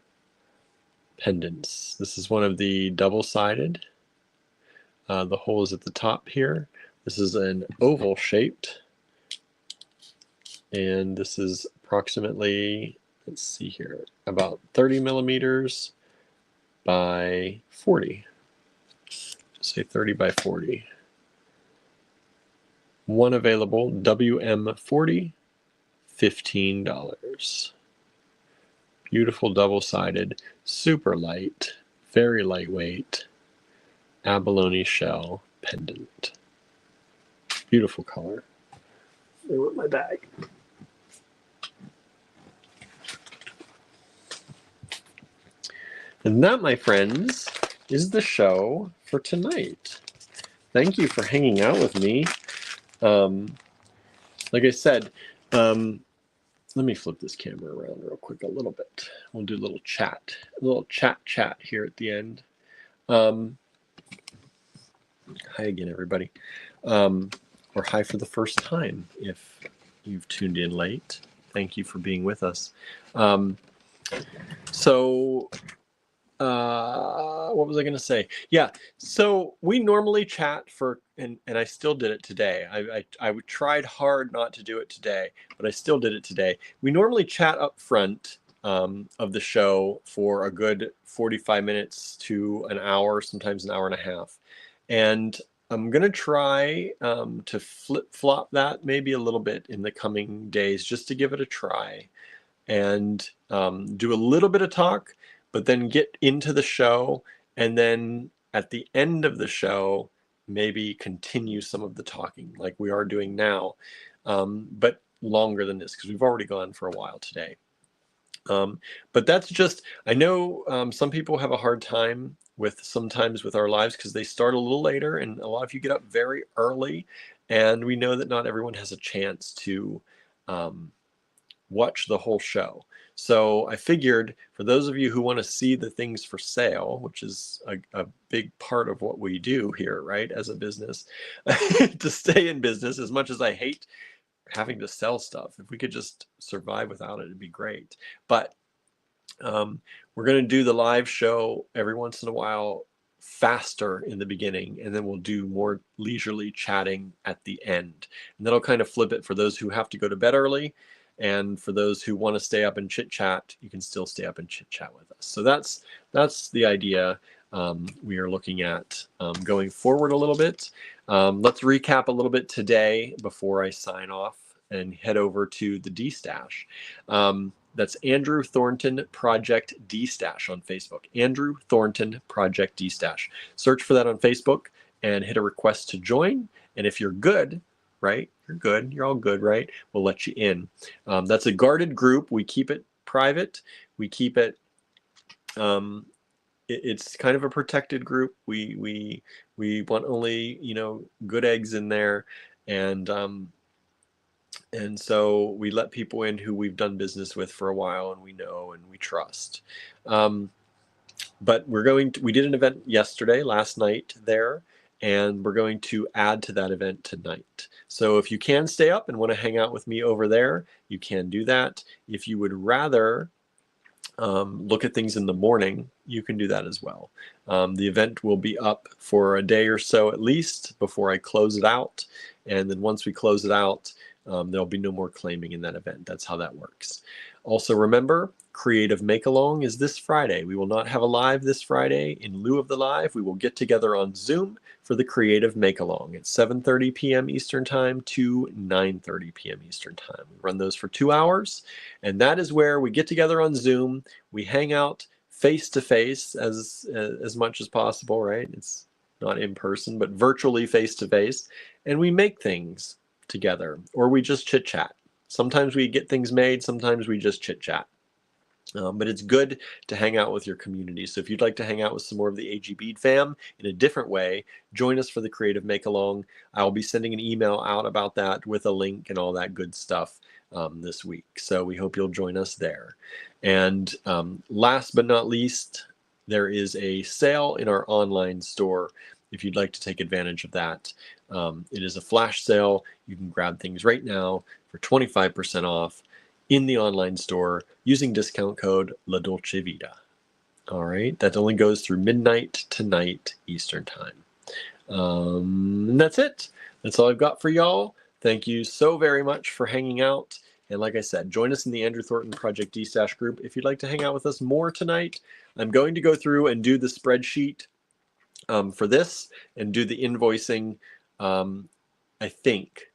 pendants. This is one of the double-sided. The hole is at the top here. This is an oval shaped, and this is approximately, let's see here, about 30 millimeters by 40. Just say 30 by 40. One available, WM40, $15. Beautiful double-sided, super light, very lightweight abalone shell pendant. Beautiful color. They were in my bag. And that, my friends, is the show for tonight. Thank you for hanging out with me. Like I said, let me flip this camera around real quick a little bit. We'll do a little chat here at the end. Hi again, everybody. Or hi for the first time if you've tuned in late. Thank you for being with us. What was I going to say? Yeah, so we normally chat for, and I still did it today. I tried hard not to do it today, but I still did it today. We normally chat up front of the show for a good 45 minutes to an hour, sometimes an hour and a half. And I'm going to try to flip-flop that maybe a little bit in the coming days, just to give it a try and do a little bit of talk, but then get into the show, and then at the end of the show, maybe continue some of the talking like we are doing now, but longer than this, because we've already gone for a while today. But that's just, I know some people have a hard time sometimes with our lives because they start a little later, and a lot of you get up very early, and we know that not everyone has a chance to watch the whole show. So I figured for those of you who want to see the things for sale, which is a big part of what we do here, right, as a business, to stay in business, as much as I hate having to sell stuff, if we could just survive without it, it'd be great. But we're going to do the live show every once in a while faster in the beginning, and then we'll do more leisurely chatting at the end. And that'll kind of flip it for those who have to go to bed early. And for those who want to stay up and chit chat, you can still stay up and chit chat with us. So that's the idea we are looking at going forward a little bit. Let's recap a little bit today before I sign off and head over to the D-Stash. That's Andrew Thornton Project D-Stash on Facebook. Andrew Thornton Project D-Stash. Search for that on Facebook and hit a request to join. And if you're good, right? You're good. You're all good, right? We'll let you in. That's a guarded group. We keep it private. We keep it. It's kind of a protected group. We want only good eggs in there, and so we let people in who we've done business with for a while, and we know and we trust. But we did an event last night there. And we're going to add to that event tonight. So if you can stay up and want to hang out with me over there, you can do that. If you would rather look at things in the morning, you can do that as well. The event will be up for a day or so at least before I close it out. And then once we close it out, there'll be no more claiming in that event. That's how that works. Also remember, Creative Make-Along is this Friday. We will not have a live this Friday. In lieu of the live, we will get together on Zoom for the Creative Make-Along at 7:30 p.m. Eastern Time to 9:30 p.m. Eastern Time. We run those for 2 hours, and that is where we get together on Zoom. We hang out face to face as much as possible, right? It's not in person, but virtually face to face, and we make things together, or we just chit chat. Sometimes we get things made, sometimes we just chit chat. But it's good to hang out with your community. So if you'd like to hang out with some more of the AG Bead fam in a different way, join us for the Creative Make-Along. I'll be sending an email out about that with a link and all that good stuff this week. So we hope you'll join us there. And last but not least, there is a sale in our online store if you'd like to take advantage of that. It is a flash sale. You can grab things right now for 25% off in the online store using discount code La Dolce Vita. All right, that only goes through midnight tonight Eastern Time. And that's it. That's all I've got for y'all. Thank you so very much for hanging out. And like I said, join us in the Andrew Thornton Project D-Stash group if you'd like to hang out with us more tonight. I'm going to go through and do the spreadsheet for this and do the invoicing, I think,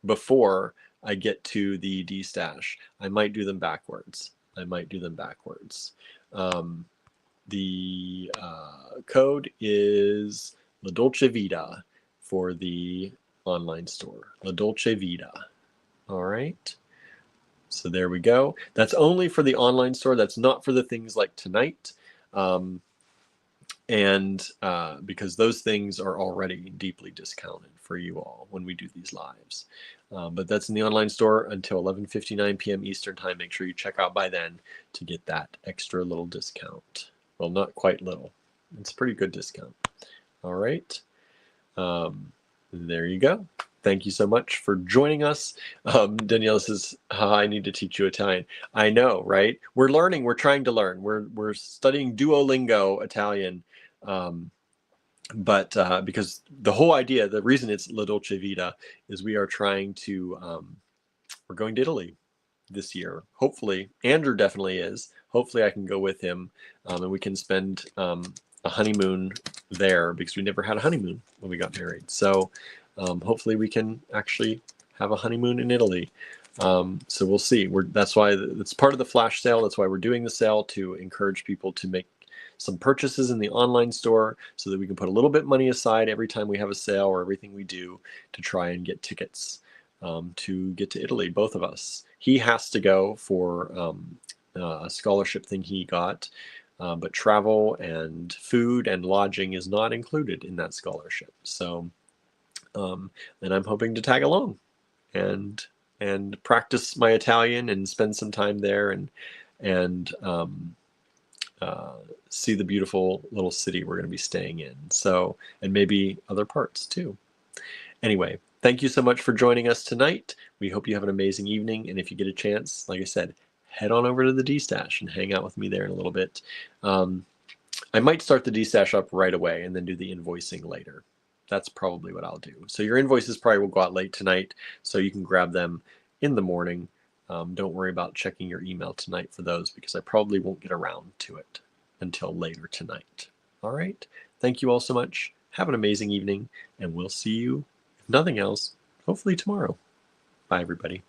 before I get to the D-Stash. I might do them backwards. The code is La Dolce Vita for the online store. La Dolce Vita. All right. So there we go. That's only for the online store. That's not for the things like tonight. Because those things are already deeply discounted for you all when we do these lives. But that's in the online store until 11:59 p.m. Eastern Time. Make sure you check out by then to get that extra little discount. Well, not quite little. It's a pretty good discount. All right. There you go. Thank you so much for joining us. Danielle says, I need to teach you Italian. I know, right? We're learning. We're trying to learn. We're studying Duolingo Italian. Because the whole idea, the reason it's La Dolce Vita is we are trying to, we're going to Italy this year. Hopefully, Andrew definitely is. Hopefully I can go with him and we can spend a honeymoon there because we never had a honeymoon when we got married. So hopefully we can actually have a honeymoon in Italy. So we'll see. That's why it's part of the flash sale. That's why we're doing the sale, to encourage people to make some purchases in the online store so that we can put a little bit money aside every time we have a sale or everything we do to try and get tickets to get to Italy, both of us. He has to go for a scholarship thing he got, but travel and food and lodging is not included in that scholarship. So and I'm hoping to tag along and practice my Italian and spend some time there and see the beautiful little city we're going to be staying in. So, and maybe other parts too. Anyway, thank you so much for joining us tonight. We hope you have an amazing evening. And if you get a chance, like I said, head on over to the D-Stash and hang out with me there in a little bit. I might start the D-Stash up right away and then do the invoicing later. That's probably what I'll do. So your invoices probably will go out late tonight, so you can grab them in the morning. Don't worry about checking your email tonight for those, because I probably won't get around to it until later tonight. All right. Thank you all so much. Have an amazing evening, and we'll see you, if nothing else, hopefully tomorrow. Bye, everybody.